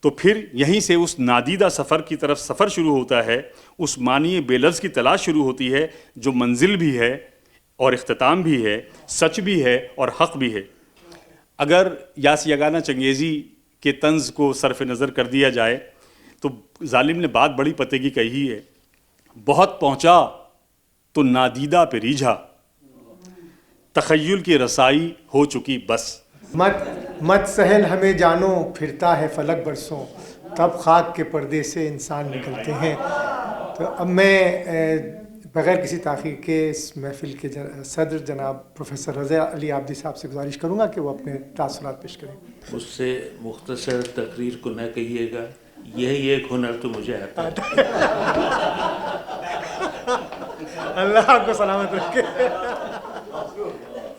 تو پھر یہیں سے اس نادیدہ سفر کی طرف سفر شروع ہوتا ہے، اس معنی بے لفظ کی تلاش شروع ہوتی ہے جو منزل بھی ہے اور اختتام بھی ہے، سچ بھی ہے اور حق بھی ہے. اگر یاس یگانہ چنگیزی کے طنز کو صرف نظر کر دیا جائے تو ظالم نے بات بڑی پتے کی کہی ہے: بہت پہنچا تو نادیدہ پہ ریجھا، تخیل کی رسائی ہو چکی بس. مت سہل ہمیں جانو، پھرتا ہے فلک برسوں، تب خاک کے پردے سے انسان نکلتے ہیں. تو اب میں بغیر کسی تاخیر کے اس محفل کے صدر جناب پروفیسر رضا علی عابدی صاحب سے گزارش کروں گا کہ وہ اپنے تاثرات پیش کریں. مجھ سے مختصر تقریر کو نہ کہیے گا، یہی ایک ہنر تو مجھے آتا ہے. اللہ آپ کو سلامت رکھے.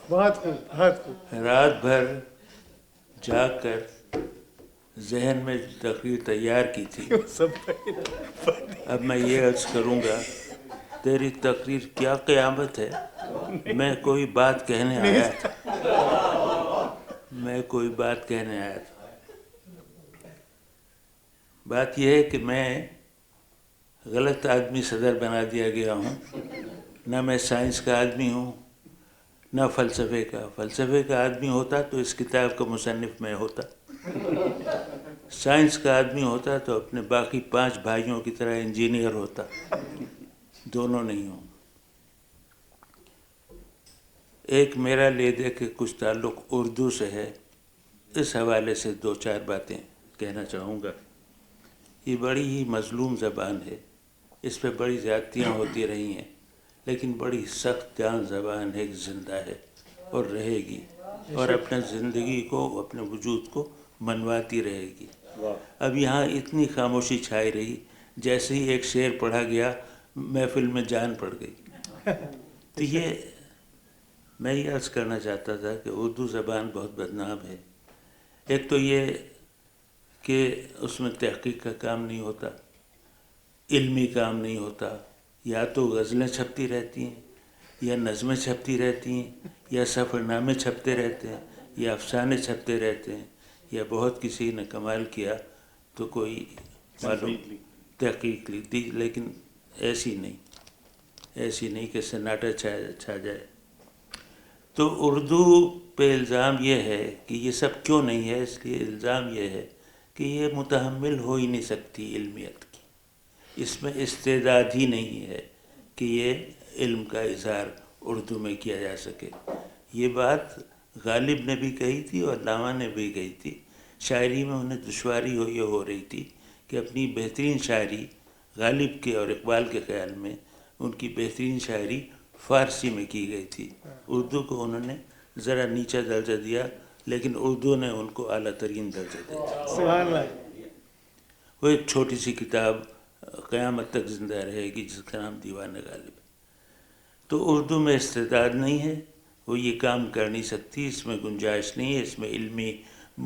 بہت خوب، بہت خوب. رات بھر جاگ کر ذہن میں تقریر تیار کی تھی. اب میں یہ عرض کروں گا تیری تقریر کیا قیامت ہے. میں کوئی بات کہنے آیا تھا. بات یہ ہے کہ میں غلط آدمی صدر بنا دیا گیا ہوں. نہ میں سائنس کا آدمی ہوں نہ فلسفے کا آدمی ہوتا تو اس کتاب کا مصنف میں ہوتا. سائنس کا آدمی ہوتا تو اپنے باقی 5 بھائیوں کی طرح انجینئر ہوتا. دونوں نہیں ہوں. ایک میرا لے دے کے کچھ تعلق اردو سے ہے. اس حوالے سے 2-4 باتیں کہنا چاہوں گا. یہ بڑی ہی مظلوم زبان ہے. اس پہ بڑی زیادتیاں ہوتی رہی ہیں لیکن بڑی سخت جان زبان ہے. زندہ ہے اور رہے گی اور اپنے زندگی کو اپنے وجود کو منواتی رہے گی. اب یہاں اتنی خاموشی چھائی رہی جیسے ہی ایک شعر پڑھا گیا محفل میں جان پڑ گئی. تو یہ میں یہ عرض کرنا چاہتا تھا کہ اردو زبان بہت بدنام ہے. ایک تو یہ کہ اس میں تحقیق کا کام نہیں ہوتا, علمی کام نہیں ہوتا. یا تو غزلیں چھپتی رہتی ہیں یا نظمیں چھپتی رہتی ہیں یا سفر نامے چھپتے رہتے ہیں یا افسانے چھپتے رہتے ہیں یا بہت کسی نے کمال کیا تو کوئی معلوم تحقیق لکھ دی. لیکن ایسی نہیں کہ سناٹا چھا جائے. تو اردو پہ الزام یہ ہے کہ یہ سب کیوں نہیں ہے. اس لیے الزام یہ ہے کہ یہ متحمل ہو ہی نہیں سکتی علمیت کی. اس میں استعداد ہی نہیں ہے کہ یہ علم کا اظہار اردو میں کیا جا سکے. یہ بات غالب نے بھی کہی تھی اور علامہ نے بھی کہی تھی. شاعری میں انہیں دشواری ہو رہی تھی کہ اپنی بہترین شاعری غالب کے اور اقبال کے خیال میں ان کی بہترین شاعری فارسی میں کی گئی تھی. اردو کو انہوں نے ذرا نیچا درجہ دیا لیکن اردو نے ان کو اعلیٰ ترین درجہ دیا. وہ ایک چھوٹی سی کتاب قیامت تک زندہ رہے گی جس کا نام دیوان غالب. تو اردو میں استعداد نہیں ہے, وہ یہ کام کر نہیں سکتی. اس میں گنجائش نہیں ہے, اس میں علمی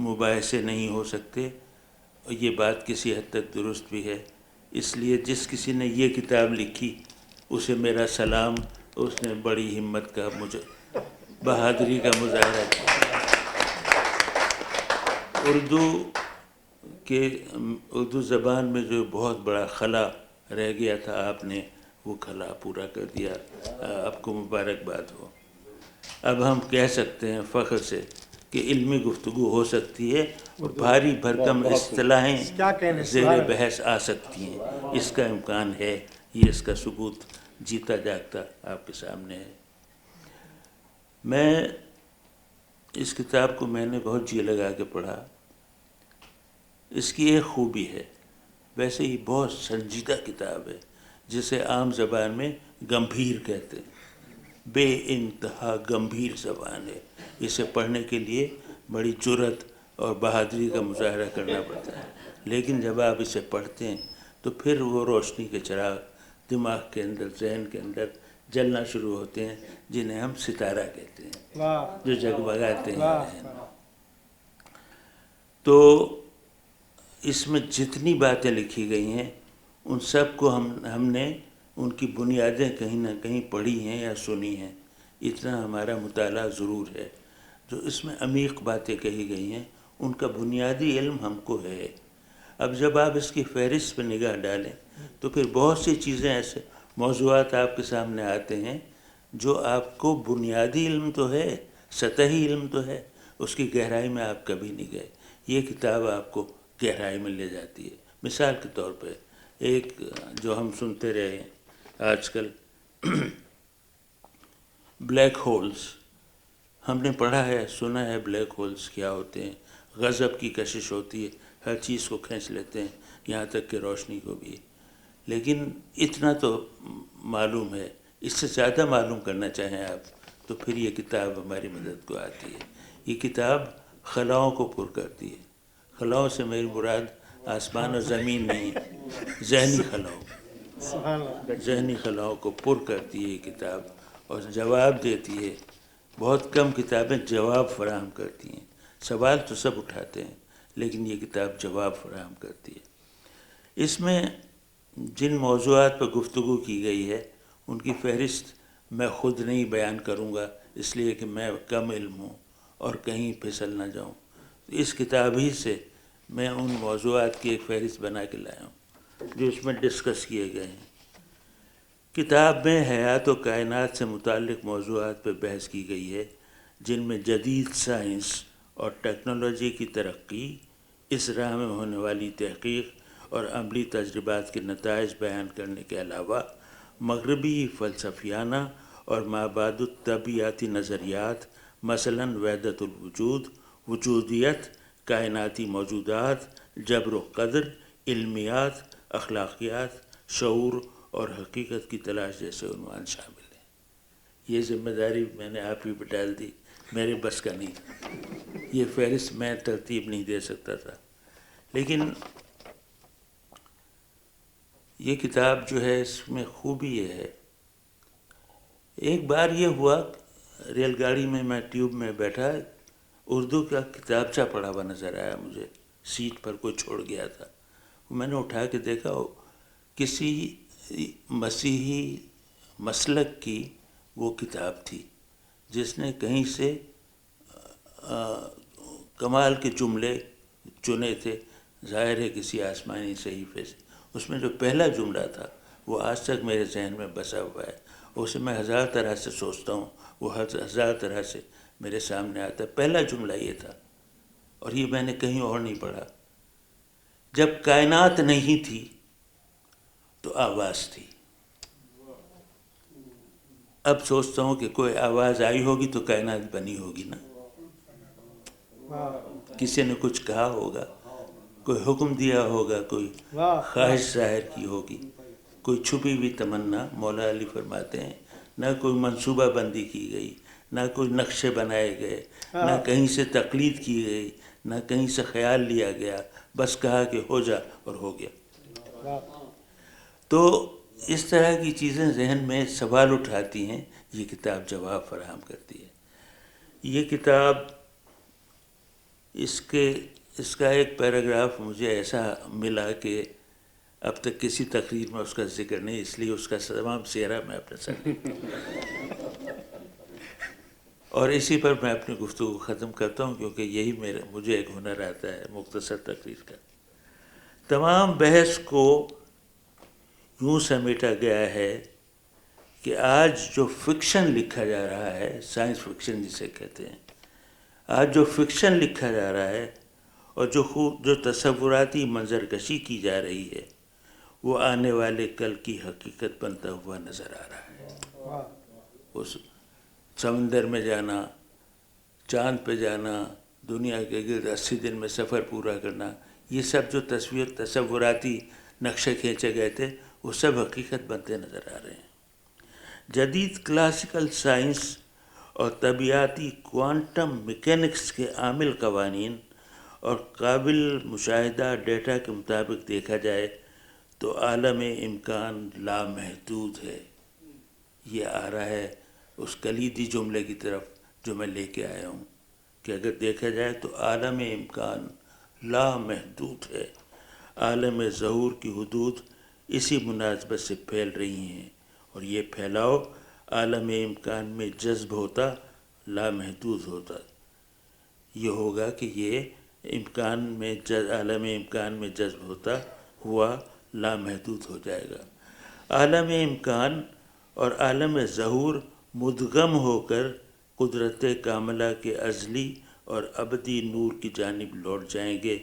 مباحثے نہیں ہو سکتے. اور یہ بات کسی حد تک درست بھی ہے. اس لیے جس کسی نے یہ کتاب لکھی اسے میرا سلام. اس نے بڑی ہمت کا بہادری کا مظاہرہ کیا. اردو زبان میں جو بہت بڑا خلا رہ گیا تھا آپ نے وہ خلا پورا کر دیا. آپ کو مبارکباد ہو. اب ہم کہہ سکتے ہیں فخر سے کہ علمی گفتگو ہو سکتی ہے اور بھاری بھرکم اصطلاحیں زیر بحث آ سکتی ہیں. اس کا امکان ہے. یہ اس کا ثبوت جیتا جاگتا آپ کے سامنے ہے. میں اس کتاب کو میں نے بہت جی لگا کے پڑھا. اس کی ایک خوبی ہے, ویسے ہی بہت سنجیدہ کتاب ہے جسے عام زبان میں گمبھیر کہتے ہیں. بے انتہا گمبھیر زبان ہے. اسے پڑھنے کے لیے بڑی جرأت اور بہادری کا مظاہرہ کرنا پڑتا ہے. لیکن جب آپ اسے پڑھتے ہیں تو پھر وہ روشنی کے چراغ دماغ کے اندر ذہن کے اندر جلنا شروع ہوتے ہیں جنہیں ہم ستارہ کہتے ہیں, جو جگمگاتے ہیں. تو اس میں جتنی باتیں لکھی گئی ہیں ان سب کو ہم نے ان کی بنیادیں کہیں نہ کہیں پڑھی ہیں یا سنی ہیں. اتنا ہمارا مطالعہ ضرور ہے. جو اس میں عمیق باتیں کہی گئی ہیں ان کا بنیادی علم ہم کو ہے. اب جب آپ اس کی فہرست پہ نگاہ ڈالیں تو پھر بہت سی چیزیں ایسے موضوعات آپ کے سامنے آتے ہیں جو آپ کو بنیادی علم تو ہے, سطحی علم تو ہے, اس کی گہرائی میں آپ کبھی نہیں گئے. یہ کتاب آپ کو گہرائی میں لے جاتی ہے. مثال کے طور پہ ایک جو ہم سنتے رہے ہیں آج کل بلیک ہولز, ہم نے پڑھا ہے سنا ہے بلیک ہولز کیا ہوتے ہیں. غضب کی کشش ہوتی ہے, ہر چیز کو کھینچ لیتے ہیں یہاں تک کہ روشنی کو بھی. لیکن اتنا تو معلوم ہے. اس سے زیادہ معلوم کرنا چاہیں آپ تو پھر یہ کتاب ہماری مدد کو آتی ہے. یہ کتاب خلاؤں کو پر کرتی ہے. خلاؤں سے میری مراد آسمان اور زمین نہیں, ذہنی خلاؤں کو پر کرتی ہے یہ کتاب اور جواب دیتی ہے. بہت کم کتابیں جواب فراہم کرتی ہیں. سوال تو سب اٹھاتے ہیں لیکن یہ کتاب جواب فراہم کرتی ہے. اس میں جن موضوعات پر گفتگو کی گئی ہے ان کی فہرست میں خود نہیں بیان کروں گا، اس لیے کہ میں کم علم ہوں اور کہیں پھسل نہ جاؤں. اس کتاب ہی سے میں ان موضوعات کی ایک فہرست بنا کے لایا ہوں جو اس میں ڈسکس کیے گئے ہیں. کتاب میں حیات و کائنات سے متعلق موضوعات پہ بحث کی گئی ہے جن میں جدید سائنس اور ٹیکنالوجی کی ترقی، اس راہ میں ہونے والی تحقیق اور عملی تجربات کے نتائج بیان کرنے کے علاوہ مغربی فلسفیانہ اور مابعد الطبیعتی نظریات، مثلاً وحدت الوجود، وجودیت، کائناتی موجودات، جبر و قدر، علمیات، اخلاقیات، شعور اور حقیقت کی تلاش جیسے عنوان شامل ہیں. یہ ذمہ داری میں نے آپ ہی پہ ڈال دی، میرے بس کا نہیں تھا. یہ فہرست میں ترتیب نہیں دے سکتا تھا. لیکن یہ کتاب جو ہے اس میں خوبی یہ ہے، ایک بار یہ ہوا ریل گاڑی میں ٹیوب میں بیٹھا، اردو کا کتابچہ پڑھا ہوا نظر آیا مجھے، سیٹ پر کوئی چھوڑ گیا تھا. میں نے اٹھا کے دیکھا کسی مسیحی مسلک کی وہ کتاب تھی جس نے کہیں سے کمال کے جملے چنے تھے، ظاہر ہے کسی آسمانی صحیفے سے. اس میں جو پہلا جملہ تھا وہ آج تک میرے ذہن میں بسا ہوا ہے. اسے میں ہزار طرح سے سوچتا ہوں، وہ ہزار طرح سے میرے سامنے آتا ہے. پہلا جملہ یہ تھا، اور یہ میں نے کہیں اور نہیں پڑھا: جب کائنات نہیں تھی تو آواز تھی. اب سوچتا ہوں کہ کوئی آواز آئی ہوگی تو کائنات بنی ہوگی نا. کسی نے کچھ کہا ہوگا، کوئی حکم دیا ہوگا، کوئی خواہش ظاہر کی ہوگی، کوئی چھپی ہوئی تمنا. مولا علی فرماتے ہیں نہ کوئی منصوبہ بندی کی گئی، نہ کوئی نقشے بنائے گئے، نہ کہیں سے تقلید کی گئی، نہ کہیں سے خیال لیا گیا، بس کہا کہ ہو جا اور ہو گیا. تو اس طرح کی چیزیں ذہن میں سوال اٹھاتی ہیں، یہ کتاب جواب فراہم کرتی ہے. یہ کتاب اس کا ایک پیراگراف مجھے ایسا ملا کہ اب تک کسی تقریر میں اس کا ذکر نہیں، اس لیے اس کا تمام سیرا میں اپنے ساتھ اور اسی پر میں اپنی گفتگو ختم کرتا ہوں، کیونکہ یہی مجھے ایک ہنر آتا ہے مختصر تقریر کا. تمام بحث کو یوں سمیٹا گیا ہے کہ آج جو فکشن لکھا جا رہا ہے، سائنس فکشن جسے کہتے ہیں، آج جو فکشن لکھا جا رہا ہے اور جو تصوراتی منظر کشی کی جا رہی ہے، وہ آنے والے کل کی حقیقت بنتا ہوا نظر آ رہا ہے. اس سمندر میں جانا، چاند پہ جانا، دنیا کے گرد 80 دن میں سفر پورا کرنا، یہ سب جو تصوراتی نقشے کھینچے گئے تھے وہ سب حقیقت بنتے نظر آ رہے ہیں. جدید کلاسیکل سائنس اور طبیعیاتی کوانٹم میکینکس کے عامل قوانین اور قابل مشاہدہ ڈیٹا کے مطابق دیکھا جائے تو عالم امکان لامحدود ہے. یہ آ رہا ہے اس کلیدی جملے کی طرف جو میں لے کے آیا ہوں کہ اگر دیکھا جائے تو عالم امکان لامحدود ہے. عالم ظہور کی حدود اسی مناسبت سے پھیل رہی ہیں، اور یہ پھیلاؤ عالم امکان میں جذب ہوتا لامحدود ہوتا. یہ ہوگا کہ یہ عالم امکان میں جذب ہوتا ہوا لامحدود ہو جائے گا. عالم امکان اور عالم ظہور مدغم ہو کر قدرت کاملہ کے ازلی اور ابدی نور کی جانب لوٹ جائیں گے،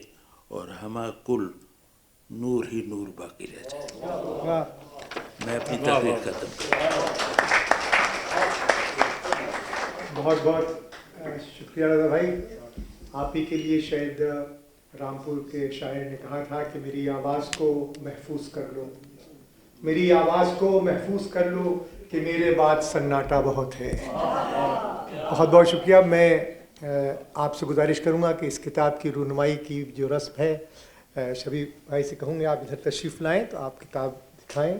اور ہمہ کل نور ہی نور باقی رہ جائے گا. میں اپنی تقریر ختم کروں. بہت بہت شکریہ رضا بھائی. آپ ہی کے لیے شاید رامپور کے شاعر نے کہا تھا کہ میری آواز کو محفوظ کر لو، میری آواز کو محفوظ کر لو کہ میرے بعد سناٹا بہت ہے. بہت بہت شکریہ. میں آپ سے گزارش کروں گا کہ اس کتاب کی رونمائی کی جو رسم ہے، شبیب بھائی سے کہوں گے آپ ادھر تشریف لائیں تو آپ کتاب دکھائیں.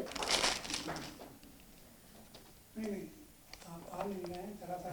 نہیں آپ آ نہیں رہے ہیں ذرا سا